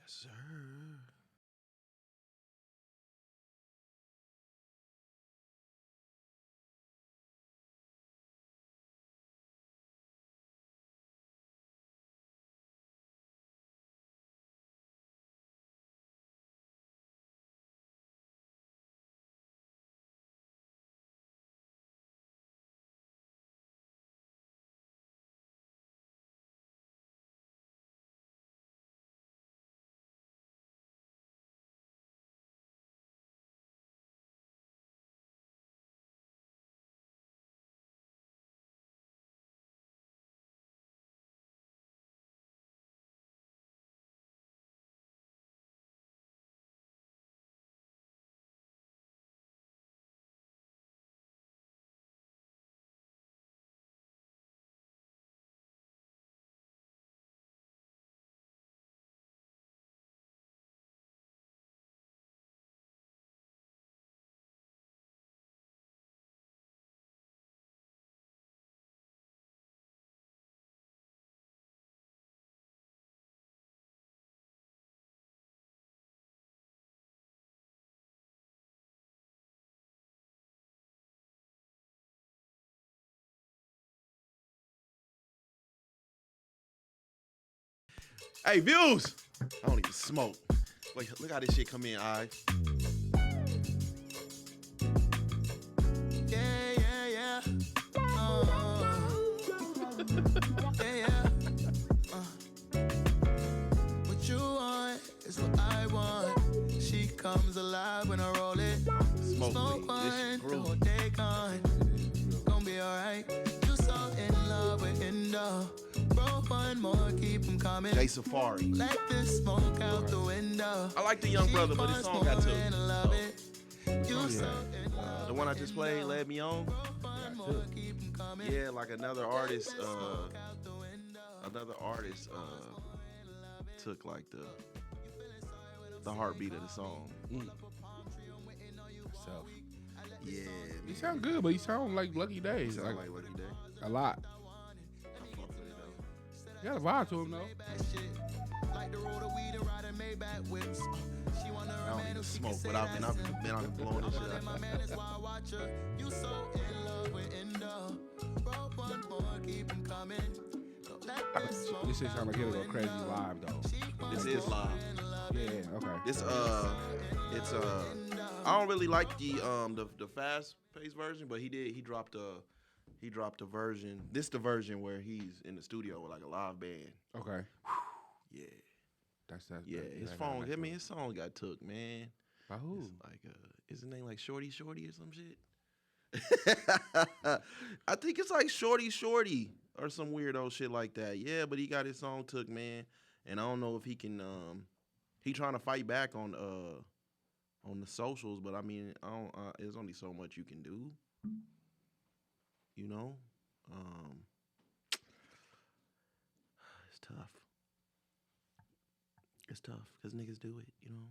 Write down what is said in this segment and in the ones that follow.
sir. Hey, views. I don't even smoke. Like, look how this shit come in, alright. Yeah, yeah, yeah. Yeah, yeah. What you want is what I want. She comes alive when I roll it. Smoke weed. This shit one, the groovy. whole day gone. Gonna be alright. You so in love with Indo. Roll one more, keep 'em coming. Jay Safari. Let this smoke out the window. I like the young brother, but his song got to. took. You so in love The one I just played, Led Me On. keep 'em coming. Yeah, like another artist. Took like the heartbeat of the song. So Yeah, he sound good, but he sound like Lucky Days. sound like Lucky Day. A lot. I fuck with it though. He got a vibe to him though. Like the road of weed and riding Maybach whips. She wanna I don't even smoke, but I've been on it blowing this shit my out. man is why I watch her. You so in love with Indo. Roll one more, keep 'em coming. Don't let this smoke This shit sound like he'll go crazy live though. This is live. Yeah, okay. This it's I don't really like the fast paced version, but he dropped a version. This the version where he's in the studio with like a live band. Okay. Yeah. That's that. Yeah, his phone. I mean, his song got took, man. By who? It's like, is his name like Shorty or some shit? I think it's like Shorty or some weirdo shit like that. Yeah, but he got his song took, man. And I don't know if he can. He trying to fight back on the socials, but I mean, I don't. There's only so much you can do. You know, it's tough. It's tough because niggas do it, you know.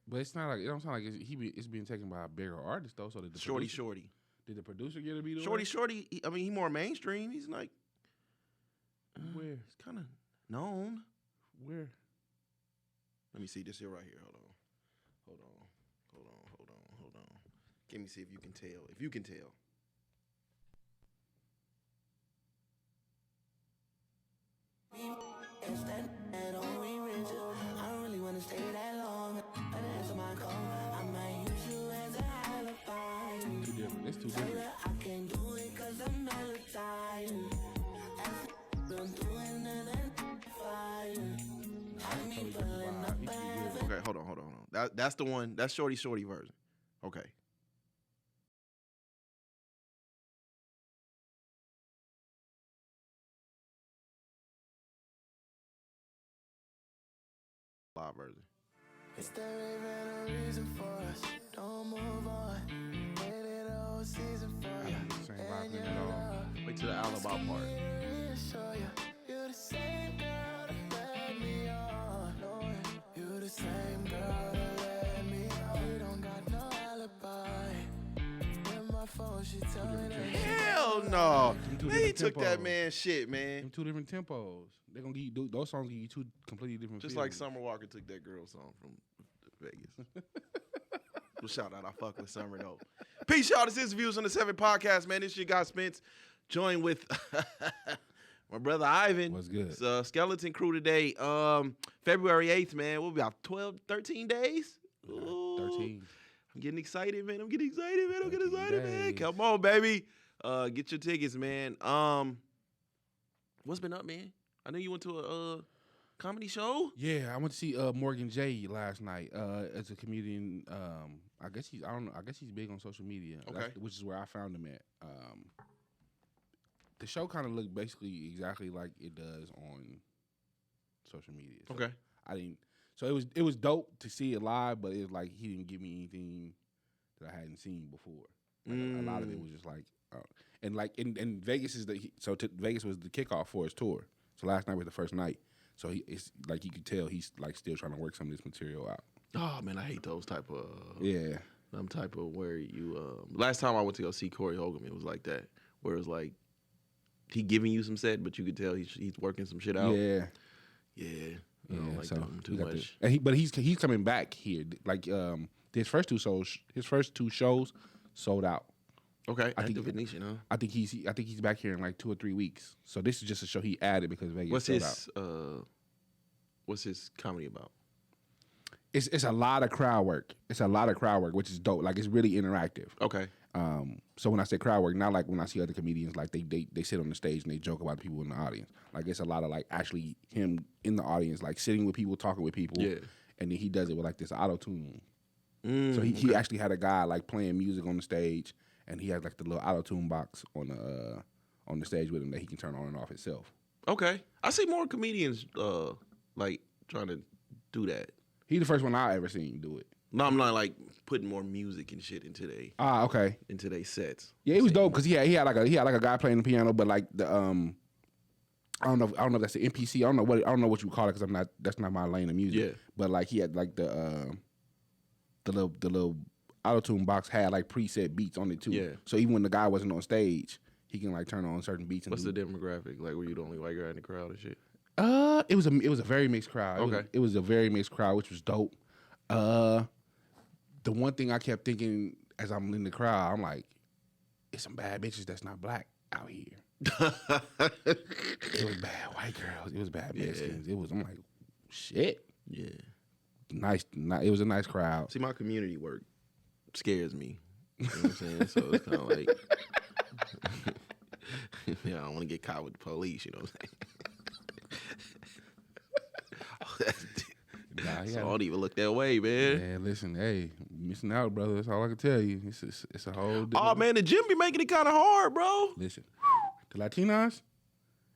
But it's not like it don't sound like it's being taken by a bigger artist though. So did the Shorty. Did the producer get to be the Shorty. I mean, he more mainstream. He's like, Where? He's kind of known. Where? Let me see this here right here. Hold on. Let me see if you can tell. If you can tell. I don't really wanna stay that long. But answer my call. I might use you as a alibi. Too different. It's too different. I can't do it cause I'm hella tired. I'm doing nothing fire. I be pulling up back. Okay, hold on. That's the one. That's Shorty version. Okay. Live version. Is there even a reason for us? Don't move on. Waited a whole season for I you. don't get the same vibe from it at all. Wait till the alibi part. Reassure you, you're the same girl that led me on. You're the same girl that led me on. You don't got no alibi. In my phone, she tell me that. Hell no. Them two Man, he different took that tempos. man shit, man. Them two different tempos. They're gonna give you those songs. Give you two completely different. Just like Summer Walker took that girl song from Vegas. Well, shout out, I fuck with Summer though. Peace, y'all. This is Views on the 7 podcast, man. This your guy Spence, joined with my brother Ivan. What's good? It's Skeleton Crew today. February 8th, man. We'll be about 13 days. Ooh. 13. I'm getting excited, man. I'm getting excited, man. Days. Come on, baby. Get your tickets, man. What's been up, man? I know you went to a comedy show. Yeah, I went to see Morgan J last night. As a comedian, I guess he's big on social media. Okay. Which is where I found him at. The show kind of looked basically exactly like it does on social media. So Okay. So it was dope to see it live, but it was like he didn't give me anything that I hadn't seen before. Like, a lot of it was just like, and Vegas is Vegas was the kickoff for his tour. So last night was the first night. So it's like you could tell he's like still trying to work some of this material out. Oh man, I hate those type of them type of where you. Last time I went to go see Corey Holcomb, it was like that, where it was like he giving you some set, but you could tell he's working some shit out. Yeah. I don't like them too much. But he's coming back here. Like his first two shows sold out. Okay, Active Venetian, huh? I think he's back here in like 2 or 3 weeks. So this is just a show he added because Vegas sold out. What's his comedy about? It's a lot of crowd work. It's a lot of crowd work, which is dope. Like it's really interactive. Okay. So when I say crowd work, not like when I see other comedians like they sit on the stage and they joke about the people in the audience. Like it's a lot of like actually him in the audience, like sitting with people, talking with people. Yeah. And then he does it with like this auto tune. So he actually had a guy like playing music on the stage, and he has like the little auto tune box on the stage with him that he can turn on and off himself. Okay, I see more comedians like trying to do that. He's the first one I ever seen do it. No, I'm not like putting more music and shit into they okay. into they sets. Yeah, it was dope because he had like a guy playing the piano, but like the I don't know if that's the NPC. I don't know what you call it because that's not my lane of music. Yeah. But like he had like the little auto tune box had like preset beats on it too. Yeah. So even when the guy wasn't on stage, he can like turn on certain beats. And What's the demographic? Like, were you the only white guy in the crowd and shit? It was a very mixed crowd. Okay. It was a very mixed crowd, which was dope. The one thing I kept thinking as I'm in the crowd, I'm like, it's some bad bitches that's not black out here. It was bad white girls. It was bad Mexicans. I'm like, shit. Yeah. Nice. It was a nice crowd. See, my community work scares me. You know what I'm saying? So it's kind of like, I don't want to get caught with the police. You know what I'm saying? So I don't even look that way, man. Yeah, listen, hey, missing out, brother. That's all I can tell you. It's a whole different... Oh, man, the gym be making it kind of hard, bro. Listen, the Latinas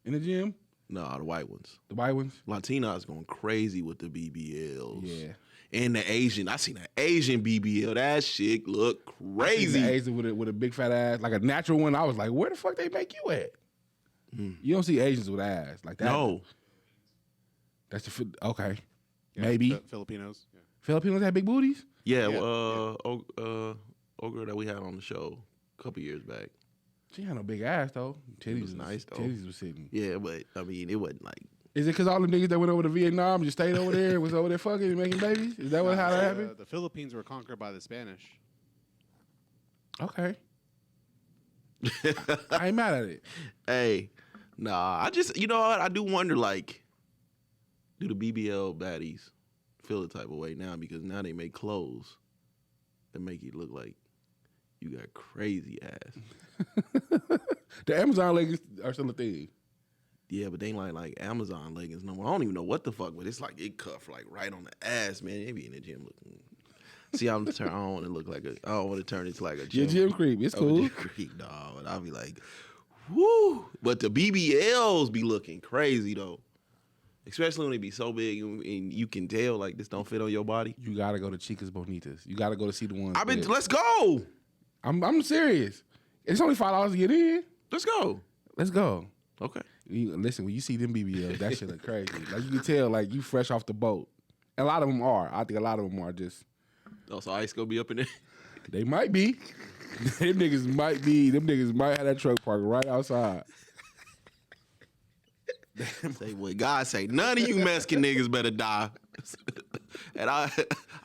in the gym? No, the white ones. The white ones? Latinas going crazy with the BBLs. Yeah. And the Asian. I seen an Asian BBL. That shit look crazy. The Asian with a big fat ass, like a natural one. I was like, where the fuck they make you at? You don't see Asians with ass like that. No. That's okay. Yeah, Maybe. Filipinos. Yeah. Filipinos have big booties? Yeah, old girl that we had on the show a couple years back. She had no big ass, though. Titties was nice, though. Titties was sitting. Yeah, but, I mean, it wasn't like... Is it because all the niggas that went over to Vietnam just stayed over there and was over there fucking and making babies? Is that how that happened? The Philippines were conquered by the Spanish. Okay. I ain't mad at it. Hey, nah, I just, you know what? I do wonder, like, do the BBL baddies feel the type of way now? Because now they make clothes that make you look like you got crazy ass. The Amazon leggings are still a thing. Yeah, but they ain't like Amazon leggings no more. I don't even know what the fuck, but it's like it cuff like right on the ass, man. They be in the gym looking. See, I don't want to look like I don't want to turn into like a gym. Your gym creep. It's cool. Gym creep, dog. And I'll be like, whoo. But the BBLs be looking crazy though. Especially when they be so big and you can tell like this don't fit on your body. You gotta go to Chicas Bonitas. You gotta go to see the ones. Let's go. I'm serious. It's only $5 to get in. Let's go. Let's go. Okay. Listen, when you see them BBLs, that shit look crazy. Like you can tell, like you fresh off the boat. A lot of them are. I think a lot of them are just. Oh, so Ice gonna be up in there? They might be. Them niggas might be. Them niggas might have that truck parked right outside. Say what God say. None of you Mexican niggas better die. And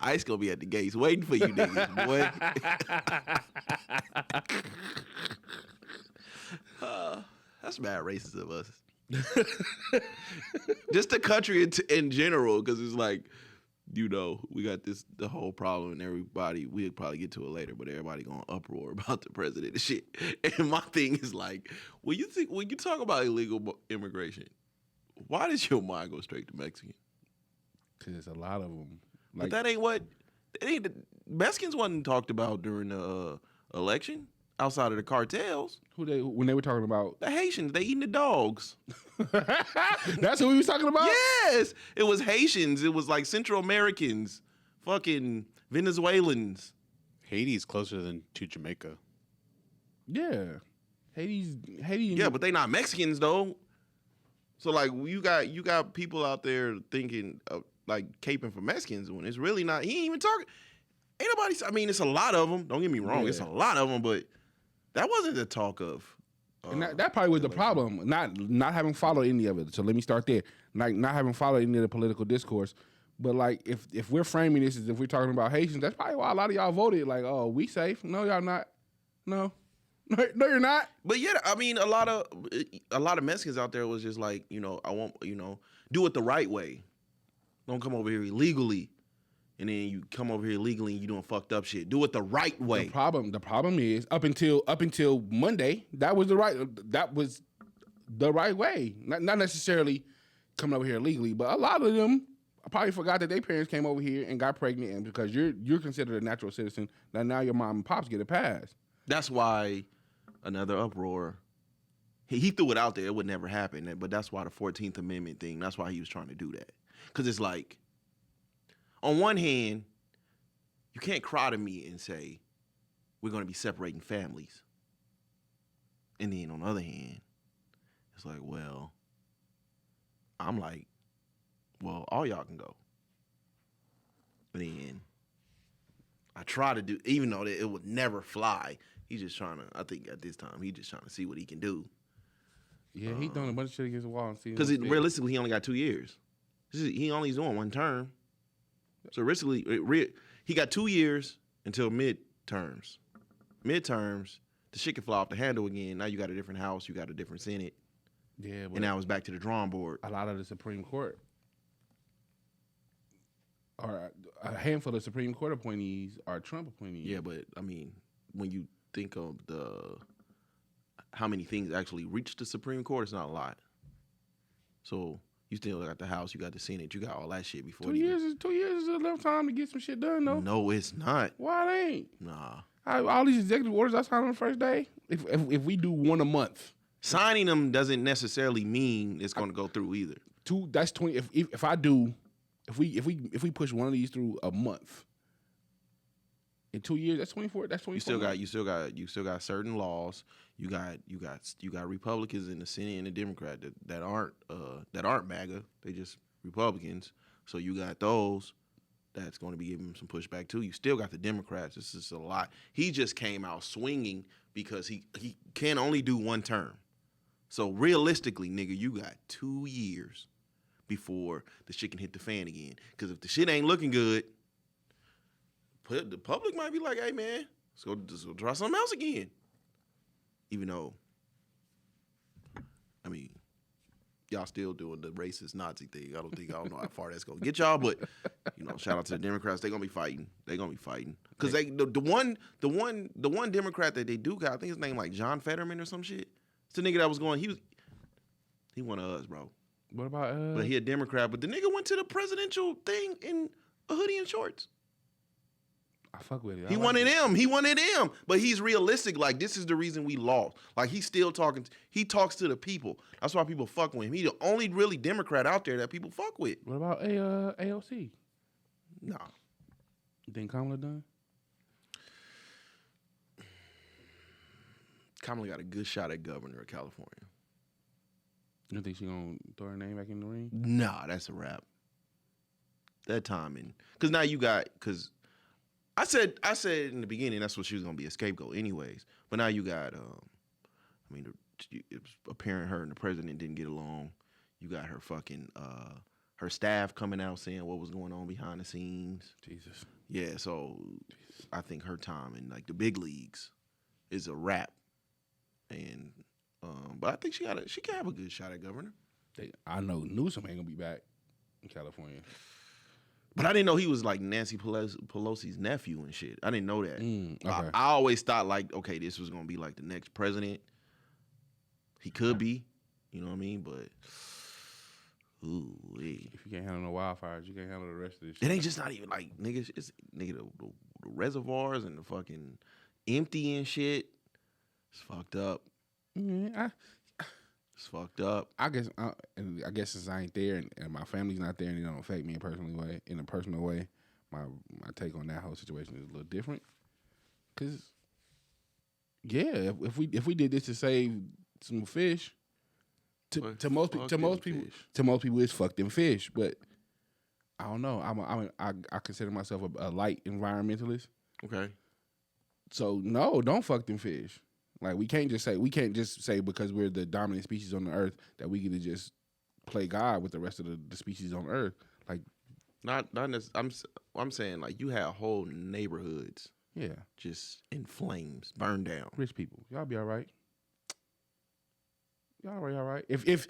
Ice gonna be at the gates waiting for you niggas, boy. That's bad racist of us. Just the country in general, because it's like, you know, we got the whole problem, and everybody, we'll probably get to it later, but everybody gonna uproar about the president and shit. And my thing is like, when you talk about illegal immigration, why does your mind go straight to Mexican? Because there's a lot of them. But that ain't what, Mexicans wasn't talked about during the election outside of the cartels. When they were talking about The Haitians, they eating the dogs. That's what we was talking about? Yes, it was Haitians. It was like Central Americans, fucking Venezuelans. Haiti's closer than to Jamaica. Yeah. Haiti. Yeah, but they not Mexicans though. So like you got people out there thinking of, like caping for Mexicans when it's really not. He ain't even talking. Ain't nobody. I mean, it's a lot of them. Don't get me wrong. Yeah. It's a lot of them, but that wasn't the talk of. And that probably was the problem, not having followed any of it. So let me start there. Like not having followed any of the political discourse. But like if we're framing this as if we're talking about Haitians, that's probably why a lot of y'all voted like, oh, we safe. No, y'all not. No, you're not. But yeah, I mean, a lot of Mexicans out there was just like, you know, I want, you know, do it the right way. Don't come over here illegally, and then you come over here legally and you doing fucked up shit. Do it the right way. The problem is up until Monday, that was the right way. Not necessarily coming over here illegally, but a lot of them probably forgot that their parents came over here and got pregnant, and because you're considered a natural citizen, now your mom and pops get a pass. That's why another uproar. He threw it out there. It would never happen. But that's why the 14th Amendment thing, that's why he was trying to do that. Because it's like, on one hand, you can't cry to me and say, we're going to be separating families. And then on the other hand, it's like, well, I'm like, well, all y'all can go. But then I try to do, even though it would never fly, he's just trying to, I think at this time, he's just trying to see what he can do. Yeah, he throwing a bunch of shit against the wall and see. Because realistically, he only got 2 years. He only is doing one term. So realistically, he got 2 years until midterms. Midterms, the shit can fly off the handle again. Now you got a different House, you got a different Senate. Yeah, but and now it's back to the drawing board. A lot of the Supreme Court, or a handful of Supreme Court appointees are Trump appointees. Yeah, but I mean, when you think of how many things actually reached the Supreme Court, it's not a lot. So you still got the House, you got the Senate, you got all that shit before. 2 years is enough time to get some shit done, though. No, it's not. Why it ain't? Nah. All these executive orders I signed on the first day. If we do one a month, signing them doesn't necessarily mean it's going to go through either. That's 20. If we push one of these through a month, in 2 years, that's 24. That's 24. You still got certain laws. You got Republicans in the Senate and the Democrat that aren't MAGA. They just Republicans. So you got those that's going to be giving some pushback too. You still got the Democrats. This is a lot. He just came out swinging because he can only do one term. So realistically, nigga, you got 2 years before the shit can hit the fan again. Because if the shit ain't looking good, the public might be like, hey, man, let's go try something else again. Even though, I mean, y'all still doing the racist Nazi thing. I don't know how far that's going to get y'all, but, you know, shout out to the Democrats. They're going to be fighting. Because the one Democrat that they do got, I think his name like John Fetterman or some shit. It's the nigga that was going, he one of us, bro. What about But he a Democrat. But the nigga went to the presidential thing in a hoodie and shorts. I fuck with it. He wanted him. But he's realistic. Like, this is the reason we lost. Like, he's still talking. He talks to the people. That's why people fuck with him. He the only really Democrat out there that people fuck with. What about AOC? Nah. You think Kamala done? Kamala got a good shot at governor of California. You think she gonna throw her name back in the ring? Nah, that's a wrap. That timing. Because now you got, because I said in the beginning that's what she was going to be, a scapegoat anyways. But now you got, it was apparent her and the president didn't get along. You got her fucking her staff coming out saying what was going on behind the scenes. Jesus. Yeah, so I think her time in like the big leagues is a wrap. And but I think she can have a good shot at governor. I know Newsom ain't gonna be back in California. But I didn't know he was like Nancy Pelosi's nephew and shit. I didn't know that. Okay. I always thought like, okay, this was gonna be like the next president. He could be, you know what I mean? But ooh, If you can't handle no wildfires, you can't handle the rest of this it shit. ain't just not even like niggas. It's nigga the reservoirs and the fucking empty and shit. It's fucked up. Yeah, It's fucked up. I guess since I ain't there and my family's not there and it don't affect me in a personal way, my take on that whole situation is a little different. Cause yeah, if we did this to save some fish, to most people it's fuck them fish. But I don't know. I consider myself a light environmentalist. Okay. So no, don't fuck them fish. Like we can't just say because we're the dominant species on the earth that we get to just play God with the rest of the species on earth. Like not I'm saying like you had whole neighborhoods yeah, just in flames, burned down. rich people, y'all be all right. Y'all all right. If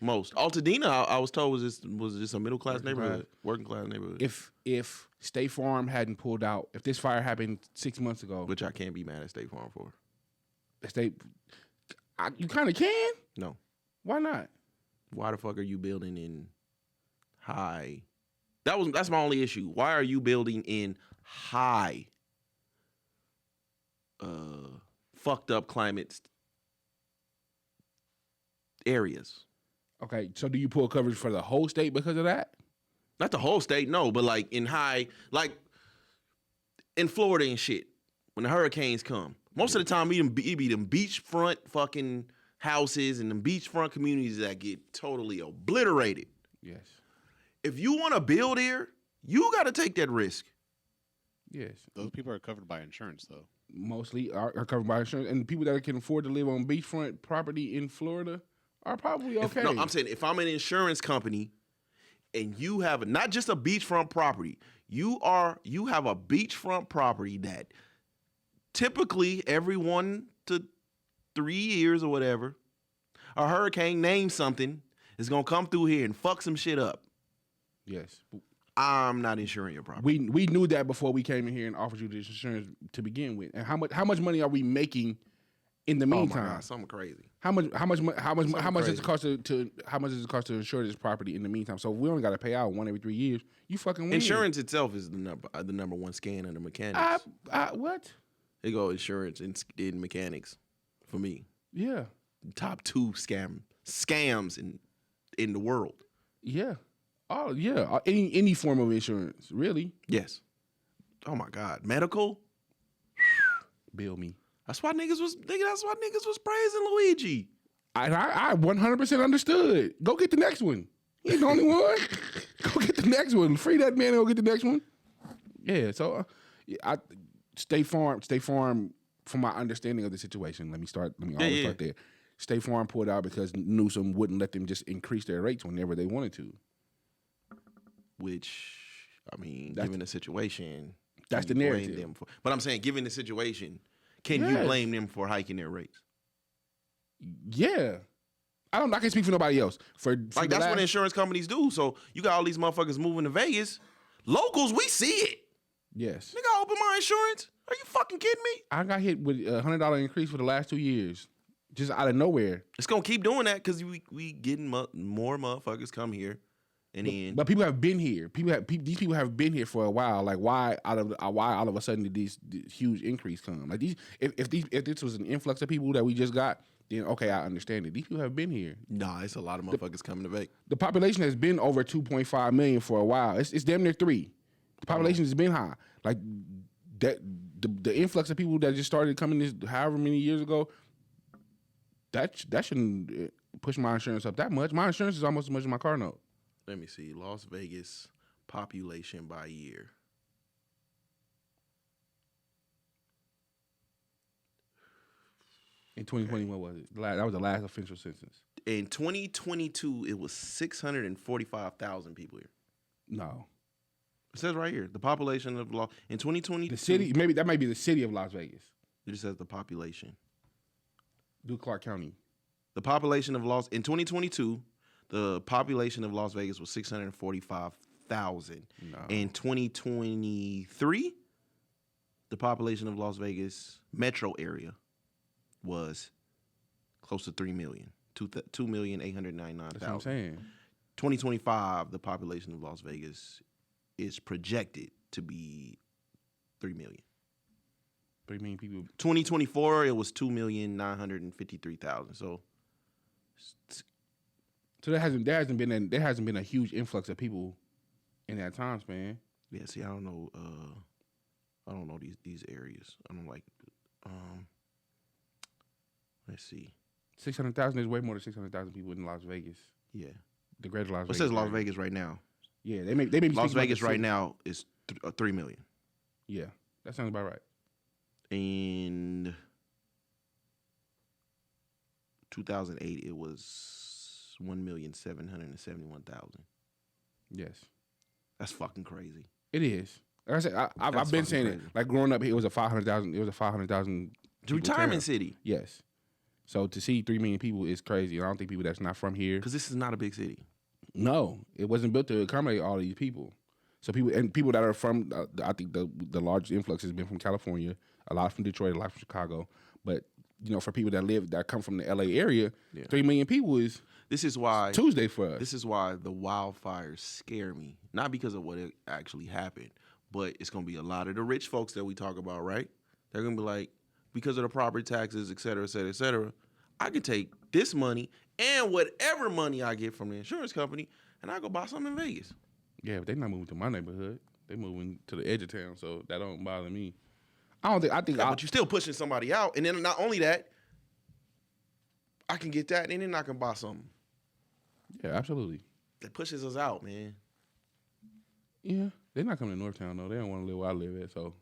Most Altadena, I was told was just a middle class Working neighborhood, working class neighborhood. if State Farm hadn't pulled out, if this fire happened 6 months ago, Which I can't be mad at State Farm for. You kind of can. No. Why not? Why the fuck are you building in high? That's my only issue. Why are you building in high fucked up climate areas? Okay, so do you pull coverage for the whole state because of that? Not the whole state, no, but like in high, like in Florida and shit, when the hurricanes come, most of the time it be them beachfront fucking houses and them beachfront communities that get totally obliterated. Yes. If you want to build here, you got to take that risk. Yes. Those people are covered by insurance, though. Mostly are covered by insurance, and people that can afford to live on beachfront property in Florida are probably okay. No, I'm saying if I'm an insurance company and you have not just a beachfront property, you have a beachfront property that typically every 1 to 3 years or whatever, a hurricane named something is gonna come through here and fuck some shit up. Yes. I'm not insuring your property. We knew that before we came in here and offered you this insurance to begin with. And how much money are we making in the Oh my meantime? God, something crazy. How much does crazy. it cost to insure this property in the meantime? So if we only got to pay out one every 3 years, you fucking win. Insurance itself is the number one scan under mechanics. What? They go insurance and in mechanics for me. Yeah. Top 2 scams in the world. Yeah. Oh yeah. Any form of insurance, really. Yes. Oh my God, medical. Bill me. That's why niggas was praising Luigi. I 100% understood. Go get the next one. He ain't the only one. Go get the next one. Free that man and go get the next one. Yeah. So State Farm. From my understanding of the situation, let me start there. State Farm pulled out because Newsom wouldn't let them just increase their rates whenever they wanted to. Which, I mean, given the situation, That's the can you blame narrative. them for- but I'm saying, given the situation, can you Yes. blame them for hiking their rates? Yeah. I can speak for nobody else. Like that's what insurance companies do. So you got all these motherfuckers moving to Vegas. Locals, we see it. Yes. Nigga, I open my insurance. Are you fucking kidding me? I got hit with a $100 increase for the last 2 years, just out of nowhere. It's gonna keep doing that because we getting more motherfuckers come here, and then But people have been here. These people have been here for a while. Like why all of a sudden did this huge increase come? Like if this was an influx of people that we just got, then okay, I understand it. These people have been here. nah, it's a lot of motherfuckers coming to Vegas. The population has been over 2.5 million for a while. It's damn near 3. The population has been high. Like that, the influx of people that just started coming this however many years ago, that shouldn't push my insurance up that much. My insurance is almost as much as my car note. Let me see, Las Vegas population by year. In 2020, what was it? That was the last official census. In 2022, it was 645,000 people here. No. It says right here, the population of in 2022. The city, maybe that might be the city of Las Vegas. It just says the population. Do Clark County. The population of in 2022, the population of Las Vegas was 645,000. No. In 2023, the population of Las Vegas metro area was close to 3 million. 2,899,000. That's what I'm saying. 2025, the population of Las Vegas is projected to be 3 million. 3 million people. 2024, it was 2,953,000. So there hasn't been a huge influx of people in that time span. yeah, see, I don't know these areas. I don't like. Let's see. 600,000 is way more than 600,000 people in Las Vegas. Yeah, The greater Las it Vegas. says Las area. Vegas right now. Yeah, they may be Las speaking about Vegas the right city. now is 3 million. Yeah, that sounds about right. In 2008, it was 1,771,000. Yes, That's fucking crazy. it is. Like I said, I've That's been fucking saying crazy. it. Like growing up, it was a 500,000. It was a 500,000. It's a retirement city. Yes. So to see 3 million people is crazy. I don't think people that's not from here. Because this is not a big city. No, it wasn't built to accommodate all these people. So people that are from, I think the largest influx has been from California, a lot from Detroit, a lot from Chicago. But for people that come from the LA area, 3 million people is This is why Tuesday for us. This is why the wildfires scare me. Not because of what actually happened, but it's gonna be a lot of the rich folks that we talk about, right? They're gonna be like, because of the property taxes, et cetera, et cetera, et cetera, I can take this money and whatever money I get from the insurance company, and I go buy something in Vegas. Yeah, but they're not moving to my neighborhood. They're moving to the edge of town, so that don't bother me. I think Yeah, but you're still pushing somebody out, and then not only that, I can get that, and then I can buy something. Yeah, absolutely. That pushes us out, man. Yeah, they're not coming to Northtown though. They don't want to live where I live at. So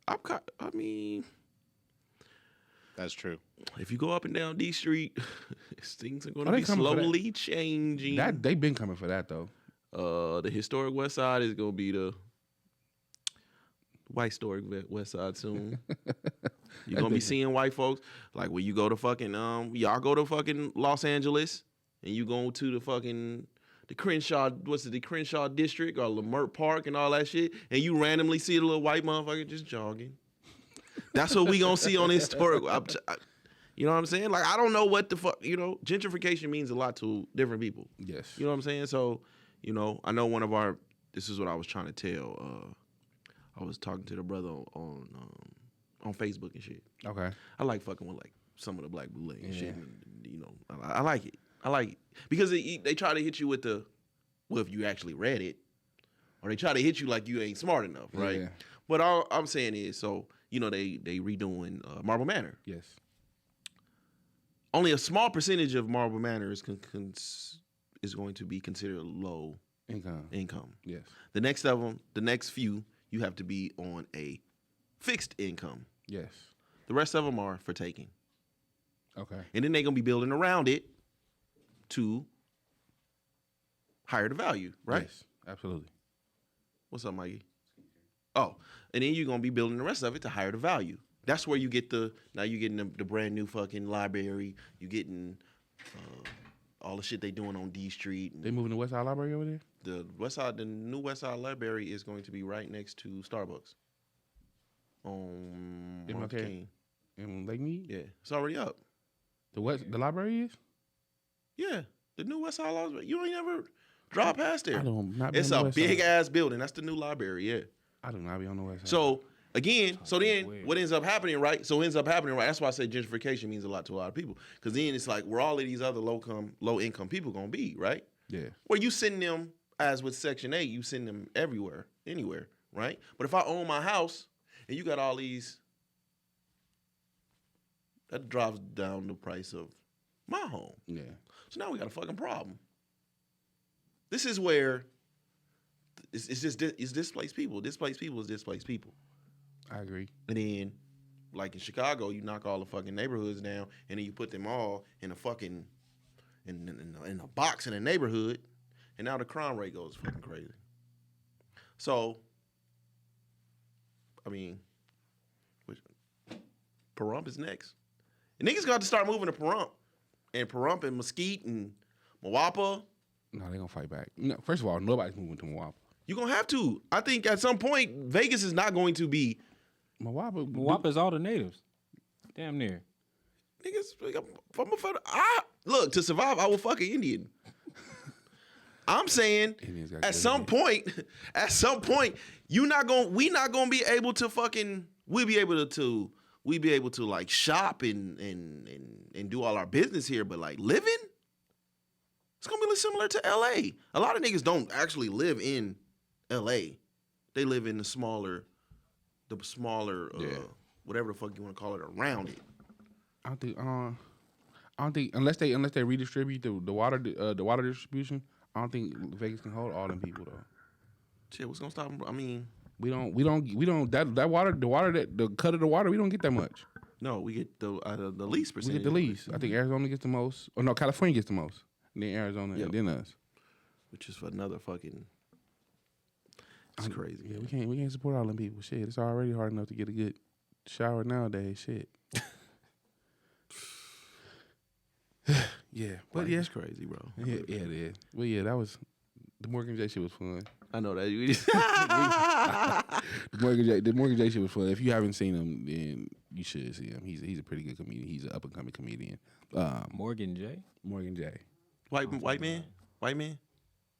I mean, That's true. if you go up and down D Street, things are going to they be coming for that? slowly changing. that they've been coming for that though. The historic West Side is going to be the white historic West Side soon. You're going to be seeing white folks. Like when you go to fucking, y'all go to fucking Los Angeles and you go to the fucking, the Crenshaw district or Lamert Park and all that shit, and you randomly see a little white motherfucker just jogging. That's what we gonna see on historic. You know what I'm saying? Like, I don't know what the fuck, gentrification means a lot to different people. Yes. You know what I'm saying? So, I know this is what I was trying to tell. I was talking to the brother on Facebook and shit. Okay. I like fucking with like some of the Black Bootleg and shit. And, I like it. I like it because they try to hit you with if you actually read it, or they try to hit you like you ain't smart enough, right? Yeah. But all I'm saying is, they redoing Marble Manor. Yes. Only a small percentage of Marble Manor is going to be considered low income. Yes. The next few, you have to be on a fixed income. Yes. The rest of them are for taking. Okay. And then they're going to be building around it to higher the value, right? Yes. Absolutely. What's up, Mikey? Oh, and then you're going to be building the rest of it to higher the value. That's where you get you're getting the brand new fucking library. You're getting all the shit they doing on D Street. They moving the West Side Library over there? The new West Side Library is going to be right next to Starbucks. On Martin MLK? King. In Lake Mead? Yeah, it's already up. The library is? Yeah, the new West Side Library. You ain't ever drive past there. I don't. Not be It's on the a West big Side. ass building. That's the new library. Yeah. I do not be on the West Side. So again, weird. what ends up happening, right? That's why I say gentrification means a lot to a lot of people. Because then it's like where all of these other low income people gonna be, right? Yeah. Where you send them, as with Section 8, you send them everywhere, anywhere, right? But if I own my house and you got all these, that drives down the price of my home. Yeah. So now we got a fucking problem. This is where it's displaced people. Displaced people is displaced people. I agree. And then like in Chicago, you knock all the fucking neighborhoods down, and then you put them all in a fucking in a box in a neighborhood, and now the crime rate goes fucking crazy. So, I mean, Pahrump is next. And niggas got to start moving to Pahrump. And Pahrump and Mesquite and Mawapa. No, they gonna fight back. No, first of all, nobody's moving to Mawapa. You're going to have to. I think at some point, Vegas is not going to be. Mawapa is all the natives. Damn near. Niggas, look, to survive, I will fuck an Indian. I'm saying at some point, we not gonna be able to fucking. We be able to like shop and do all our business here, but like living, it's gonna be similar to LA. A lot of niggas don't actually live in LA. They live in the smaller, whatever the fuck you want to call it, around it. I don't think unless they redistribute the water distribution, I don't think Vegas can hold all them people though. Shit, what's gonna stop them? I mean, we don't that water, the cut of the water, we don't get that much. No, we get the least percentage. We get the least. I think Arizona gets the most. Or no, California gets the most. And then Arizona, and then us. Which is for another fucking. It's crazy. Yeah, we can't support all them people. Shit, it's already hard enough to get a good shower nowadays. Shit. Yeah, but Life yeah, is crazy, bro. Yeah, it is. Well, yeah, that was the Morgan J shit was fun. I know that. The Morgan J shit was fun. If you haven't seen him, then you should see him. He's a pretty good comedian. He's an up and coming comedian. Morgan J. White man.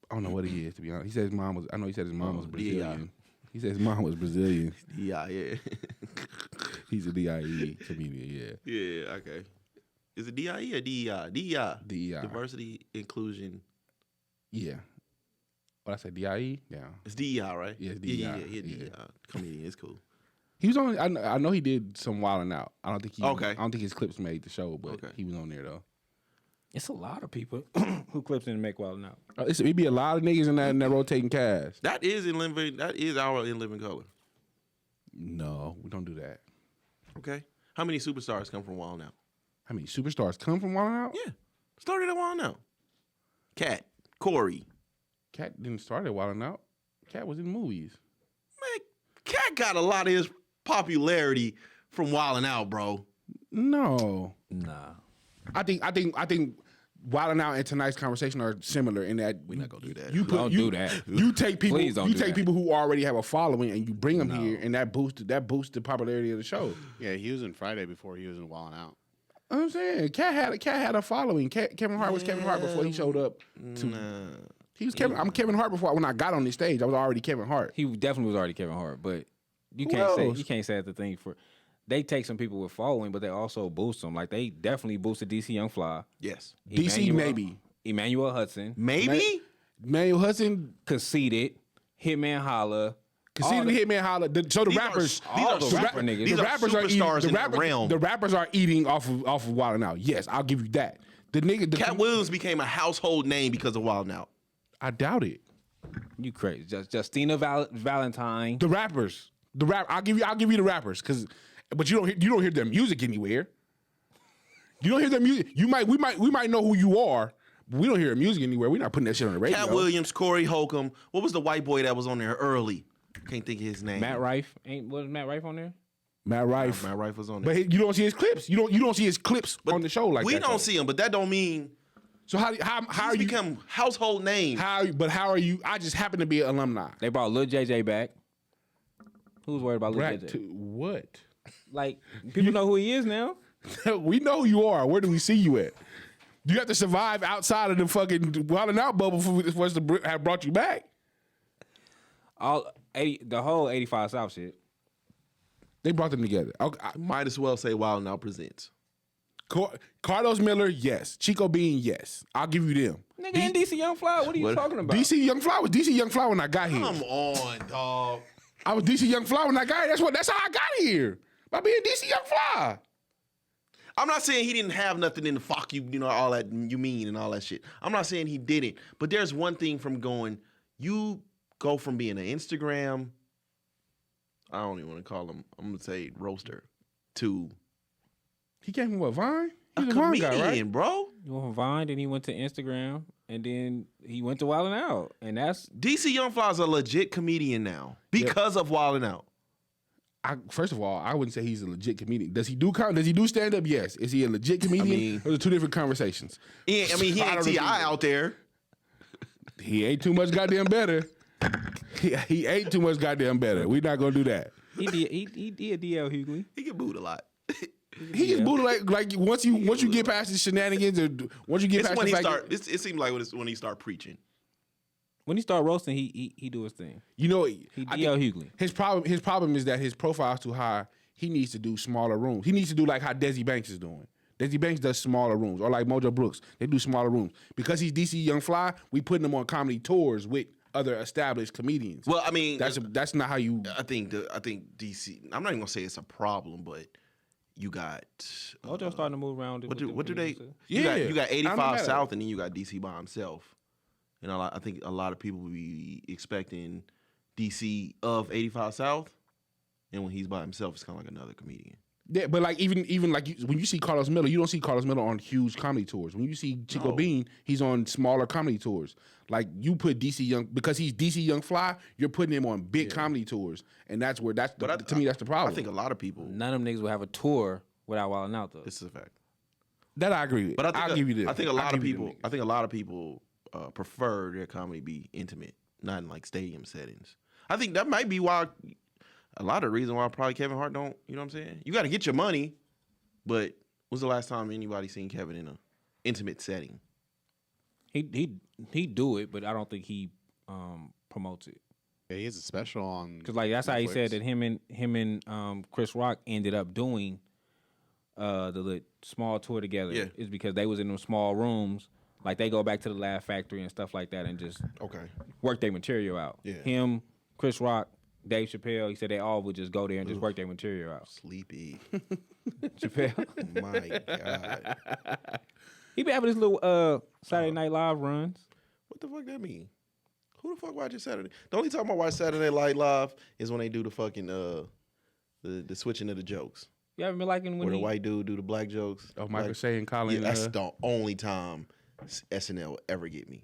I don't know what he is, to be honest. He said his mom was. I know he said his mom was Brazilian. He said his mom was Brazilian. Yeah. He's a DIE comedian. Yeah. Yeah. Okay. Is it DIE or DEI? DEI. Diversity, inclusion. Yeah. What I said, DIE? Yeah. It's DEI, right? Yeah, it's DEI. Yeah. DEI. Comedian. It's cool. He was on. I know he did some Wildin' Out. I don't think he. Okay. I don't think his clips made the show, but he was on there though. It's a lot of people who clips didn't make Wild Now. It be a lot of niggas in that rotating cast. That is our In Living Color. No, we don't do that. Okay. How many superstars come from Wild Now? How many superstars come from Wildin' Out? Yeah. Started at Wild Now. Cat, Corey. Cat didn't start at Wildin' Out. Cat was in movies. Man, Cat got a lot of his popularity from Wild Out, bro. No. Nah. I think Wildin' Out and tonight's conversation are similar in that We're not gonna do that. Don't do that. You take people. Please don't You do take that. people who already have a following and you bring them here, and that boosts the popularity of the show. Yeah, he was in Friday before he was in Wildin' Out. I'm saying Cat had a following. Kevin Hart was Kevin Hart before he showed up. He was Kevin. I'm Kevin Hart before when I got on the stage. I was already Kevin Hart. He definitely was already Kevin Hart, but you Who can't else? say that the thing for. They take some people with following, but they also boost them. Like they definitely boosted DC Young Fly. Yes. DC maybe. Emmanuel Hudson. Maybe? Manuel Hudson. Conceited. Hitman Holla. Conceded Hitman Holla. So the These rappers, are- these are the rapper niggas. These the are rappers are eating. superstars The in that rappers, realm. the rappers are eating off of Wildin' Out. Yes, I'll give you that. The nigga, Cat Williams became a household name because of Wild Out. I doubt it. You crazy? Justina Valentine. The rappers, I'll give you the rappers, but you don't hear their music anywhere. You don't hear their music. We might know who you are, but we don't hear their music anywhere. We're not putting that shit on the radio. Cat Williams, Corey Holcomb. What was the white boy that was on there early? Can't think of his name. Matt Rife. Was Matt Rife on there? Matt Rife. Matt Rife was on there. But you don't see his clips. You don't see his clips on the show like we that. don't though. see him, but that don't mean So how are he's you become household name. How are you? I just happen to be an alumni. They brought Lil JJ back. Who's worried about Lil Right JJ? to what? Like people know who he is now. We know who you are. Where do we see you at? You have to survive outside of the fucking Wildin' Out bubble for us to have brought you back. The whole 85 South shit. They brought them together. Okay, Might as well say Wild Out presents. Carlos Miller, yes. Chico Bean, yes. I'll give you them. Nigga, and DC Young Fly, what are you talking about? DC Young Fly was DC Young Fly when I got here. Come on, dog. I was DC Young Fly when I got here. That's how I got here. By being DC Young Fly. I'm not saying he didn't have nothing in the fuck you know, all that you mean and all that shit. I'm not saying he didn't. But there's one thing from you go from being an Instagram, I don't even want to call him, I'm going to say roaster, to He came from what, Vine? a He's a Vine comedian, guy, right? bro. He went from Vine, then he went to Instagram, and then he went to Wild 'N Out, and that's DC Young Fly is a legit comedian now because of Wild 'N Out. First of all, I wouldn't say he's a legit comedian. Does he do stand up? Yes. Is he a legit comedian? mean- Those are two different conversations. He ain't T.I. out there. He ain't too much goddamn better. He ain't too much goddamn better. We're not gonna do that. he did DL Hughley. He get booed a lot. He gets booted like once you get past his shenanigans or once you get It's past when the he fact start. It seems like when he start preaching. When he start roasting, he do his thing. you know He I DL think Hughley. his problem is that his profile is too high. He needs to do smaller rooms. He needs to do like how Desi Banks is doing. Desi Banks does smaller rooms, or like Mojo Brooks. They do smaller rooms because he's DC Young Fly. We putting him on comedy tours with other established comedians. Well, I mean, that's not how you. I think DC. I'm not even gonna say it's a problem, but you got Mojo starting to move around. What with do them they? comedians, too. You got Yeah. 85 I'm South, and then you got DC by himself. And I think a lot of people will be expecting DC of 85 South, and when he's by himself, it's kind of like another comedian. Yeah, but like even like when you see Carlos Miller, you don't see Carlos Miller on huge comedy tours. When you see Chico No. Bean, he's on smaller comedy tours. Like you put DC Young because he's DC Young Fly, you're putting him on big comedy tours, and that's where to me that's the problem. I think a lot of people. None of them niggas will have a tour without Wild 'N Out though. This is a fact. that I agree with. But I think I'll give you this. I think a I'll lot of give you people. them I think a lot of people prefer their comedy be intimate, not in like stadium settings. I think that might be why. A lot of the reason why probably Kevin Hart don't. You know what I'm saying? You got to get your money, but when's the last time anybody seen Kevin in a intimate setting? He do it, but I don't think he promotes it. Yeah, he has a special on. Cause like that's how he said Netflix. that him and Chris Rock ended up doing the small tour together. Yeah. Is because they was in them small rooms. Like they go back to the Laugh Factory and stuff like that and just Okay. work their material out. Yeah. Him, Chris Rock, Dave Chappelle. He said they all would just go there and just work their material out. Sleepy. Chappelle. My God. He been having his little Saturday Night Live runs. What the fuck that mean? Who the fuck watches Saturday? The only time I watch Saturday Night Live is when they do the fucking the switching of the jokes. You haven't been liking when Where the he white dude do the black jokes. Oh, Michael Like, Shea and Colin. yeah, that's the only time SNL will ever get me.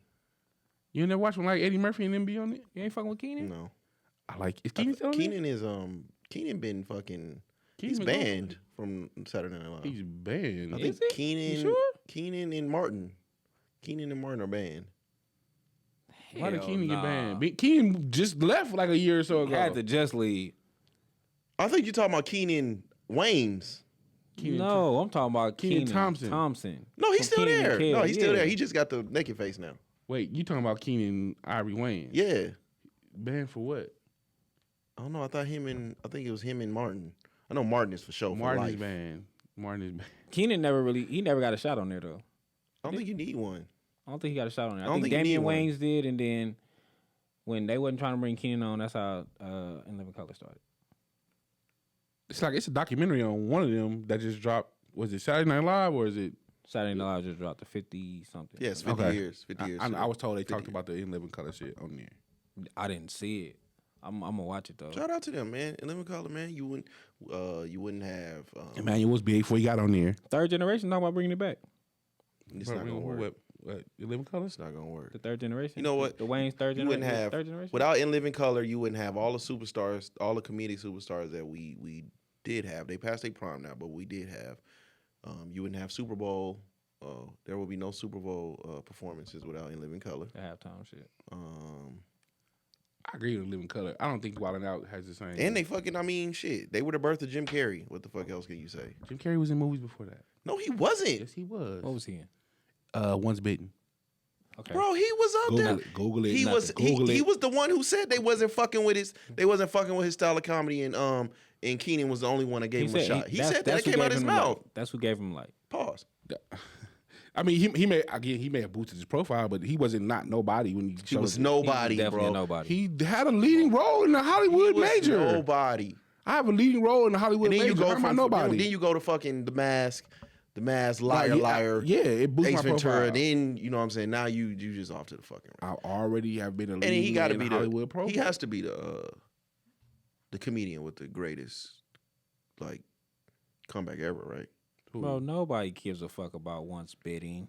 You never watch when like Eddie Murphy and them be on it? You ain't fucking with Keenan? No. I like. Is Keenan still on there? Keenan is Keenan been fucking he's Keenan been banned from Saturday Night Live. He's banned. I think Is he? Keenan You sure? Keenan and Martin. Keenan and Martin are banned. Why did Hell Keenan nah. get banned? Keenan just left like a year or so ago. Had to just leave. I think you're talking about Keenan Waynes. Keenan No, I'm talking about Keenan Keenan Thompson. No, he's From still Kenan and there. Kel, No, he's still yeah. there. He just got the naked face now. Wait, you talking about Keenan Ivory Wayne? Yeah. Banned for what? I don't know. I think it was him and Martin. I know Martin is for sure. Martin for is life. banned. Martin is banned. Keenan never got a shot on there though. I don't think you need one. I don't think he got a shot on there. I I don't think think you Damian need Wayans did, and then when they wasn't trying to bring Keenan on, that's how In Living Color started. It's a documentary on one of them that just dropped. Was it Saturday Night Live or is it? Saturday Night Live just dropped the 50 something. Yes, 50 Okay. years. 50 years. I was told they 50 talked about the In Living Color shit on there. I didn't see it. I'm gonna watch it though. Shout out to them, man. In Living Color, man. You wouldn't have. Emmanuel was big before he got on there. Third generation talking about bringing it back. It's not gonna work. What? In Living Color? It's not gonna work. The third generation. You know what? The Wayne's third You generation. wouldn't have third generation. without In Living Color. You wouldn't have all the superstars, all the comedic superstars that we did have. They passed their prime now, but we did have. You wouldn't have Super Bowl. There will be no Super Bowl performances without In Living Color. The halftime shit. I agree with Living Color. I don't think Wild 'N Out has the same. And they fucking, I mean, shit. They were the birth of Jim Carrey. What the fuck else can you say? Jim Carrey was in movies before that. No, he wasn't. Yes, he was. What was he in? Once Bitten. Okay. Bro, he was up there. Google it. He was Google he it. was the one who said they wasn't fucking with his style of comedy, and Keenan was the only one that gave him a shot. He said that. It who came out gave his him mouth. light. That's who gave him light. Pause. I mean, he may have boosted his profile, but he wasn't not nobody when He was nobody, Definitely bro. a nobody. He had a leading role in the He Hollywood was major. nobody. I have a leading role in the Hollywood And then major. you go How am I from nobody. Then you go to fucking the mask, liar, yeah, liar. yeah, it boosts Ace my Ventura. profile. Then you know what I'm saying. Now you just off to the fucking right. I already have been a And leading he got to in be the Hollywood the. profile. He has to be the comedian with the greatest like comeback ever, right? Bro, nobody gives a fuck about once bidding.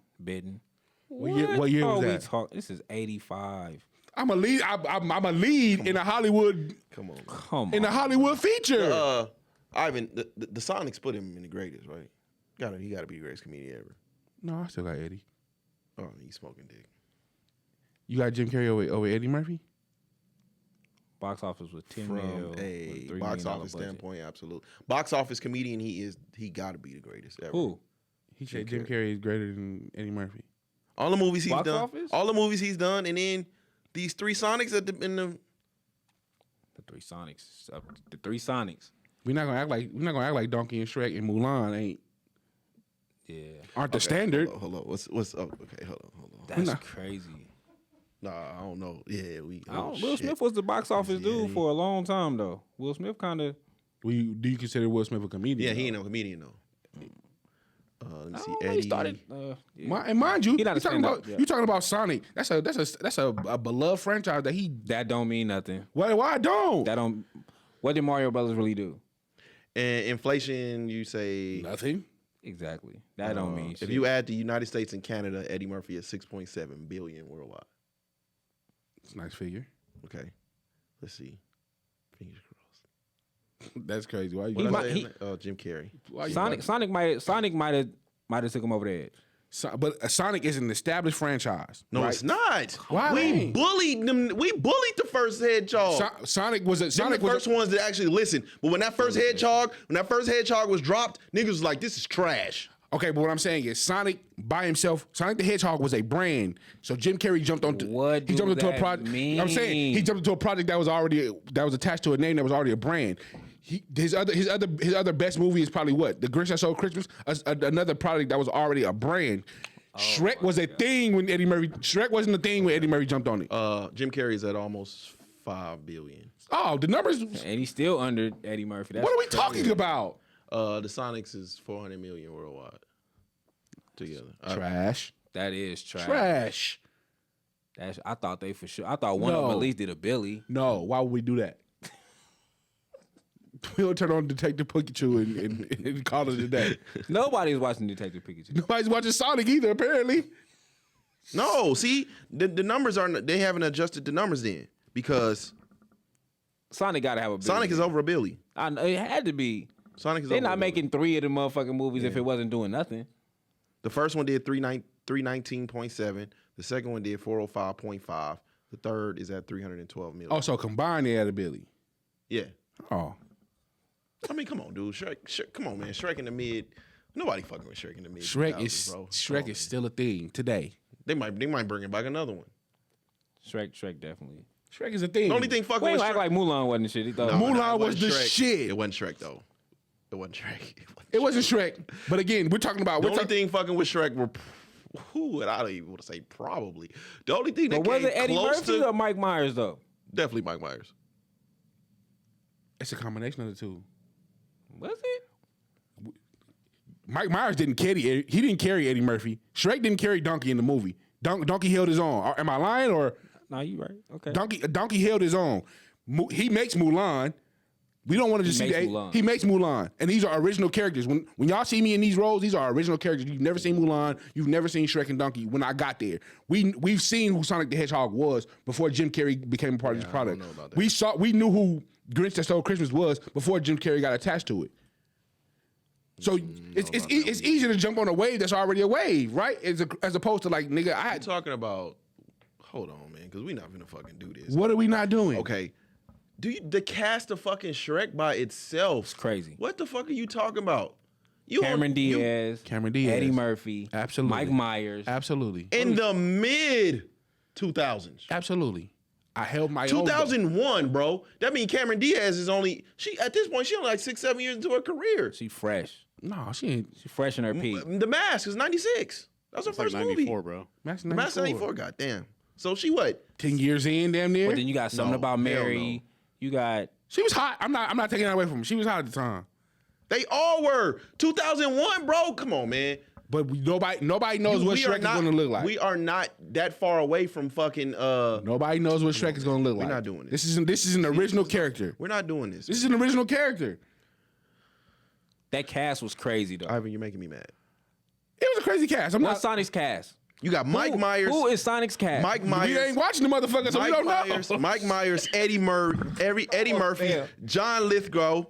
What year was are we that? This is 85. I'm a lead. I'm a lead in a Hollywood Come on, man. Come in a on. Hollywood feature. Ivan, the Sonics put him in the greatest, right? He gotta be the greatest comedian ever. No, I still got Eddie. Oh, he's smoking dick. You got Jim Carrey over Eddie Murphy? Box office was 10 From mil. a $3 box million office budget. standpoint, absolutely. Box office comedian, he gotta be the greatest ever. Who? He said Jim Carrey is greater than Eddie Murphy. All the movies he's Box done. office? All the movies he's done, and then these three Sonics in the. The three Sonics. The three Sonics. We're not gonna act like Donkey and Shrek and Mulan aren't the standard. Hold on. What's up? Okay, hold on. That's crazy. Nah, I don't know. Yeah, Will Smith was the box office dude for a long time though. Will Smith kind of. Do you consider Will Smith a comedian? Yeah, he ain't no comedian though. Let me see. He Eddie started. And mind you, He not a stand-up, you talking about Sonic. That's a beloved franchise that he. That don't mean nothing. Why don't? That don't. What did Mario Brothers really do? And inflation, you say Nothing. Exactly. That don't mean shit. if you add the United States and Canada, Eddie Murphy is 6.7 billion worldwide. It's a nice figure. Okay, let's see. Fingers crossed. That's crazy. Why you? What might- I say? he- Jim Carrey. why you- Sonic might have took him over the edge. But Sonic is an established franchise. No, right? it's not. Why? We bullied them. We bullied the first Hedgehog. Sonic was a Them Sonic the was first ones that actually listened. But when that first Hedgehog was dropped, niggas was like, "This is trash." okay. But what I'm saying is Sonic by himself. Sonic the Hedgehog was a brand. So Jim Carrey jumped onto. What he jumped do into a that project. mean? I'm saying he jumped into a project that was attached to a name that was already a brand. His other best movie is probably what? The Grinch That Stole Christmas. Another product that was already a brand. Shrek was a thing when Eddie Murphy. Shrek wasn't a thing when Eddie Murphy jumped on it. Jim Carrey's at almost 5 billion. Oh, the numbers. And he's still under Eddie Murphy. That's What are we crazy. talking about? The Sonics is 400 million worldwide together. Trash. That is trash. Trash. I thought they for sure. I thought one of them No. at least did a Billy. No, why would we do that? We'll turn on Detective Pikachu and call it a day. Nobody's watching Detective Pikachu. Nobody's watching Sonic either, apparently. No, see, the numbers aren't. They haven't adjusted the numbers then because Sonic got to have a Billy. Sonic is over $1 billion. I know, it had to be. Sonic is They're over not $1 billion. making 3 of the motherfucking movies if it wasn't doing nothing. The first one did 319.7. The second one did 405.5. The third is at 312 million. Oh, so combined they had a Billy. Yeah. Oh. I mean, come on, dude. Shrek, come on, man. Shrek in the mid. Nobody fucking with Shrek in the mid. Shrek 2000s, is bro. Come Shrek on, is still a thing today. They might bring back another one. Shrek definitely. Shrek is a thing. The only thing fucking We ain't with act Shrek. like Mulan wasn't the shit. He thought Mulan it was wasn't the Shrek. shit. It wasn't Shrek though. It wasn't Shrek. It wasn't Shrek. But again, we're talking about The only thing fucking with Shrek were I don't even want to say probably. The only thing that But was came it Eddie close Murphy to or Mike Myers though? definitely Mike Myers. It's a combination of the two. Was it? Mike Myers didn't carry Eddie Murphy. Shrek didn't carry Donkey in the movie. Donkey held his own. Am I lying or No, you right. Okay. Donkey held his own? He makes Mulan. We don't want to just see makes that. Mulan. He makes Mulan, and these are original characters. When y'all see me in these roles, these are original characters. You've never seen Mulan. You've never seen Shrek and Donkey. When I got there, we've seen who Sonic the Hedgehog was before Jim Carrey became a part of this product. know about that. We knew who Grinch That Stole Christmas was before Jim Carrey got attached to it. So it's easier to jump on a wave that's already a wave, right? As opposed to like, nigga, I'm talking about. Hold on, man, because we're not gonna fucking do this. what are we not doing? Okay. The cast of fucking Shrek by itself? It's crazy. What the fuck are you talking about? Cameron Diaz, Eddie Murphy, Absolutely. Mike Myers. Absolutely. In the mid 2000s. Absolutely. I held my own. 2001, bro. That means Cameron Diaz is at this point, she only like 6-7 years into her career. She fresh. No, she ain't. She fresh in her peak. The Mask is 96. That's her It's like first movie. 94, bro. Max The Mask 94, goddamn. So she what? 10 years in, damn near. But then you got something No, about hell Mary. no. You got She was hot. I'm not taking that away from her. She was hot at the time. They all were. 2001, bro. Come on, man. But nobody knows what We are Shrek is not- going to look like. We are not that far away from fucking. Nobody knows what Shrek is going to look like. not doing this. This is an original character. We're not doing this. This is an original character. That cast was crazy though. Ivan, you're making me mad. It was a crazy cast. I'm What's not. Sonic's cast? You got Mike Myers. Who is Sonic's cast? Mike Myers. We ain't watching the motherfucker, so we don't Myers, know. Mike Myers, Eddie Murphy, damn. John Lithgow.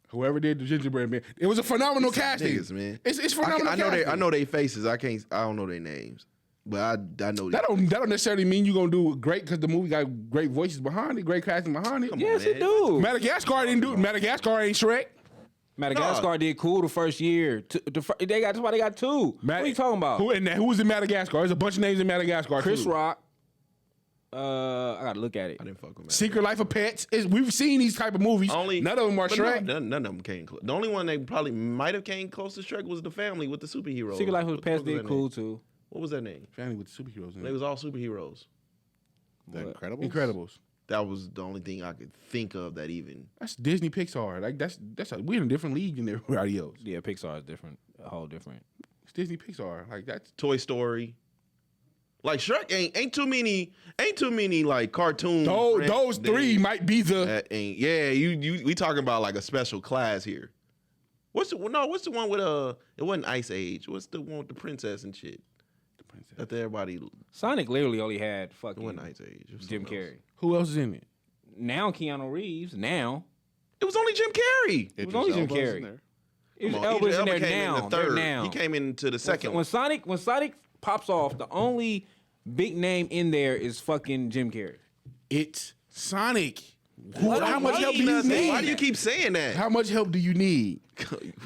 Whoever did the gingerbread man, it was a phenomenal casting. Niggas, man. It's phenomenal. I know their faces. I don't know their names, but I know That don't necessarily mean you're gonna do great because the movie got great voices behind it, great casting behind it. Yes, it man. do. Madagascar didn't do it. Madagascar ain't Shrek. Madagascar did cool the first year. That's why they got two. What are you talking about? Who was in Madagascar? There's a bunch of names in Madagascar. Chris too. Rock. I gotta look at it. I didn't fuck with that. Secret Life of Pets. We've seen these type of movies. None of them are but Shrek. None of them came close. The only one they probably might have came close to Shrek was The Family with the superheroes. Secret Life of What Pets was did that cool name? too. What was that name? Family with the superheroes in They it. was all superheroes. The Incredibles. Incredibles. That was the only thing I could think of that even. That's Disney Pixar. Like we're in a different league than everybody else. Yeah, Pixar is different. A whole different. It's Disney Pixar. Like that's Toy Story. Like Shrek ain't too many like cartoons. those three might be the. That ain't we talking about like a special class here. What's the one with it wasn't Ice Age. What's the one with the princess and shit? The princess. That everybody it Sonic literally only had fucking wasn't Ice Age. It was Jim something else. Carrey. Who else is in it? Now Keanu Reeves. Now It was only Jim Carrey. it was only Jim Elba's in Carrey. there. It was Come on, Elba's Idris in there Elba came now. in the They're third. now. He came into the second when one. Sonic pops off, the only big name in there is fucking Jim Carrey. It's Sonic. How much help do you need? Why do you keep saying that? How much help do you need?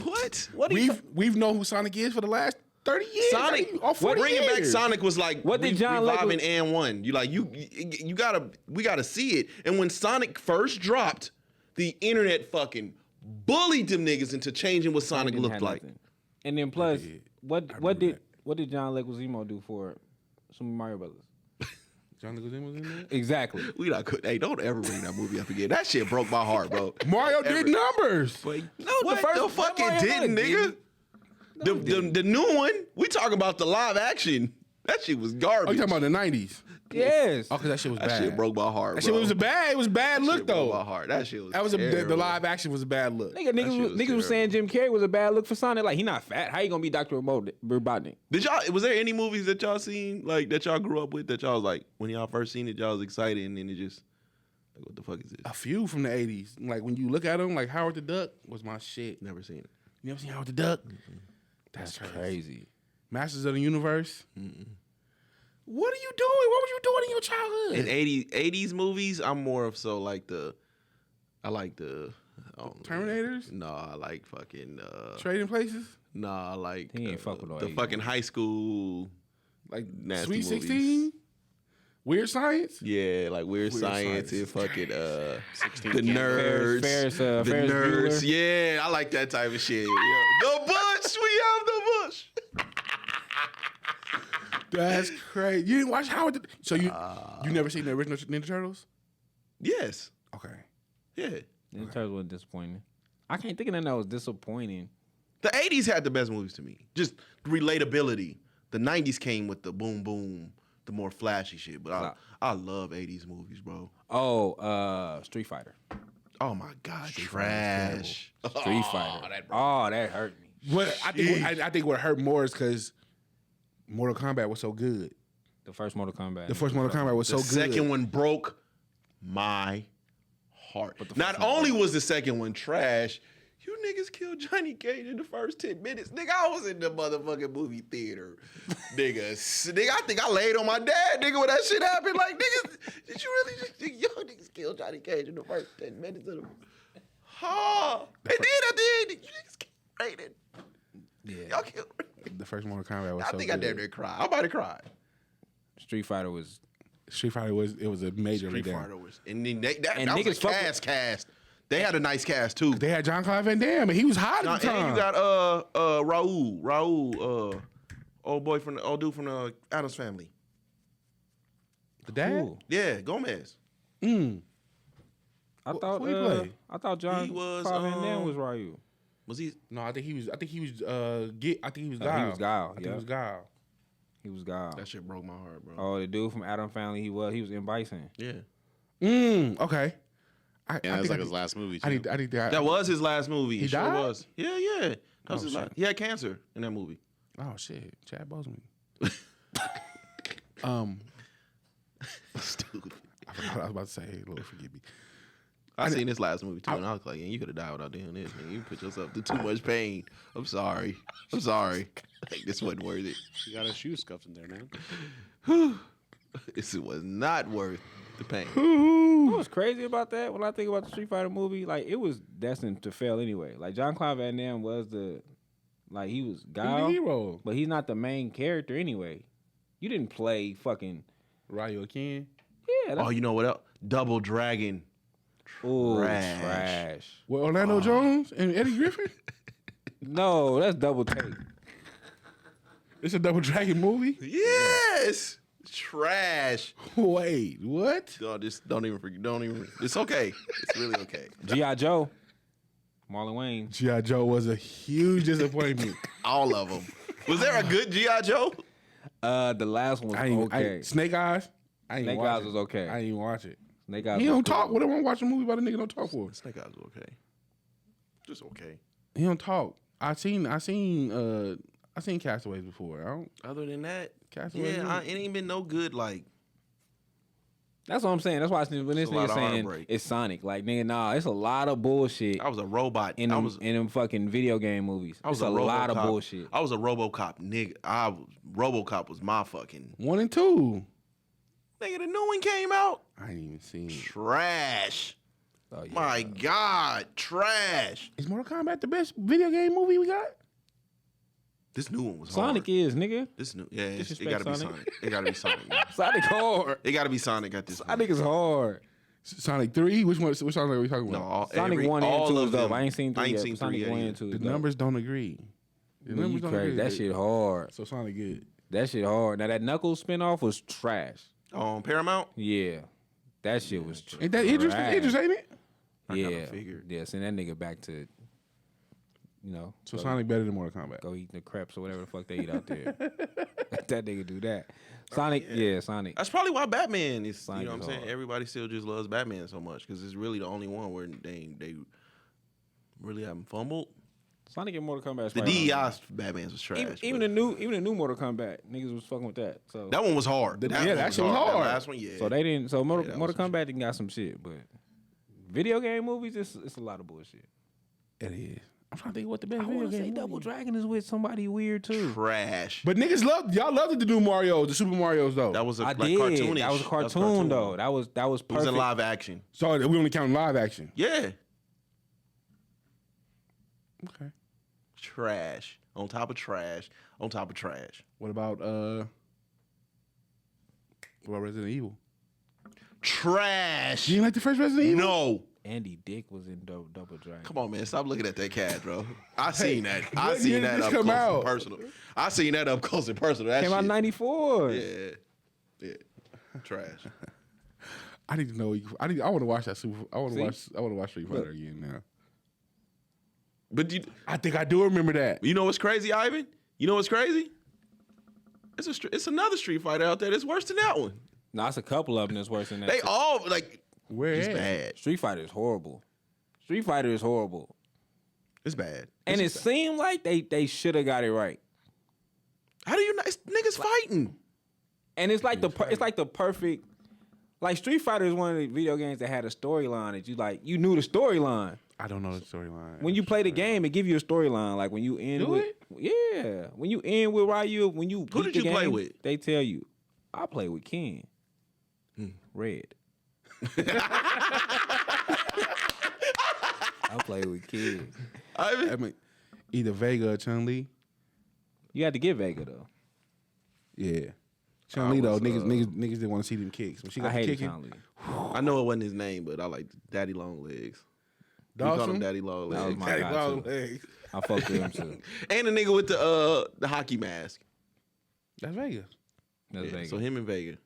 What? What do you? We've known who Sonic is for the last 30 years. Sonic, or 40 bringing back years. Sonic was like What did John reviving Lithgow- and one. We gotta see it. And when Sonic first dropped, the internet fucking bullied them niggas into changing what Sonic Didn't looked have like. nothing. And then plus, did. what remember did John Leguizamo do for Super Mario Brothers? John Leguizamo was in there? Exactly. We not could. Hey, don't ever bring that movie up again. That shit broke my heart, bro. Mario did numbers. No, the first- the fucking Mario didn't, Brothers nigga. The new one. We talking about the live action. That shit was garbage. Oh, you talking about the 90s? Yes. Oh, because that shit was that bad. shit broke my heart. That bro. shit was it was bad That look shit broke my though. heart. That shit was. That was the terrible. live action was a bad look. Niggas shit was was terrible. saying Jim Carrey was a bad look for Sonic. Like, he not fat. How you gonna be Dr. Robotnik? Did y'all? Was there any movies that y'all seen like that y'all grew up with that y'all was like when y'all first seen it y'all was excited and then it just like what the fuck is this? A few from the 80s. Like when you look at them, like Howard the Duck was my shit. Never seen it. You never seen Howard the Duck? That's crazy. Masters of the Universe. What are you doing? What were you doing in your childhood? In 80s movies, I'm more of so like I like the I don't know. Terminators? No, I like fucking Trading Places? no, I like He ain't fuck with all the 80s. fucking high school Like nasty Sweet movies. 16? Weird Science? Yeah, like Weird Science and fucking 16 the nerds, Ferris the nerds. Bueller. Yeah, I like that type of shit. Yeah. The bush, we have the bush. That's crazy. You didn't watch Howard the So you never seen the original Ninja Turtles? Yes. Okay. Yeah. Ninja Turtles was disappointing. I can't think of nothing that was disappointing. The 80s had the best movies to me. Just relatability. The 90s came with the boom boom, the more flashy shit. But I love 80s movies, bro. Oh, Street Fighter. Oh my God, trash. Street Fighter. That hurt me. What I think what hurt more is because Mortal Kombat was so good. The first Mortal Kombat. The first Mortal Kombat was The so good. second one broke my heart. Not only was the second one trash, you niggas killed Johnny Cage in the first 10 minutes. Nigga, I was in the motherfucking movie theater. Nigga, I think I laid on my dad, nigga, when that shit happened. Like, niggas, did you really just think y'all niggas killed Johnny Cage in the first 10 minutes of the And then at the end, you niggas killed Raiden. Yeah. Y'all killed The first Mortal Kombat was I so think good. I damn near cried. I'm about to cry. Street Fighter was. Street Fighter was a major Street letdown. Fighter was, and then that And was niggas a fuck with- cast. They had a nice cast too. They had John Claude Van Damme, and he was hot at the time. And you got Raul, old dude from the Addams Family. the dad. Ooh. Yeah, Gomez. Mm. I thought. who he play? I thought John He was, Claude Van Damme was Ryu. Was he? No, I think he was. Guile. He was Guile, I think yeah. he was Guile. He was God. That shit broke my heart, bro. Oh, the dude from Adam Family. He was in Bison. Yeah. Okay. Yeah, that was like his last movie. Too. I need that. That was his last movie. He Sure died? was. Yeah, yeah. That was Oh, his shit. last. He had cancer in that movie. Oh shit, Chad Boseman. Stupid. I forgot what I was about to say. Lord forgive me. I seen this last movie too, and I was like, you could have died without doing this. Man. You put yourself through too much pain. I'm sorry. Like, this wasn't worth it. You got his shoes scuffed in there, man. This was not worth the pain. You know what's crazy about that? When I think about the Street Fighter movie, like it was destined to fail anyway. Like Jean-Claude Van Damme was he was He's the Guile, hero. but he's not the main character anyway. You didn't play fucking Ryu Ken. yeah. That's, Oh, you know what else? Double Dragon. ooh, trash. trash. With Orlando Jones and Eddie Griffin. No, that's double take. It's a Double Dragon movie. Yes. Trash. Wait, what? Oh, just don't even forget. Don't even. It's okay. It's really okay. G.I. Joe, Marlon Wayne. G.I. Joe was a huge disappointment. All of them. Was there a good G.I. Joe? The last one was okay. Snake Eyes. I ain't Snake watch Eyes it. was okay. I didn't even watch it. Snake Eyes He was don't cool. talk. What do I want to watch a movie about a nigga don't talk for? Snake Eyes was okay. Just okay. He don't talk. I seen Castaways before. I don't. Other than that, Castaways. it ain't been no good. Like, That's what I'm saying. That's why when this It's a lot nigga of saying heartbreak. it's Sonic, like nigga, nah, it's a lot of bullshit I was a robot. in I them, was. in them fucking video game movies. I was It's a lot of RoboCop. bullshit. I was a RoboCop nigga. RoboCop was my fucking 1 and 2. nigga. The new one came out. I ain't even seen it. Trash. Oh, yeah. My God, trash. Is Mortal Kombat the best video game movie we got? This new one was Sonic hard. is nigga. This new, yeah, it Disrespect gotta be Sonic. Sonic. It gotta be Sonic. Man. Sonic hard. It gotta be Sonic at this point. Sonic is hard. Sonic 3? Which Sonic are we talking No, about? Sonic 1 and all 2 of is dope. them. I ain't seen 3 I ain't yet. seen but Sonic 3 1 yet and 2 The is dope. numbers don't agree. The Man, you numbers don't crazy. agree. That shit hard. So Sonic good. That shit hard. Now that Knuckles spinoff was trash. Paramount. Yeah. That shit was trash. Ain't that Idris, ain't it? I kinda Yeah. figured. Yeah, send that nigga back to, So Sonic better than Mortal Kombat. go eat the crepes or whatever the fuck they eat out there. Let that nigga do that. Sonic, Sonic. That's probably why Batman is. Sonic You know what is I'm saying? hard. Everybody still just loves Batman so much because it's really the only one where they really haven't fumbled. Sonic and Mortal Kombat. is The probably DEI Batman's was trash. even but the new Mortal Kombat niggas was fucking with that. So that one was hard. Yeah, one that shit was hard. That last one, yeah. so they didn't. So Mortal, Yeah, that Mortal was some Kombat didn't got some shit, but video game movies, it's a lot of bullshit. It is. I'm trying to think what the best I video want to game say movie. Double Dragon is with somebody weird too. trash. But niggas y'all loved the new Marios, the Super Marios though. That was I like did. cartoonish. That was a cartoon though. That was It was perfect. in live action. So we only count live action. Yeah. Okay. Trash. On top of trash. On top of trash. What about Resident Evil? Trash. You didn't like the first Resident Evil? No. Andy Dick was in Double Dragon. Come on, man. Stop looking at that cat, bro. I seen that. I what seen year that did this up come close out? and personal. I seen that up close and personal. That Came out in shit. '94. Yeah. Yeah. Trash. I need to know. I want to watch that Super. I want See? to watch Street Fighter again now. But I think I do remember that. you know what's crazy, Ivan? You know what's crazy? It's another Street Fighter out there that's worse than that one. No, it's a couple of them that's worse than that. They all like Where it's at? bad. Street Fighter is horrible. Street Fighter is horrible. It's bad. And it seemed like they should have got it right. How do you know? It's niggas fighting. And it's like the perfect. Like Street Fighter is one of the video games that had a storyline that you knew the storyline. I don't know the storyline. When you play the game, it give you a storyline. Like when you end Do with it? yeah, when you end with Ryu, when you Who beat did the you play game, with? They tell you, I play with Ken. Red. I play with Ken. Ivan? I mean, either Vega or Chun Li. You had to get Vega though. Yeah, Chun Li though. Niggas didn't want to see them kicks. When she I got the hate kicking, Chun-Li. I know it wasn't his name, but I like Daddy Long Legs. We call him Dawson. Daddy Long That was Legs. my Daddy guy, Long too. legs. I fucked with him too. And the nigga with the hockey mask. That's Vega. That's Yeah, Vega. so him and Vega.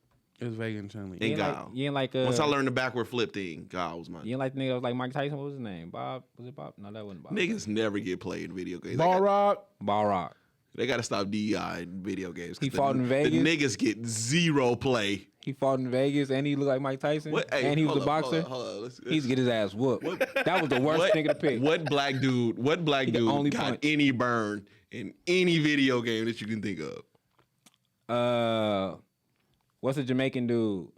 It was Vega and Chun Li. And you ain't Guile. like, you ain't like Once I learned the backward flip thing, God was my you ain't like the nigga that was like Mike Tyson. What was his name? Bob? Was it Bob? No, that wasn't Bob. niggas never get played in video games. Ball Rock. Ball Rock. They got to stop DEI in video games. 'cause He fought in The Vegas? niggas get zero play. He fought in Vegas and he looked like Mike Tyson. What? Hey, and he was hold a up, boxer. Hold up. Let's He's get his ass whooped. That was the worst what, nigga to pick. What black dude He could only got punch. any burn in any video game that you can think of? What's the Jamaican dude?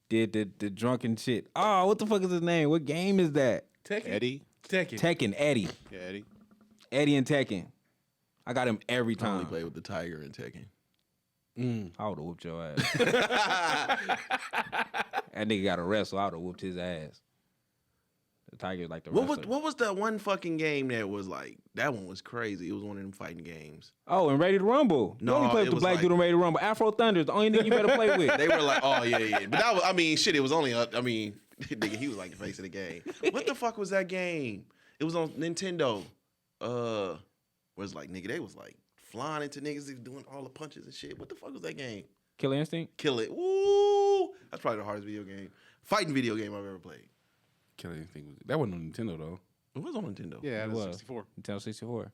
Did the drunken shit. Oh, what the fuck is his name? What game is that? Eddie. Tekken, Eddie. Yeah, Eddie. Eddie and Tekken. I got him every I only time. played with the Tiger and Tekken. I would have whooped your ass. That nigga got a wrestle. I would have whooped his ass. The Tiger's like the wrestler. What was that one fucking game that was like, that one was crazy. It was one of them fighting games. Oh, and Ready to Rumble. No, you only play it with the was black like- dude in Ready to Rumble. Afro Thunder is the only nigga you better play with. They were like, oh, yeah. But that was, I mean, shit, it was only, nigga, he was like the face of the game. What the fuck was that game? It was on Nintendo. Was like, nigga, they was like flying into niggas, they was doing all the punches and shit. What the fuck was that game? Killer Instinct? Kill It. Woo! That's probably the hardest fighting video game I've ever played. Killer Instinct that wasn't on Nintendo though. It was on Nintendo. Yeah, it was was. 64. Nintendo 64.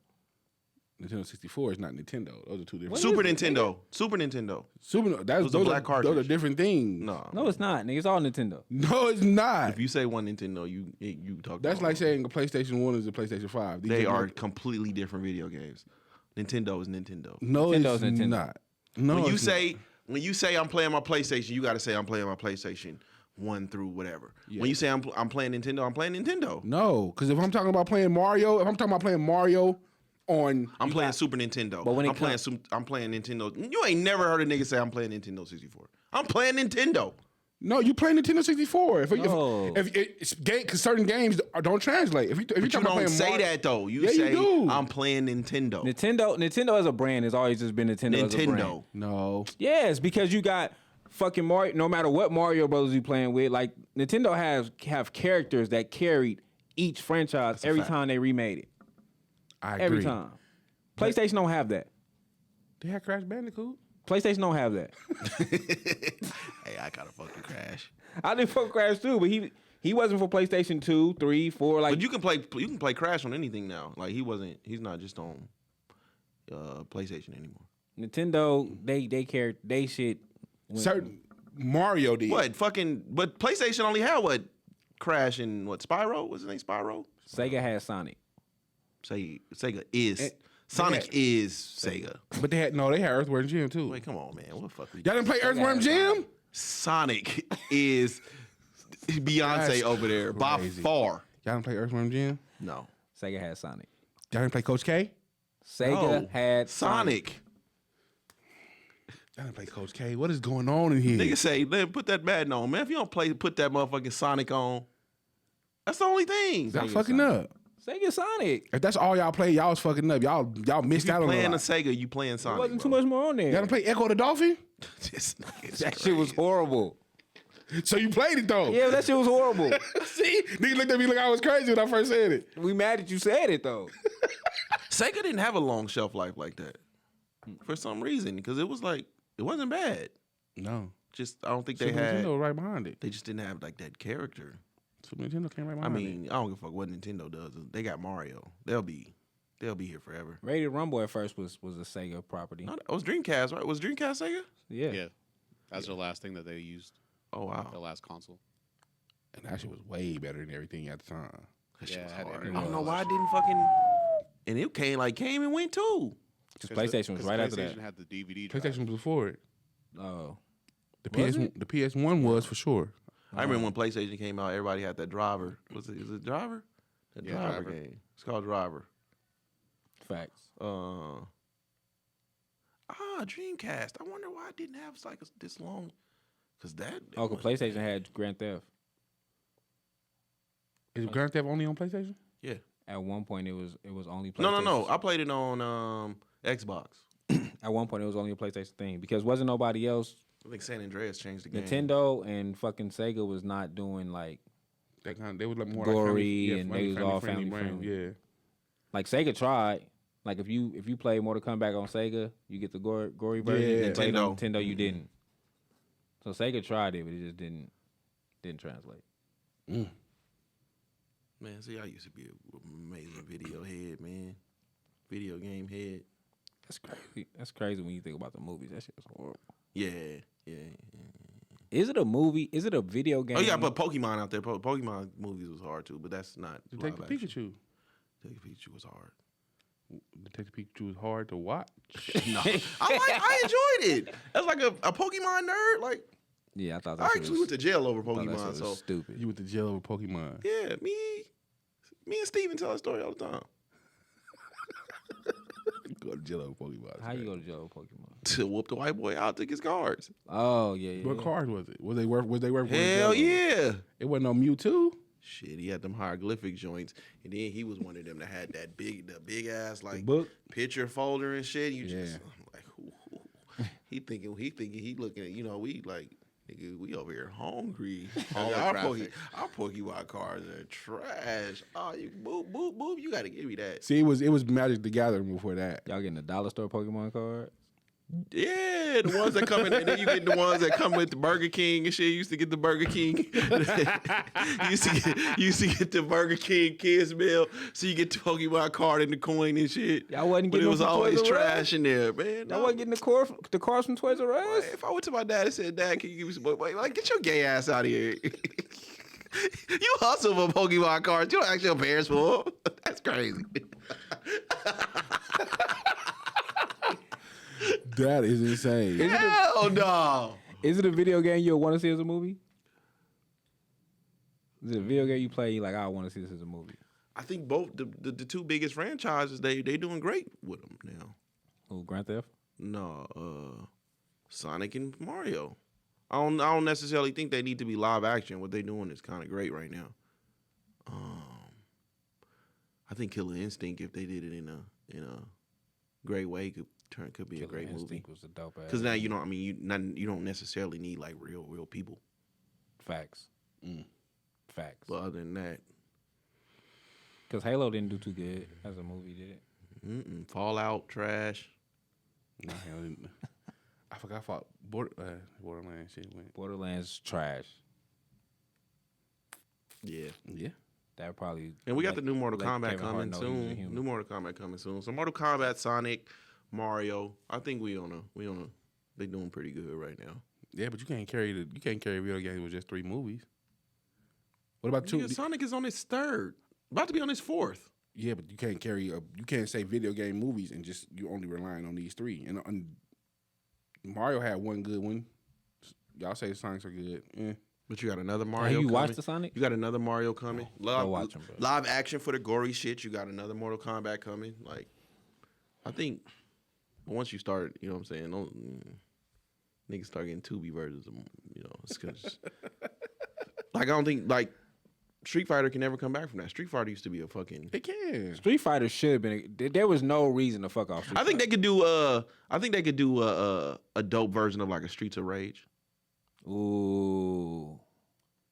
Nintendo 64 is not Nintendo. Those are two different. Super Nintendo. That's was a black those are cartridge. different things. No, it's not, nigga. It's all Nintendo. No, it's not. If you say one Nintendo, you talk. That's about like saying a PlayStation 1 is a PlayStation 5. These they are are like- completely different video games. Nintendo is Nintendo. No, Nintendo's it's Nintendo. not. No, When it's you say I'm playing my PlayStation, you got to say I'm playing my PlayStation 1 through whatever. Yeah. When you say I'm playing Nintendo, I'm playing Nintendo. not. No, because if I'm talking about playing Mario, if I'm talking about playing Mario on, I'm playing Super Nintendo. But when it I'm playing Nintendo. You ain't never heard a nigga say I'm playing Nintendo 64. I'm playing Nintendo. no, you play Nintendo 64. No. If it's game, because certain games don't translate. If you But you talking about don't playing say Mario, that though. You Yeah, you say do. I'm playing Nintendo. Nintendo as a brand has always just been Nintendo. As a brand. Nintendo. no, Yes, because you got fucking Mario. No matter what Mario Brothers you playing with, like Nintendo have characters that carried each franchise every fact. time they remade it. I agree. Every time. PlayStation don't have that. They had Crash Bandicoot. PlayStation don't have that. Hey, I gotta fucking Crash. I did fuck Crash too, but he wasn't for PlayStation 2, 3, 4. Like But you can play Crash on anything now. Like he's not just on PlayStation anymore. Nintendo, they shit. Certain Mario did. But PlayStation only had what? Crash and what? Spyro? What's his name? Spyro? Sega had Sonic. Sega is Eh, Sonic yeah. is Sega. But they had Earthworm Jim too. Wait, come on, man. What the fuck? Y'all didn't play Earthworm Jim? Sonic is Beyonce That's over there by crazy. far. Y'all didn't play Earthworm Jim? No. Sega had Sonic. Y'all didn't play Coach K? Sega No. had Sonic. Y'all didn't play Coach K. What is going on in here? Nigga say, man, put that Madden on, man. If you don't put that motherfucking Sonic on. That's the only thing. Y'all Sega fucking Sonic. up. Sega Sonic. If that's all y'all play, y'all was fucking up. Y'all If missed you out on a playing a lot. Sega, you playing There Sonic. wasn't too bro. much more on there. Y'all didn't play Echo the Dolphin? This nigga's That shit was crazy. horrible. So you played it though. Yeah, that shit was horrible. See? Nigga looked at me like I was crazy when I first said it. We mad that you said it though. Sega didn't have a long shelf life like that for some reason because it wasn't bad. No. Just I don't think Super they had. Nintendo right behind it. They just didn't have like that character. Super Nintendo came right I behind it. mean, I don't give a fuck what Nintendo does. They got Mario. They'll be here forever. Ready to Rumble at first was a Sega property. No, it was Dreamcast, right? Was Dreamcast Sega? Yeah. Yeah. That's the last thing that they used. Oh wow, The last console. And that shit was way better than everything at the time. that shit Yeah, was it had hard. I everyone don't know else. why I didn't fucking. And it came and went too. Because PlayStation was right after that. PlayStation had the DVD drive. PlayStation was before it. Oh. The Was PS1, the PS1 was for sure. I remember when PlayStation came out, everybody had that Driver. Is it Driver? That Yeah, Driver Driver. game. It's called Driver. Facts. Dreamcast. I wonder why I didn't have like this long. Cause that. Oh, cause PlayStation had Grand Theft. Is Grand Theft only on PlayStation? Yeah. At one point, it was only PlayStation. No. I played it on Xbox. At one point, it was only a PlayStation thing because wasn't nobody else. I think San Andreas changed the game. Nintendo and fucking Sega was not doing like They was like more Gory like and they was all family brand, friendly. Yeah. like Sega tried. Like if you play Mortal Kombat on Sega, you get the gory version. Yeah. You played on Nintendo. Nintendo, you didn't. So Sega tried it, but it just didn't translate. Man, see, I used to be an amazing video head, man. Video game head. That's crazy. That's crazy when you think about the movies. That shit was horrible. Yeah. Yeah. Is it a movie? Is it a video game? Oh, yeah, but Pokemon out there. Pokemon movies was hard too, but that's not Detective live action. Pikachu. Detective Pikachu was hard. Detective Pikachu was hard to watch. No, I enjoyed it. As like a Pokemon nerd, like Yeah, I thought that I shit actually was, went to jail over thought that shit Pokemon. was So stupid. You went to jail over Pokemon. yeah, me and Steven tell that story all the time. Go to jail over Pokemon. How you go to jail with Pokemon? To whoop the white boy out, took his cards. Oh yeah. What card was it? Was they worth? Was they worth? Hell yeah. It wasn't no Mewtwo. Shit, he had them hieroglyphic joints, and then he was one of them that had the big ass like book? picture folder and shit. You Yeah. just I'm like, who? He thinking he looking at we like nigga, we over here hungry. our Pokemon cards are trash. Oh, you boop, you gotta give me that. See, it was Magic the Gathering before that. Y'all getting a dollar store Pokemon card? Yeah, the ones that come in, and then you get the ones that come with the Burger King and shit. You used to get the Burger King. you used to get the Burger King kids meal, so you get the Pokemon card and the coin and shit. Y'all wasn't But getting it was them from always Toys R Us? trash in there, man. Y'all wasn't getting the cards from Toys R Us? If I went to my dad and said, "Dad, can you give me some Pokemon?" Like, get your gay ass out of here. You hustle for Pokemon cards. You don't ask your parents for them. That's crazy. That is insane. Hell no. Is it a video game you'll want to see as a movie? Is it a video game you play? You like, I want to see this as a movie. I think both the two biggest franchises they doing great with them now. Oh, Grand Theft. No, Sonic and Mario. I don't necessarily think they need to be live action. What they doing is kind of great right now. I think Killer Instinct, if they did it in a great way, could be a great movie. Instinct was a dope ass. Because now you don't necessarily need like real people. Facts. Facts. But other than that, Because Halo didn't do too good as a movie, did it? Fallout trash. Nah, hell, I forgot. I thought Borderlands shit went. Borderlands trash. Yeah. Yeah. That probably. And we got the new Mortal let Kombat Kevin Hart coming know he was a soon. human. New Mortal Kombat coming soon. So Mortal Kombat, Sonic, Mario. I think we on a. They doing pretty good right now. Yeah, but you can't carry video games with just 3 movies. What about 2? Yeah, Sonic is on his 3rd, about to be on his 4th. Yeah, but you can't you can't say video game movies and just you only relying on these 3. And Mario had one good one. Y'all say the Sonics are good. Yeah. But you got another Have Mario. you coming. watched the Sonic? You got another Mario coming. Go watch 'em, bro. Live action for the gory shit. You got another Mortal Kombat coming. Like, I think once you start, you know what I'm saying, niggas start getting 2B versions of, it's cause, like, I don't think, like, Street Fighter can never come back from that. Street Fighter used to be a fucking. It can. Street Fighter should have been. There was no reason to fuck off. Street I think Fighter. they could do a dope version of like a Streets of Rage. Ooh,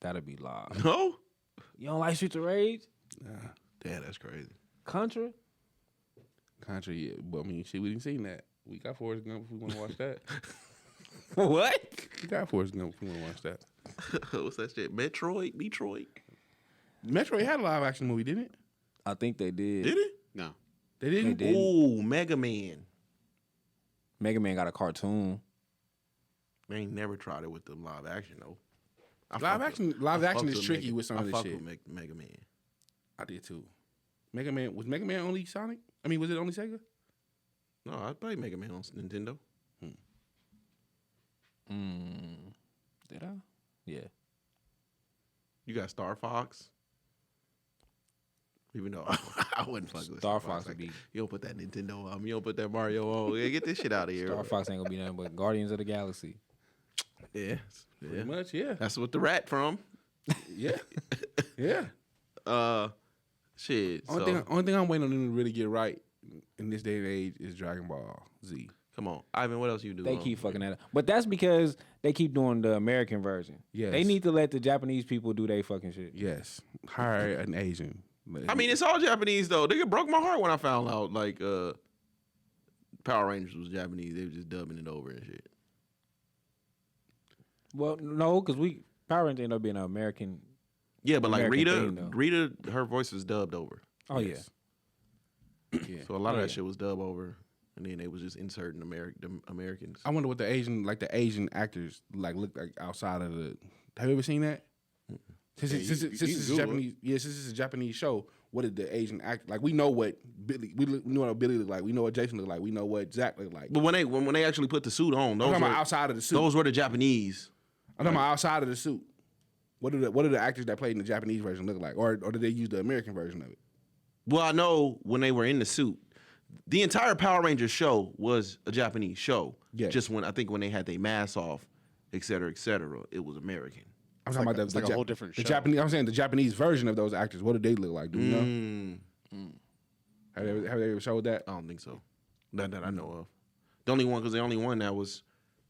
that'd be live. No? You don't like Streets of Rage? Damn, that's crazy. Contra? Contra, yeah. But I mean, shit, we didn't see that. We got Forrest Gump if we want to watch that. What? We got Forrest Gump if we want to watch that. What's that shit? Detroit? Metroid had a live action movie, didn't it? I think they did. Did it? No. They didn't. They did. Ooh, Mega Man. Mega Man got a cartoon. I ain't never tried it with the live action though. Live action is tricky with some of this shit. With Mega Man. I did too. Mega Man was Mega Man only Sonic? I mean, was it only Sega? No, I played Mega Man on Nintendo. Did I? Yeah. You got Star Fox. Even though I wouldn't fuck with Star Fox would be. You don't put that Nintendo on. You don't put that Mario on. Yeah, get this shit out of here. Star Fox ain't gonna be nothing but Guardians of the Galaxy. Yeah. Pretty much, yeah. That's what the rat from. Yeah. Yeah. Shit. Only thing I'm waiting on them to really get right in this day and age is Dragon Ball Z. Come on, Ivan. What else you do? They keep fucking that up. But that's because they keep doing the American version. Yes. They need to let the Japanese people do their fucking shit. Yes. Hire an Asian. I mean, it's all Japanese though. They broke my heart when I found out like Power Rangers was Japanese. They were just dubbing it over and shit. Well, no, because Power Rangers ended up being an American. Yeah, but like American thing, though. Rita, her voice was dubbed over. Oh Yes. Yeah. So a lot of Yeah. that shit was dubbed over. and then they was just inserting the Americans. I wonder what the Asian actors look like outside of the. Have you ever seen that? Since it's a Japanese, since it's a Japanese show, what did the Asian act like? We know what Billy, we know what Billy look like. We know what Jason look like. We know what Zach look like. But when they actually put the suit on, I'm those talking were about outside of the suit. those were the Japanese. I'm talking about outside of the suit. What do the actors that played in the Japanese version look like, or did they use the American version of it? Well, I know when they were in the suit, the entire Power Rangers show was a Japanese show. Yeah. Just when they had their masks off, et cetera, it was American. I'm talking about it's like a whole different the show. Japanese. I'm saying the Japanese version of those actors. What do they look like? Do you know? Have they ever showed that? I don't think so. Not that I know of. The only one that was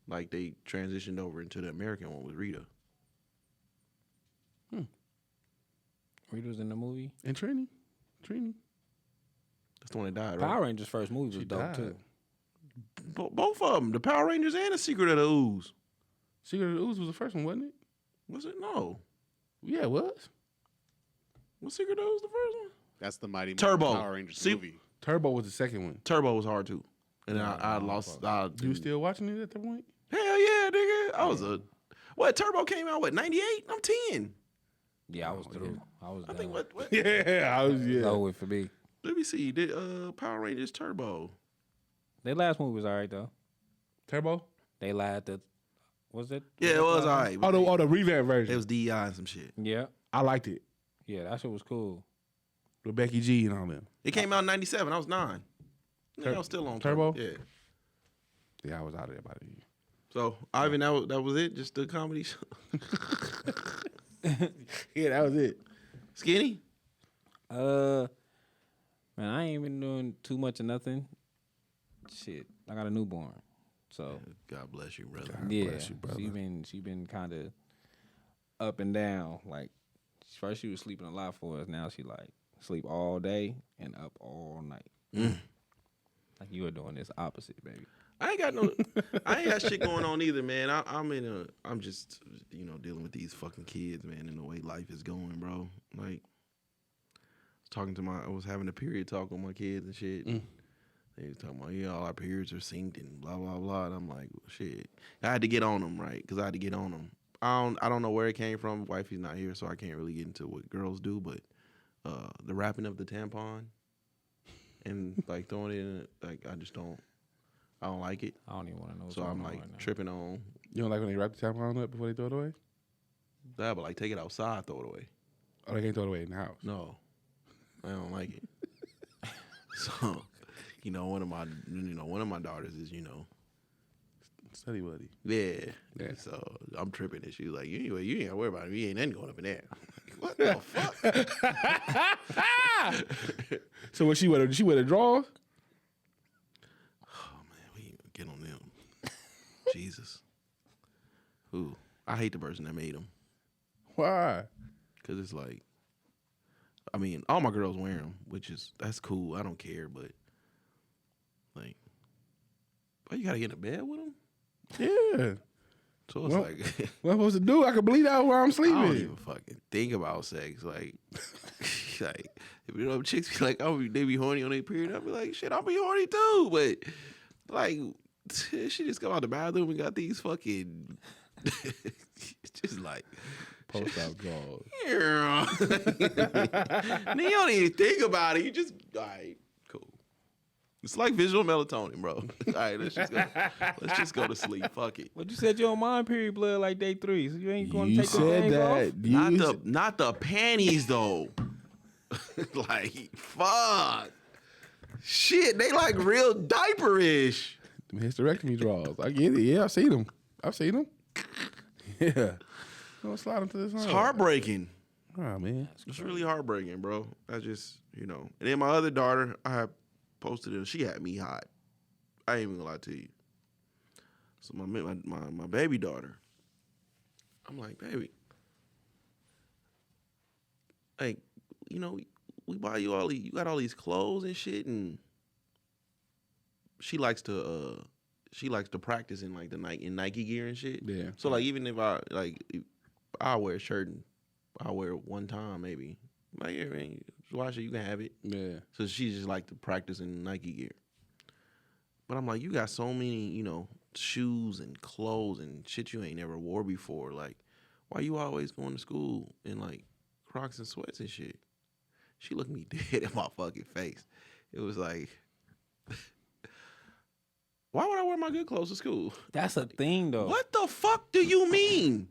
like they transitioned over into the American one was Rita. Rita was in the movie. And Trini. That's the one that died, right? Power Rangers first movie was dope died. too. Both of them, the Power Rangers and the Secret of the Ooze. Secret of the Ooze was the first one, wasn't it? Was it? No. Yeah, it was. Was Secret of the Ooze the first one? That's the Mighty Turbo. Morphin Power Rangers See- movie. Turbo was the second one. Turbo was hard too, and I lost. You was still watching it at that point? Hell yeah, nigga! I was what Turbo came out 98? I'm 10. Yeah, I was through. I was I think done. what Yeah, I was. It's over with for me. let me see. Did Power Rangers Turbo? Their last movie was alright though. Turbo. They lied to. Was it? Yeah, it was alright. Oh, the revamp version. It was DI and some shit. Yeah, I liked it yeah, that shit was cool. with Becky G and all them. It came out in 97. I was 9. I was still on Turbo? Yeah. Yeah, I was out of there by the year. So Ivan, that was it. Just the comedy show. Yeah, that was it. Skinny. Man, I ain't been doing too much of nothing. Shit, I got a newborn, so God bless you, brother. yeah, bless you, brother. she been kind of up and down. Like first she was sleeping a lot for us. Now she like sleep all day and up all night. Like you are doing this opposite, baby. I ain't got shit going on either, man. I'm just, dealing with these fucking kids, man, and the way life is going, bro. Like, I was having a period talk with my kids and shit. They was talking about, yeah, all our periods are synced and blah, blah, blah. And I'm like, well, shit. I had to get on them, right? Because I had to get on them. I don't know where it came from. Wifey's not here, so I can't really get into what girls do, but the wrapping of the tampon and, like, throwing it in, like, I don't like it. I don't even want to know. So I'm like tripping on You don't like when they wrap the tampon up before they throw it away? that, but like take it outside, throw it away. Oh, they can't throw it away in the house. No, I don't like it. So, one of my daughters is, Study buddy. yeah. So I'm tripping, and she's like, anyway, you ain't gotta worry about it. You ain't nothing going up in there. What the fuck? So what she wear? Did she wear the drawers? Oh man, we ain't gonna get on them. Jesus. Ooh, I hate the person that made them. Why? Cause it's like, I mean, all my girls wear them, that's cool. I don't care, but like, why you gotta get in the bed with them? Yeah. So it's Well, like, What am I supposed to do? I can bleed out while I'm I sleeping. don't even fucking think about sex. Like, like if chicks be like, they be horny on their period. I'll be like, shit, I'll be horny too. But like, she just come out the bathroom and got these fucking, just like. Post out drawers. Then you don't even think about it. You just, all right, cool. It's like visual melatonin, bro. All right, let's just go to sleep. Fuck it. But you said you don't mind period blood like day 3, so you ain't going to You take the said things off? that. Not the panties though. Like, fuck. Shit, they like real diaperish. Them hysterectomy drawers. I get it. Yeah, I've seen them. Yeah. Don't slide them to this. It's heartbreaking. Oh, man. It's really heartbreaking, bro. I just, And then my other daughter, I had posted it. She had me hot. I ain't even gonna lie to you. So my baby daughter, I'm like, baby, like, we buy you you got all these clothes and shit, and she likes to practice in like in Nike gear and shit. Yeah. So like even if I wear a shirt and I'll wear it one time maybe. Like, yeah, man, just wash it, you can have it. Yeah. So she just like to practice in Nike gear. But I'm like, you got so many, shoes and clothes and shit you ain't never wore before. Like, why you always going to school in like Crocs and sweats and shit? She looked me dead in my fucking face. It was like, why would I wear my good clothes to school? That's a thing though. What the fuck do you mean?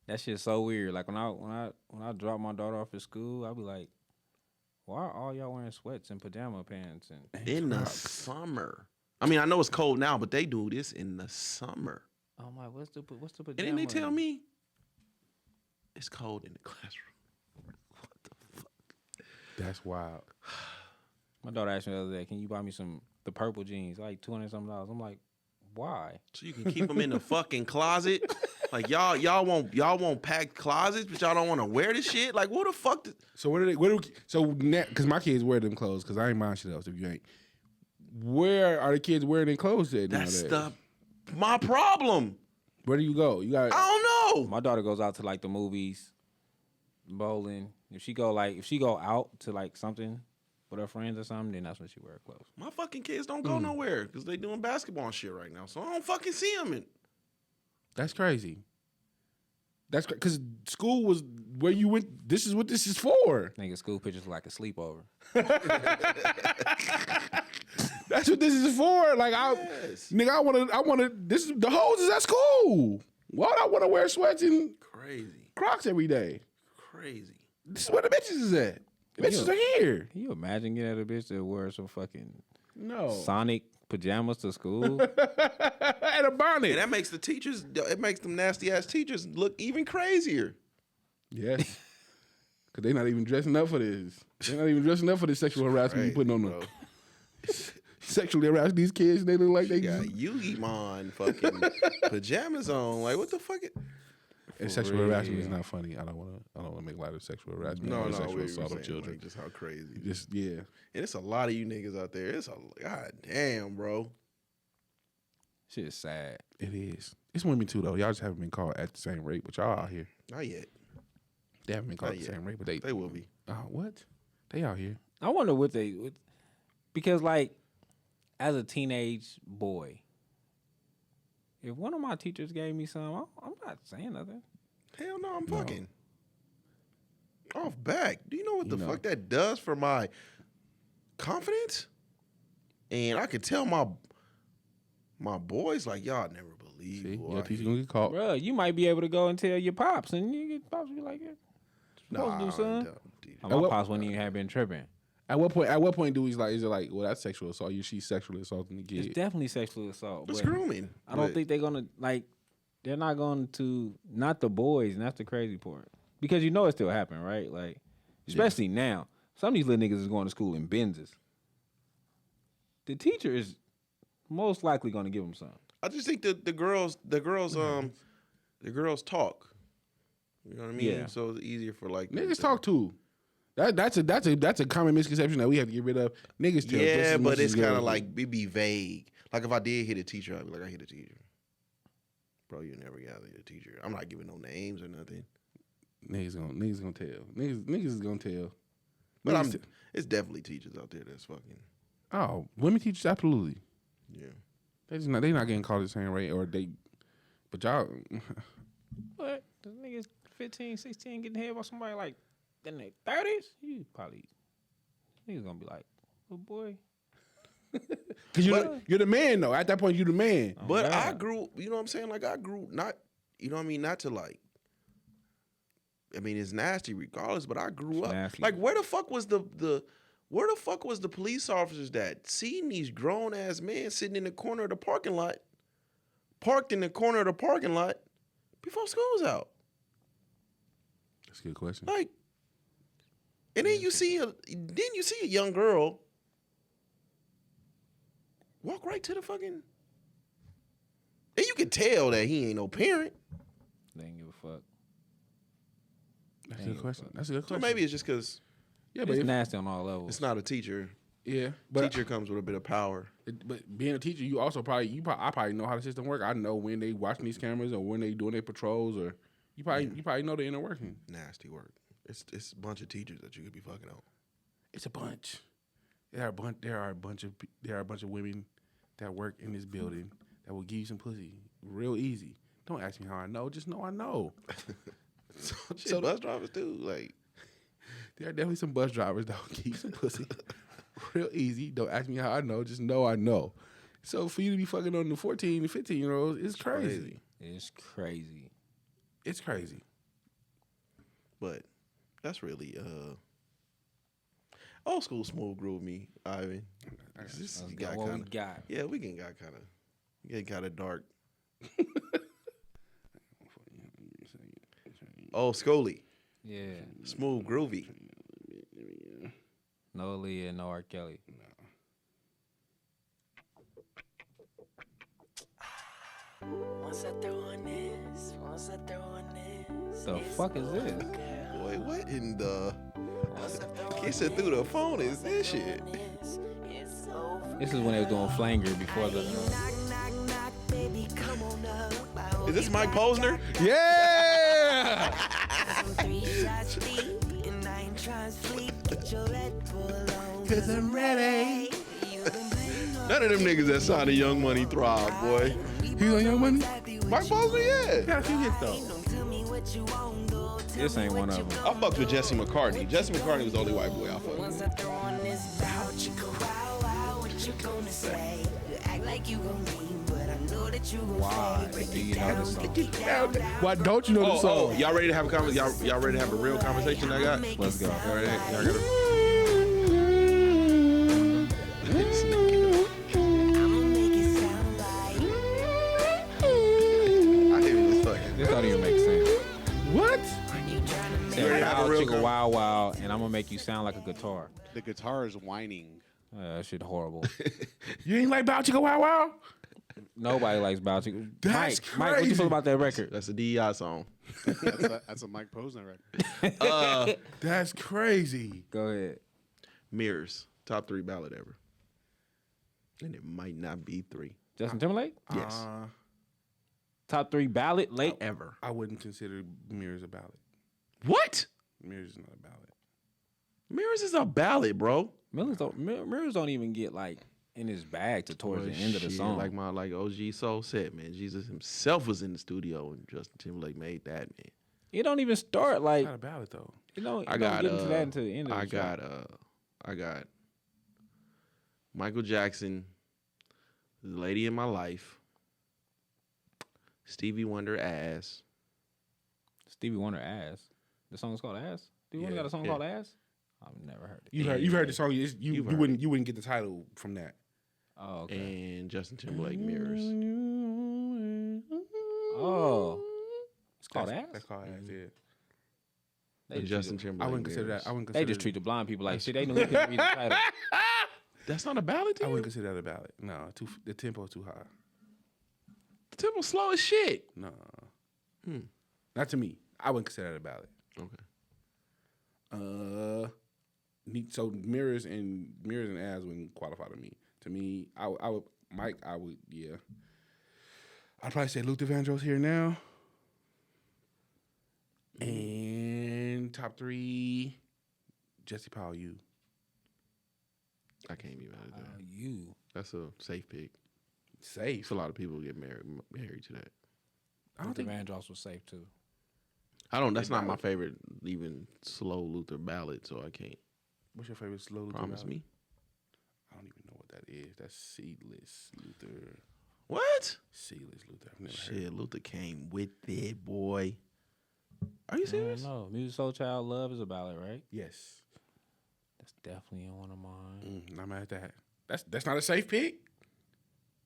That shit's so weird. Like when I drop my daughter off at school, I'll be like, why are all y'all wearing sweats and pajama pants and In the summer. I mean, I know it's cold now, but they do this in the summer. I'm like, what's the pajama? And then they tell me it's cold in the classroom. What the fuck? That's wild. My daughter asked me the other day, can you buy me the purple jeans, like $200 something? I'm like, why? So you can keep them in the fucking closet? Like y'all won't pack closets, but y'all don't want to wear this shit? Like what the fuck? So because my kids wear them clothes because I ain't buying shit else if you ain't. Where are the kids wearing their clothes at That's nowadays? my problem. Where do you go? You got. I don't know. My daughter goes out to like the movies, bowling. If she go out to like something with her friends or something, then that's when she wear her clothes. My fucking kids don't go nowhere because they doing basketball and shit right now. So I don't fucking see them. That's crazy. That's because school was where you went. This is what this is for. Nigga, school pictures like a sleepover. That's what this is for. Like Yes. nigga, I want to. This is the hoes is at school. Why would I want to wear sweats and Crazy. Crocs every day? Crazy. This is where the bitches is at. The bitches are here. Can you imagine getting at a bitch that wears some fucking No. Sonic pajamas to school? And a bonnet. And that makes it makes them nasty ass teachers look even crazier. Yes. Because they're not even dressing up for this. They're not even dressing up for the sexual harassment you putting on them. Sexually harass these kids. They look like they got Yu-Gi-Mon fucking pajamas on. Like what the fuck? And sexual harassment is not funny. I don't want to make light of sexual harassment. No, or no, sexual we assault were of saying, children. like, just how crazy. Just yeah. And it's a lot of you niggas out there. It's a god damn, bro. Shit is sad. It is. It's women too though. Y'all just haven't been caught at the same rate, but y'all out here. Not yet. They haven't been caught Not at the yet. same rate, but They will be. What? They out here. I wonder what because like as a teenage boy, if one of my teachers gave me some, I'm not saying nothing. Hell no, I'm fucking off back. Do you know what the know. fuck that does for my confidence? And I could tell my boys like y'all never believe. See, who your I teacher am. gonna get caught. Bruh, you might be able to go and tell your pops, and your pops be like, supposed to do, son. Nah, My what- pops wouldn't even have been tripping. At what point do we like? Is it like, well, that's sexual assault? She's sexually assaulting the It's kid. definitely sexual assault. it's but grooming. I don't but think they're gonna they're not going to, not the boys, and that's the crazy part. Because you know it still happen, right? Like, especially now. Some of these little niggas is going to school in Benzes. The teacher is most likely going to give them some. I just think that the girls talk. You know what I mean? Yeah. So it's easier for like Niggas talk too. That's a common misconception that we have to get rid of. Niggas tell. just Yeah, as much but as it's kind girls of do. like it be vague. Like if I did hit a teacher, I'd be like, I hit a teacher. Bro, you never got a teacher. I'm not giving no names or nothing. niggas gonna tell. Niggas is gonna tell. But Niggas it's definitely teachers out there that's fucking oh, women teachers absolutely. yeah. They not getting caught at the same rate or they. But y'all, What? The niggas 15, 16 getting hit by somebody like in their 30s? You probably, niggas going to be like, oh boy. because you're the man though. At that point, you the man. But yeah. I grew, you know what I'm saying? Like I grew not, you know what I mean? Not to like, I mean it's nasty regardless. But I grew up nasty. like where the fuck was where the fuck was the police officers that seen these grown ass men sitting in the corner of the parking lot, parked in the corner of the parking lot before school's out? That's a good question. Like, and then you see a young girl walk right to the fucking, and you can tell that he ain't no parent. They ain't give a fuck. That's a good question. That's a good So question. maybe it's just because yeah, but It's nasty on all levels. it's not a teacher. yeah, but Teacher comes with a bit of power. But being a teacher, you also I probably know how the system works. I know when they watching these cameras or when they doing their patrols, or you probably know the inner working. Nasty work. It's a bunch of teachers that you could be fucking on. It's a bunch. There are a bunch of women that work in this building that will give you some pussy real easy. Don't ask me how I know. Just know I know. So bus drivers too. Like, there are definitely some bus drivers that will give you some pussy real easy. Don't ask me how I know. Just know I know. So for you to be fucking on the 14 and 15-year-olds, it's crazy. It's crazy. It's crazy. but that's really old school smooth groove me, Ivan. Let's got what we got. Yeah, we can got kind of dark. Oh, Scully. Yeah. Smooth groovy. No Aaliyah, no R. Kelly. Once I throw on this, once I throw on this. The fuck is this? Boy, what in the Once I throw on kissing through the phone is this shit? this, it's over. This is when they was doing Flanger before the. Knock, knock, knock, baby, come on up. I hope Is this you Mike got Posner? Yeah! some 3 shots deep, and I ain't trying to sleep. Get your Red Bull on, 'Cause I'm ready. you been playing on None of them niggas that signed a Young Money thrive, boy. He's on Young Money? exactly what Mike Posner, yeah. Got a few hits though. Don't tell me what you want, though. Tell This me ain't what one of you them. I fucked with Jesse McCartney. Jesse McCartney was the only white boy I fucked with. Once I throw on this bout, you go wow, wow, what you gonna say? You act like you gon' leave, but I know that you gon' Why stay. Break do it you know down, this song? break it down, down. Why don't you know the Oh, song? y'all ready to have a y'all ready to have a real conversation I got? Let's go. Y'all ready? Y'all gotta... I'ma make it sound like I hear this fucking. This don't even make sense. What? you tryna make Say, ready to have a "Wow, real chicka, con- wow, wow," and I'm gonna make you sound like a guitar. The guitar is whining. That shit horrible. You ain't like Bow Chicka Wow Wow? Nobody likes Bow Chicka. That's Mike, what you crazy. feel about that record? That's a DEI song. That's a Mike Posner record. That's crazy. Go ahead. Mirrors, top 3 ballad ever. And it might not be 3. Justin Timberlake? Yes. Top 3 ballad late? Ever. I wouldn't consider Mirrors a ballad. What? Mirrors is not a ballad. Mirrors is a ballad, bro. Mirrors don't even get like in his bag to towards the end of the Shit, song. Like my OG Soul said, man, Jesus himself was in the studio and Justin Timberlake made that, man. It don't even start like It's not a ballad though. it don't. I It got don't get into that until the end of the track. I got Michael Jackson, The Lady in My Life, Stevie Wonder, Ass. Stevie Wonder Ass. The song's called Ass. Stevie Wonder Yeah, got a song yeah. called Ass. I've never heard it. You've heard the song. You You've heard wouldn't get the title from that. Oh, okay. And Justin Timberlake, Mirrors. Oh, it's called Ass. That's called Ass. Yeah. They And just Justin treat the- Timberlake. I wouldn't consider Mirrors. that. I wouldn't They consider. just treat the blind people like shit. They knew he couldn't read the title. That's not a ballad to I you? wouldn't consider that a ballad. No, the tempo is too high. The tempo's slow as shit. No, not to me. I wouldn't consider that a ballad. Okay. So mirrors and Ass wouldn't qualify to me. To me, I would Mike. I would yeah. I'd probably say Luther Vandross Here Now. And top 3, Jesse Powell. You. I can't be mad at that. You. That's a safe pick. Safe. It's a lot of people get married to that. I don't Luther think. Vandross was safe too. That's not my favorite, even slow Luther ballad, so I can't. What's your favorite slow Luther? Promise ballad? me. I don't even know what that is. That's Seedless Luther. What? Seedless Luther. I've never heard. Shit, Luther came with it, boy. Are you I serious? don't know. Music Soul Child Love is a ballad, right? Yes. That's definitely in one of mine. Not mad at that. That's not a safe pick.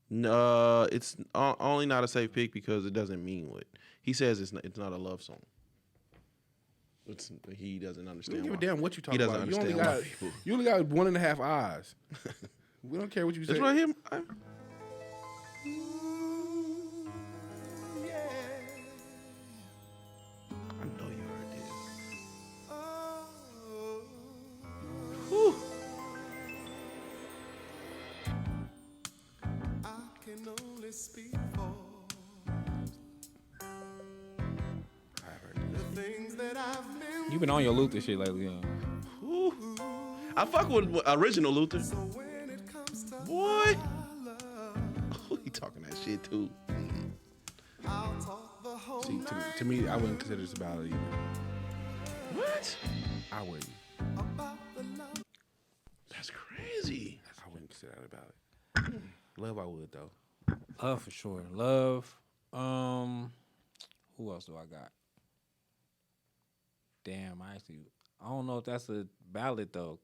No, it's only not a safe pick because it doesn't mean what he says. It's not a love song. He doesn't I understand. don't give a why. damn what you talk He doesn't about. understand why people. You only got 1.5 eyes. We don't care what you say. That's right here. I know you heard this. Whew. I can only speak for the things that I've been. You've been on your Luther shit lately, huh? I fuck with original Luther. Boy. He talking that shit too. See, to me, I wouldn't consider this a ballad either. What? I wouldn't. That's crazy. I wouldn't consider that a ballad. Love, I would though. Love for sure. Love. Who else do I got? Damn, I don't know if that's a ballad though.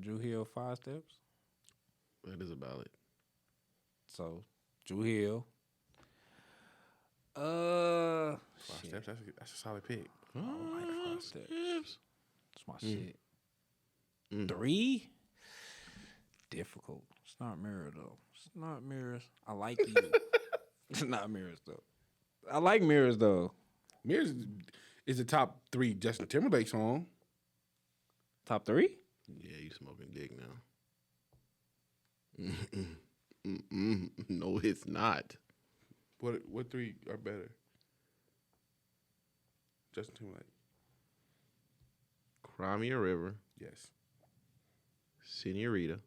Drew Hill, 5 Steps. That is a ballad. So Drew Hill. 5 Steps. That's a solid pick. I like 5 Steps. That's my shit. Mm. 3. Difficult. It's not Mirror though. It's not Mirrors. I like you. It's not Mirrors though. I like Mirrors though. Mirrors is the top 3 Justin Timberlake song. Top 3? Yeah, you smoking dick now. No, it's not. What 3 are better? Justin Timberlake. Cry Me a River, Yes. Senorita.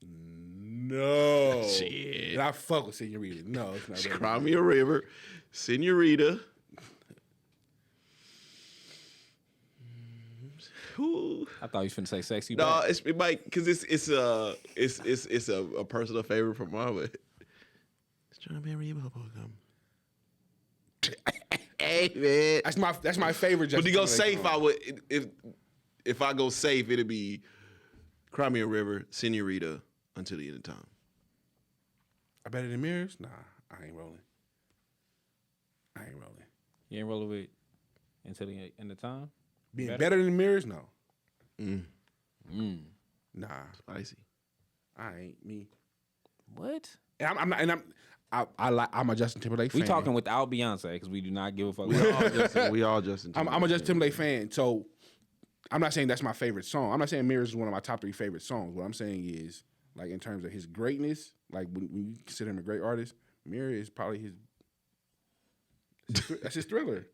No. Shit. And I fuck with Senorita. No, it's not better. Cry Me a River, Senorita. Who? I thought you was finna say Sexy No, Back. it might because it's a personal favorite from mine. But strawberry bubblegum. Hey man, That's my favorite Justin but to go Timberlake safe, song. I would if I go safe, it'd be Cry Me a River, Senorita, Until the End of Time. I better than Mirrors? Nah, I ain't rolling. You ain't rolling with Until the End of Time? Being better than Mirrors? No. Mm. Nah, Spicy. I ain't me. What? And I'm not. And I'm a Justin Timberlake fan. We talking without Beyonce because we do not give a fuck. We all Justin. I'm a Justin Timberlake fan, so I'm not saying that's my favorite song. I'm not saying Mirrors is one of my top 3 favorite songs. What I'm saying is, like, in terms of his greatness, like when you consider him a great artist, Mirror is probably his. That's his Thriller.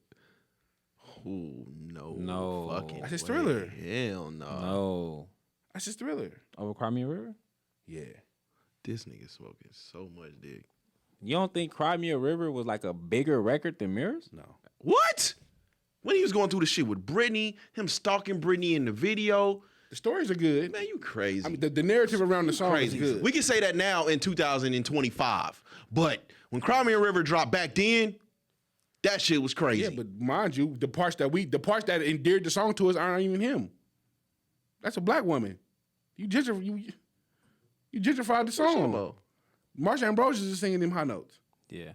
Ooh, no. No. Fucking That's his way. Thriller. Hell no. No. That's his Thriller. Over Cry Me a River? Yeah. This nigga smoking so much dick. You don't think Cry Me a River was like a bigger record than Mirrors? No. What? When he was going through the shit with Britney, him stalking Britney in the video. The stories are good. Man, you crazy. I mean, the narrative around the song Crazy. is good. We can say that now in 2025. But when Cry Me a River dropped back then, that shit was crazy. Yeah, but mind you, the parts that endeared the song to us aren't even him. That's a black woman. You gentrified the song. Marsha Ambrosius is singing them high notes. Yeah.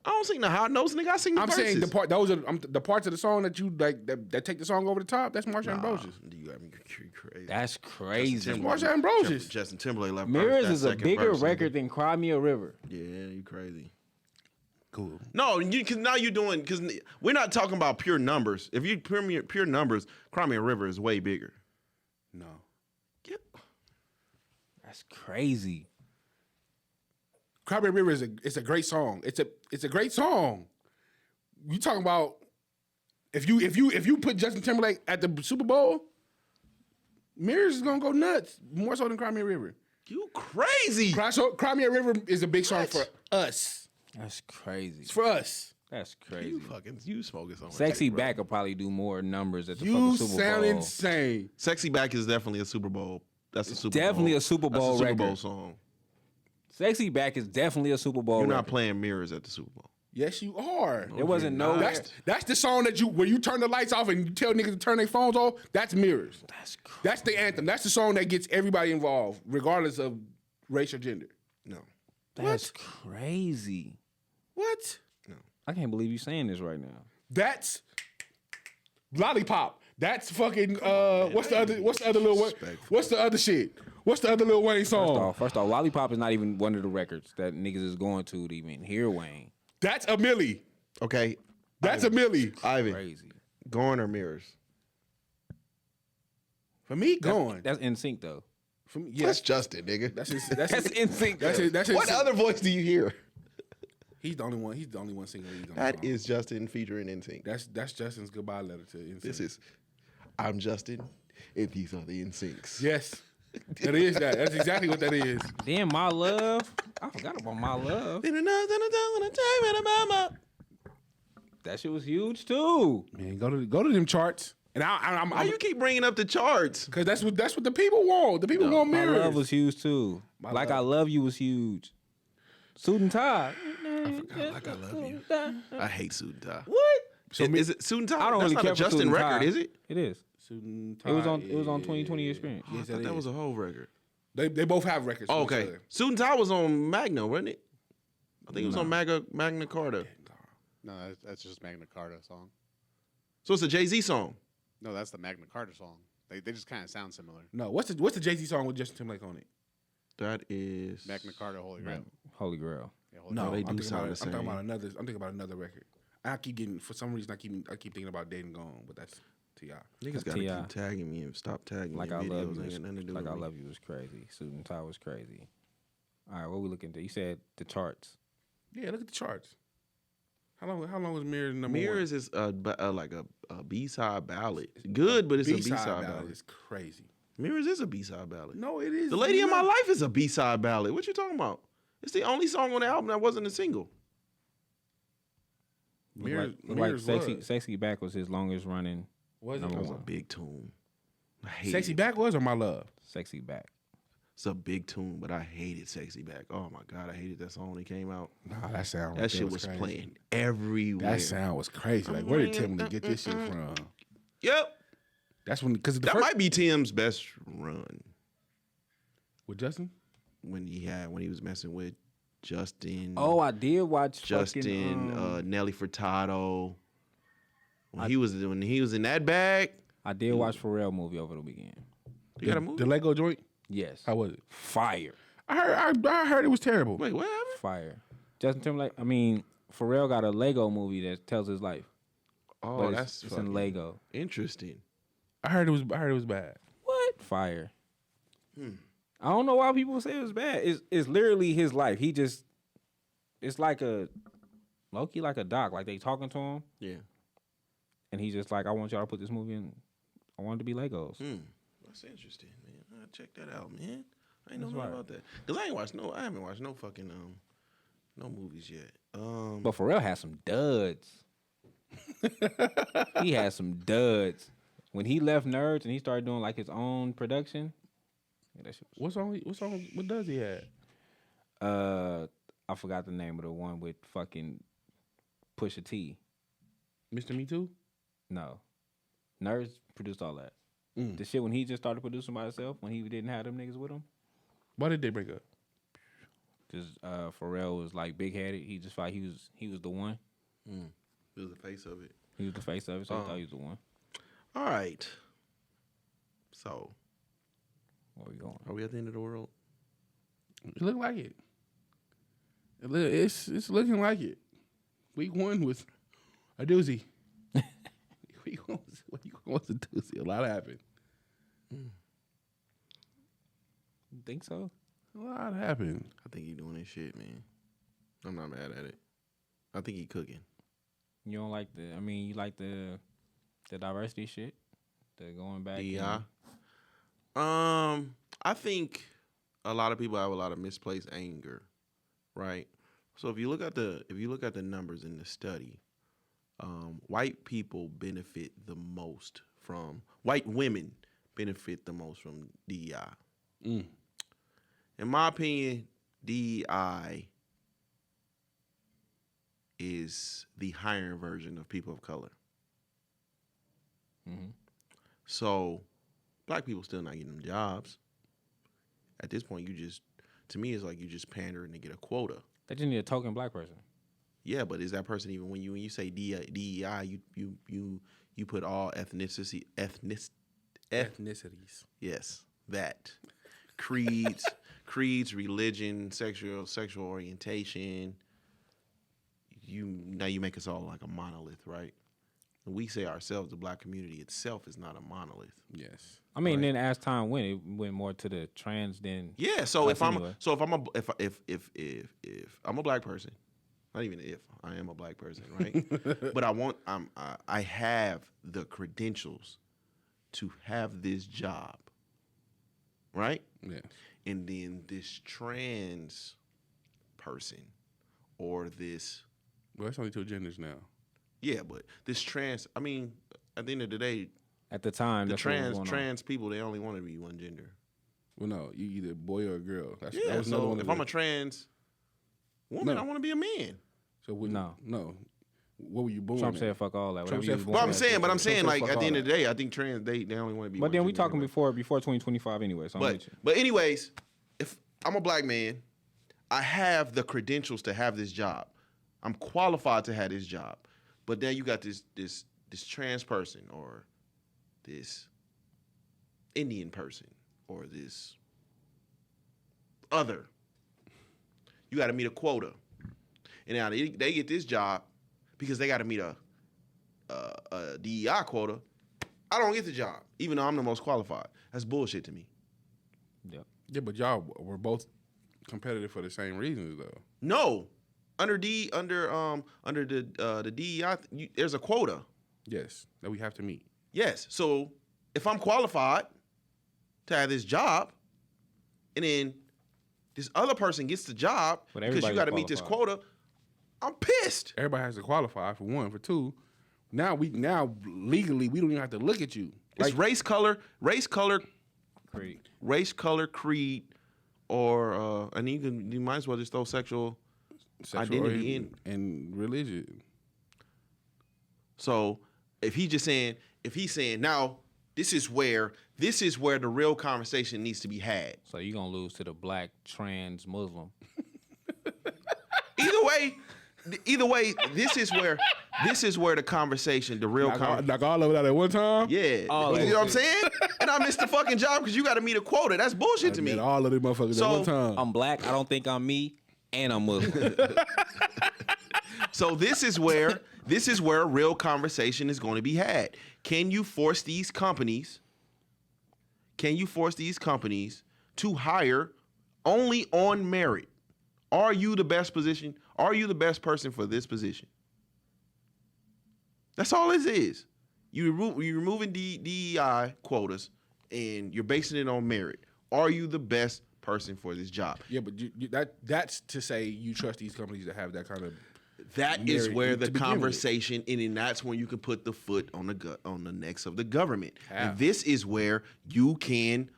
I don't sing the high notes, nigga. I sing the I'm verses. saying the parts of the song that you like that take the song over the top. That's Marsha Ambrosius. You got me crazy. That's crazy. Marsha Ambrosius. Justin Timberlake left. Mirrors that is a second bigger verse, nigga. record than Cry Me a River. Yeah, you crazy. Cool. No, because now you're doing because we're not talking about pure numbers. If you pure numbers, Cry Me a River is way bigger. No. Yep. That's crazy. Cry Me a River is a great song. It's a great song. You talking about if you put Justin Timberlake at the Super Bowl, Mirrors is gonna go nuts more so than Cry Me a River. You crazy. Cry Me a River is a big song for us. That's crazy. It's for us. That's crazy. You smoking something. Sexy Back will probably do more numbers at the fucking You Super sound Bowl. insane. Sexy Back is definitely a Super Bowl. That's a Super Bowl. Definitely a Super Bowl That's a Super record. Bowl song. Sexy Back is definitely a Super Bowl You're not record. playing Mirrors at the Super Bowl. Yes, you are. There wasn't no. That's the song that where you turn the lights off and you tell niggas to turn their phones off. That's Mirrors. That's the anthem. That's the song that gets everybody involved, regardless of race or gender. No. That's crazy. What? I can't believe you saying this right now. That's Lollipop. That's fucking what's the other Lil Wayne? What's the other shit? What's the other Lil Wayne song? First off, Lollipop is not even one of the records that niggas is going to even hear Wayne. That's a Millie. Okay. That's a Millie. Ivan. Crazy. Gone or Mirrors? For me, gone. That's in sync though. For me, yeah, That's Justin, nigga. that's his, That's in sync. that's his, that's his, What other voice do you hear? He's the only one. He's the only one singing leads on the That song. is Justin featuring NSYNC. That's Justin's goodbye letter to NSYNC. This is I'm Justin. if these are the NSYNCs. Yes. That is that. That's exactly what that is. Then My Love. I forgot about My Love. That shit was huge too. Man, go to them charts. And Why you keep bringing up the charts? because that's what the people want. The people want My mirrors. Love was huge too. Like I Love You was huge. Suit and Tie. Like I Love You. I hate Suit and Tie. What? Is it Suit and Tie? I don't That's really not care a for Suit Justin and record, Tie. is it? It is. Suit and It was Tie on 2020 Experience. I thought that was a whole record. They both have records. Oh, from each okay. other. Suit and Tie was on Magna, wasn't it? I think it was on Magna Carta. No, that's just Magna Carta song. So it's a Jay-Z song. No, that's the Magna Carta song. They just kind of sound similar. No, what's the Jay-Z song with Justin Timberlake on it? That is Magna Carta, Holy Grail. Holy Grail. Yeah, Holy No, they Grail. do sound the I'm same. thinking about another. I'm thinking about another record. I keep getting for some reason I keep thinking about Dead and Gone, but that's T.I. Niggas gotta T.I. keep tagging me and stop tagging Like me I in Love videos. You. Ain't got nothing to do Like with I me. Love You was crazy. Suit and Tie was crazy. All right, what we looking at? You said the charts. Yeah, look at the charts. How long was Mirrors number Mirrors one? is like a B-side ballad. Good, but it's a B-side ballad. ballad. It's crazy. Mirrors is a B-side ballad. No, it is. The Lady in My not. Life is a B-side ballad. What you talking about? It's the only song on the album that wasn't a single. Mirrors, like Mirrors Sexy Back was his longest running. was it? number That was a one. big tune. I hate Sexy it. Back was or My Love? Sexy Back. It's a big tune, but I hated Sexy Back. Oh my God, I hated that song when it came out. Nah, that sound. That shit was crazy. playing everywhere. That sound was crazy. Like, where did Timberlake get this shit from? Yep. That's when because the That first might be Tim's best run with Justin. when he was messing with Justin. Oh, I did watch Justin, fucking, Nelly Furtado. When he was in that bag, I did watch Pharrell movie over the weekend. you got a movie. The Lego joint. Yes. How was it? Fire. I heard it was terrible. Wait, what happened? Fire. Justin Timberlake. I mean, Pharrell got a Lego movie that tells his life. Oh, But that's it's fucking in Lego. interesting. I heard it was bad. What? Fire. I don't know why people say it was bad. It's literally his life. It's like a low-key like a doc. Like they talking to him, Yeah. and he's just like, I want y'all to put this movie in. I want it to be Legos. That's interesting, man. I'll check that out, man. I ain't know That's nothing right. about that. Cause I haven't watched no fucking no movies yet. But Pharrell had some duds. He had some duds. When he left Nerds and he started doing like his own production. Yeah, that shit was, What does he have? I forgot the name of the one with fucking Pusha T. Mr. Me Too? No. Nerds produced all that. The shit when he just started producing by himself, when he didn't have them niggas with him. Why did they break up? Because Pharrell was like big headed. He just thought he was the one. It was the face of it. He was the face of it, so he thought he was the one. All right. So, Where we going? are we at the end of the world? It looked like it. It's looking like it. Week 1 was a doozy. Week 1 was a doozy. A lot happened. You think so? A lot happened. I think he doing his shit, man. I'm not mad at it. I think he cooking. You don't like you like the diversity shit? The going back. Yeah. and- I think a lot of people have a lot of misplaced anger, right? So if you look at the numbers in the study, white people benefit the most from white women benefit the most from DEI. In my opinion, DEI is the hiring version of people of color. So black people still not getting them jobs. At this point, to me, it's like you just pandering to get a quota. They just need a token black person. Yeah, but is that person even when you say DEI, you put all ethnicities. Yes, that creeds, religion, sexual orientation. Now you make us all like a monolith, right? And we say ourselves, the black community itself is not a monolith. Yes. I mean, then as time went, it went more to the trans than. Yeah. So us anyway. if I'm a black person, not even if I am a black person, right? But I have the credentials to have this job, right? Yeah. And then this trans person or this, Well, it's only 2 genders now. yeah, but this trans, I mean, at the end of the day, At the time, the that's what was going on. trans people, they only want to be one gender. Well, no, you either boy or a girl. That Yeah, was another so one if of I'm the- a trans woman, No. I want to be a man. so No. What were you born? Trump in? said fuck all that. Trump Whatever said you was fuck born But I'm as, saying, that's what- like fuck at the all end of that. the day, I think trans they only want to be. But one then we gender talking anyway. before 2025 anyway. So I'm with you. But anyways, if I'm a black man, I have the credentials to have this job. I'm qualified to have this job. But then you got this trans person or this Indian person or this other. You got to meet a quota. And now they get this job because they got to meet a DEI quota. I don't get the job, even though I'm the most qualified. That's bullshit to me. Yep. Yeah, but y'all were both competitive for the same reasons, though. No, under the DEI, there's a quota. Yes, that we have to meet. Yes. So if I'm qualified to have this job, and then this other person gets the job But because you everybody's got to meet this qualified. quota, I'm pissed. Everybody has to qualify for one. For two, now legally we don't even have to look at you. It's race, color, Creed. creed, or and you might as well just throw sexual identity in. and religion. So if he's saying now this is where the real conversation needs to be had. So you gonna lose to the black trans Muslim? Either way, this is where the conversation, the real conversation. Knock all of it out at one time. Yeah, All you that know what I'm saying? And I missed the fucking job because you got to meet a quota. That's bullshit to me. And all of them motherfuckers So, at one time. I'm black. I don't think I'm me, and I'm Muslim. So this is where a real conversation is going to be had. Can you force these companies to hire only on merit? Are you the best position? Are you the best person for this position? That's all this is. You're removing DEI quotas and you're basing it on merit. Are you the best person for this job? Yeah, but that's to say you trust these companies to have that kind of. That is merit where to the begin with. conversation, and then that's when you can put the foot on the necks of the government. How? And this is where you can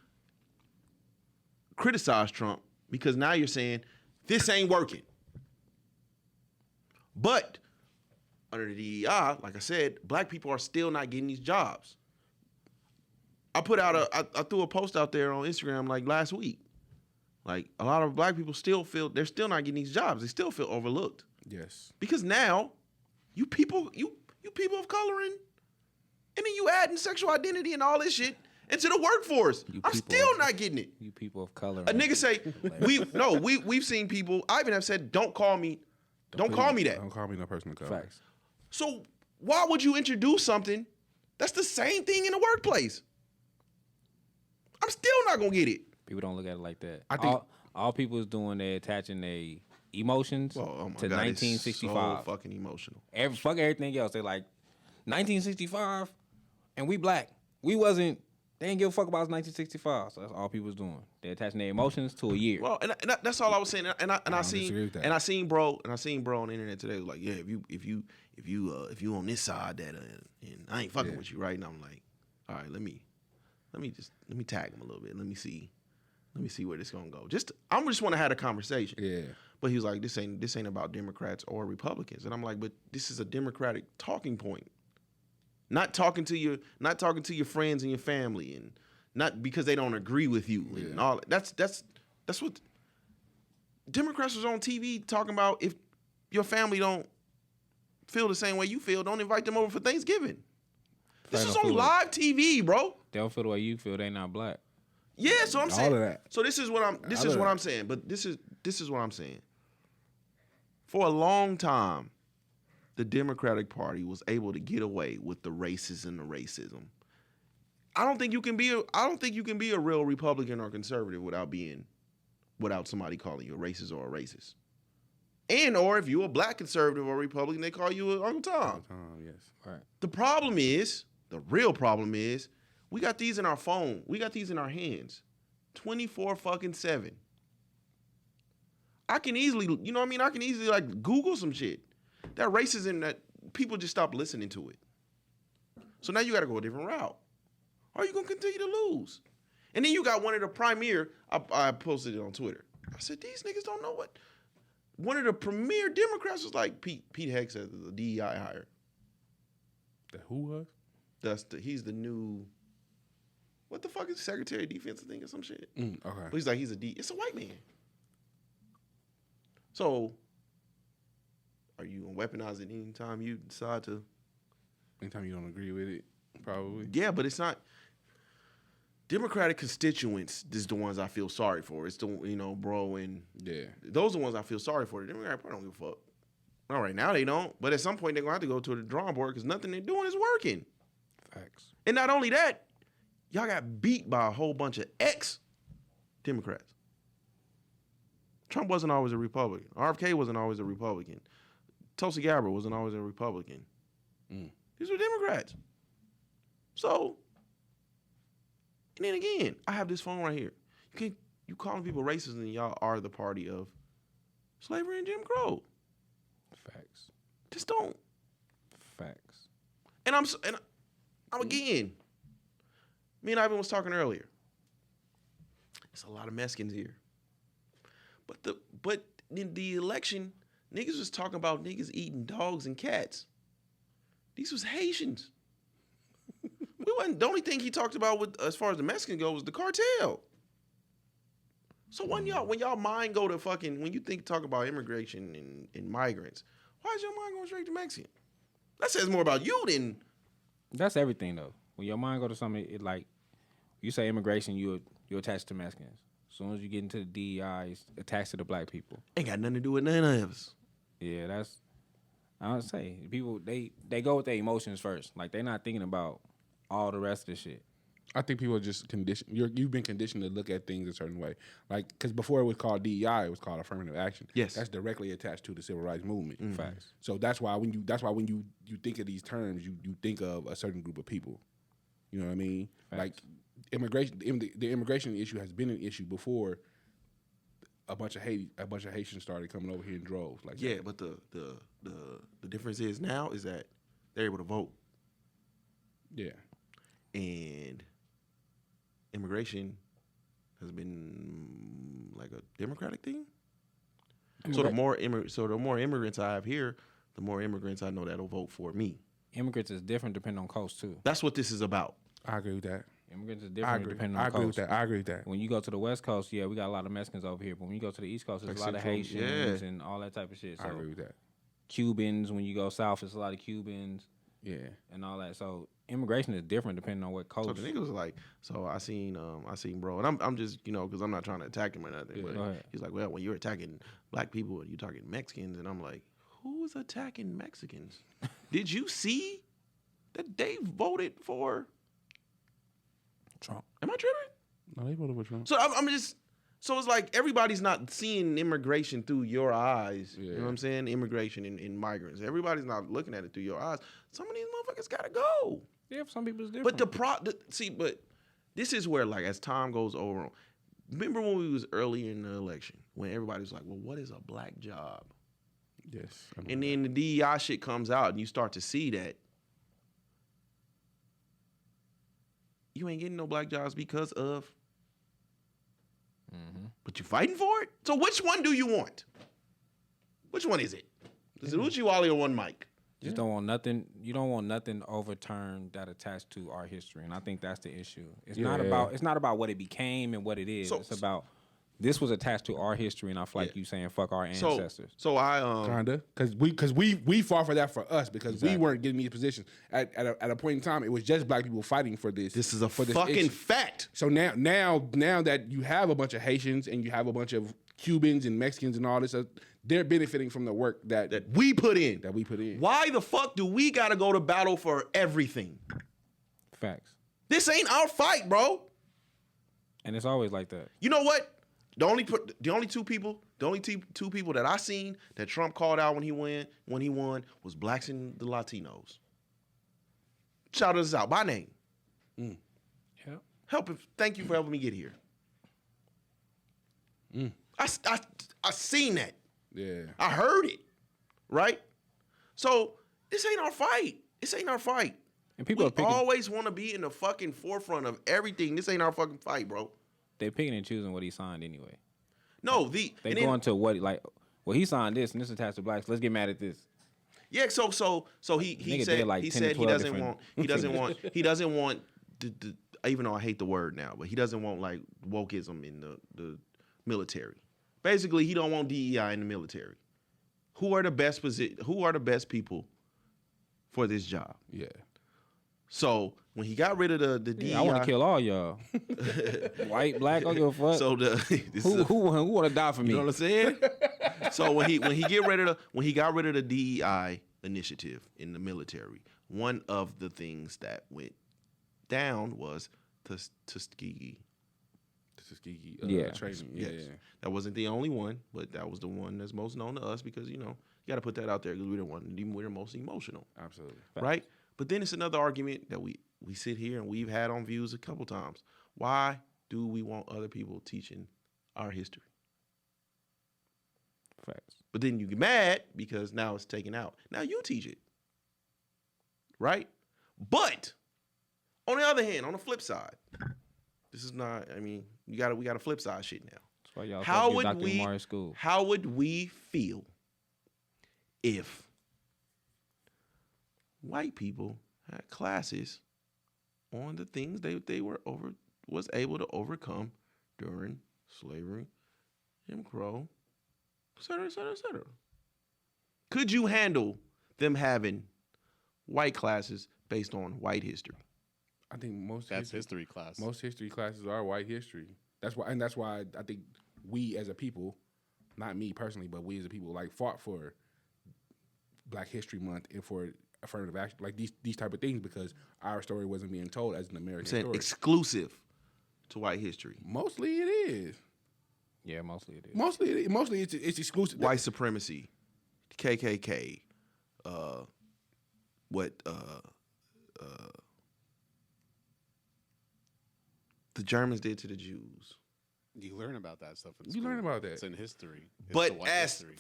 criticize Trump because now you're saying this ain't working. But under the DEI, like I said, black people are still not getting these jobs. I threw a post out there on Instagram like last week. Like a lot of black people still feel they're still not getting these jobs. They still feel overlooked. Yes. Because now, you people of color and then you adding sexual identity and all this shit into the workforce. I'm people still of- not getting it. You people of color. A nigga say, we've seen people, I even have said, don't call me that. Don't call me no person of color. Facts. So why would you introduce something that's the same thing in the workplace? I'm still not gonna get it. People don't look at it like that. I think- all people is doing, they attaching their emotions Well, oh my to God, it's 1965. so fucking emotional. Fuck everything else. They like 1965, and we black. We wasn't. They didn't give a fuck about 1965. So that's all people was doing. They attaching their emotions to a year. Well, and that's all I was saying. And I don't seen disagree with that. and I seen bro on the internet today like, yeah, if you on this side that and I ain't fucking Yeah. with you, right? And I'm like, all right, let me tag him a little bit. Let me see where this gonna go. I just want to have a conversation. Yeah. But he was like, this ain't about Democrats or Republicans. And I'm like, but this is a Democratic talking point. Not talking to your friends and your family, and not because they don't agree with you and all. That's what Democrats was on TV talking about. If your family don't feel the same way you feel, don't invite them over for Thanksgiving. This Fair is enough, on feel it. live TV, bro. They don't feel the way you feel. They not black. Yeah, so I'm saying. All of that. So this is what I'm saying. But this is what I'm saying. For a long time, the Democratic Party was able to get away with the races and the racism. I don't think you can be a real Republican or conservative without somebody calling you a racist or a racist. And or if you're a black conservative or Republican, they call you Uncle Tom. Yes. Right. The real problem is, We got these in our phone. We got these in our hands. 24/7. I can easily, you know what I mean? I can easily like Google some shit. That racism that people just stop listening to it. So now you got to go a different route. Or you going to continue to lose. And then you got one of the premier, I posted it on Twitter. I said, these niggas don't know what. One of the premier Democrats was like, Pete Hicks as the DEI hire. The who was? He's the new, what the fuck is Secretary of Defense, I think, or some shit. Okay. But he's like, it's a white man. So, are you going to weaponize it anytime you decide to? Anytime you don't agree with it, probably. Yeah, but it's not. Democratic constituents is the ones I feel sorry for. It's the, bro, and those are the ones I feel sorry for. The Democratic Party don't give a fuck. All right, now they don't. But at some point, they're going to have to go to the drawing board because nothing they're doing is working. Facts. And not only that, y'all got beat by a whole bunch of ex-Democrats. Trump wasn't always a Republican. RFK wasn't always a Republican. Tulsi Gabbard wasn't always a Republican. These were Democrats. So, and then again, I have this phone right here. You calling people racist and y'all are the party of slavery and Jim Crow. Facts. Just don't. Facts. And I'm again. Me and Ivan was talking earlier. There's a lot of Mexicans here. But in the election, niggas was talking about niggas eating dogs and cats. These was Haitians. The only thing he talked about as far as the Mexican go was the cartel. So when y'all mind go to when you talk about immigration and migrants, why is your mind going straight to Mexican? That says more about you than. That's everything though. When your mind go to something, it like you say immigration, you attach to Mexicans. As soon as you get into the DEI, it's attached to the black people. Ain't got nothing to do with none of us. Yeah, that's. I would say people they go with their emotions first. Like they're not thinking about all the rest of the shit. I think people are just conditioned. You've been conditioned to look at things a certain way. Like, because before it was called DEI, it was called affirmative action. Yes, that's directly attached to the civil rights movement. Mm-hmm. Facts. So that's why when you think of these terms, you think of a certain group of people. You know what I mean? Facts. Like immigration. The immigration issue has been an issue before. A bunch of Haitians started coming over here in droves. Like yeah, that. but the difference is now is that they're able to vote. Yeah. And immigration has been like a democratic thing. So the more immigrants I have here, the more immigrants I know that'll vote for me. Immigrants is different depending on coast too. That's what this is about. I agree with that. Immigrants is different depending on coast. I agree with that. When you go to the West Coast, yeah, we got a lot of Mexicans over here. But when you go to the East Coast, there's Like a lot of Central, Haitians and all that type of shit. So I agree with that. Cubans, when you go south, it's a lot of Cubans. Yeah. And all that. So immigration is different depending on what coast. So the nigga was like, I seen bro, and I'm just because I'm not trying to attack him or nothing. Yeah. But he's like, well, when you're attacking black people, you're talking Mexicans, and I'm like, who's attacking Mexicans? Did you see that they voted for Trump? Am I tripping? No, they voted for Trump. So I'm just. So it's like everybody's not seeing immigration through your eyes. Yeah. You know what I'm saying? Immigration and migrants. Everybody's not looking at it through your eyes. Some of these motherfuckers gotta go. Yeah, for some people it's different. But this is where like as time goes over. Remember when we was early in the election when everybody was like, well, what is a black job? Yes. And then the DEI shit comes out and you start to see that you ain't getting no black jobs because of. But you fighting for it? So which one do you want? Which one is it? Is it Uchiwali or one Mike? Just don't want nothing. You don't want nothing overturned that attached to our history, and I think that's the issue. It's not about what it became and what it is. It's about this was attached to our history, and I feel like you saying fuck our ancestors. So I kinda because we fought for that for us because we weren't getting these positions at a point in time. It was just black people fighting for this. This is a for fucking issue. fact. So now that you have a bunch of Haitians and you have a bunch of Cubans and Mexicans and all this, they're benefiting from the work that we put in. Why the fuck do we gotta go to battle for everything? Facts. This ain't our fight, bro. And it's always like that. You know what? The only two people that I seen that Trump called out when he won was blacks and the Latinos. Shout us out by name. Yep. Thank you for helping me get here. I seen that. Yeah. I heard it. Right? So this ain't our fight. This ain't our fight. And people We are picking. always want to be in the fucking forefront of everything. This ain't our fucking fight, bro. They're picking and choosing what he signed anyway. No, They and going to what well, he signed this and this attached to blacks. Let's get mad at this. yeah. So he Nigga said did like he 10 to said he 12 doesn't different want he doesn't want the even though I hate the word now, but he doesn't want like wokeism in the military. Basically, he don't want DEI in the military. Who are the best people for this job? Yeah. So when he got rid of the DEI, Yeah, I want to kill all y'all. White, black, I don't give a fuck. So who want to die for me? you know what I'm saying? So when he got rid of the DEI initiative in the military, one of the things that went down was Tuskegee. Tuskegee Yeah. training. Yes. Yeah. That wasn't the only one, but that was the one that's most known to us because you got to put that out there because we're the most emotional, Absolutely. right? But then it's another argument that we sit here and we've had on Views a couple times. Why do we want other people teaching our history? Facts. But then you get mad because now it's taken out. Now you teach it, right? But on the other hand, on the flip side, this is not. I mean, we got to flip side shit now. That's why y'all How Dr. would we? Umar school. How would we feel if white people had classes on the things they was able to overcome during slavery, Jim Crow, et cetera, et cetera, et cetera? Could you handle them having white classes based on white history? I think That's history class. Most history classes are white history. That's why I think we as a people, not me personally, but we as a people, like fought for Black History Month and for affirmative action, like these type of things, because our story wasn't being told as an American I'm saying story. exclusive to white history. Mostly it is. Yeah, mostly it is. Mostly it's exclusive. White supremacy, KKK, the Germans did to the Jews. You learn about that stuff in You school. learn about that. It's in history. It's But the white as history.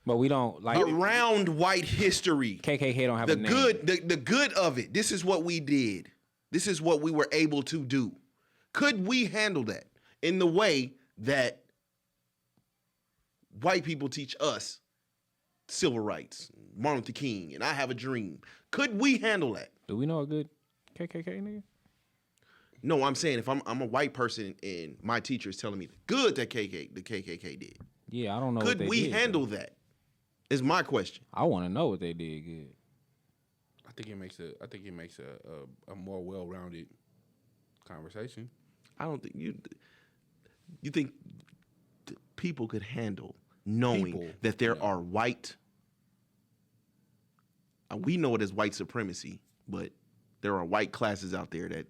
But we don't like around white history, KKK don't have the a name. the good of it. This is what we did. This is what we were able to do. Could we handle that in the way that white people teach us civil rights, Martin Luther King, and I Have a Dream? Could we handle that? Do we know a good KKK nigga? No, I'm saying if I'm a white person and my teacher is telling me the good that the KKK did, Yeah, I don't know. could what they we did, handle though. that? Is my question. I want to know what they did good. I think it makes a more well-rounded conversation. I don't think you think people could handle knowing People, that there are white. We know it as white supremacy, but there are white classes out there that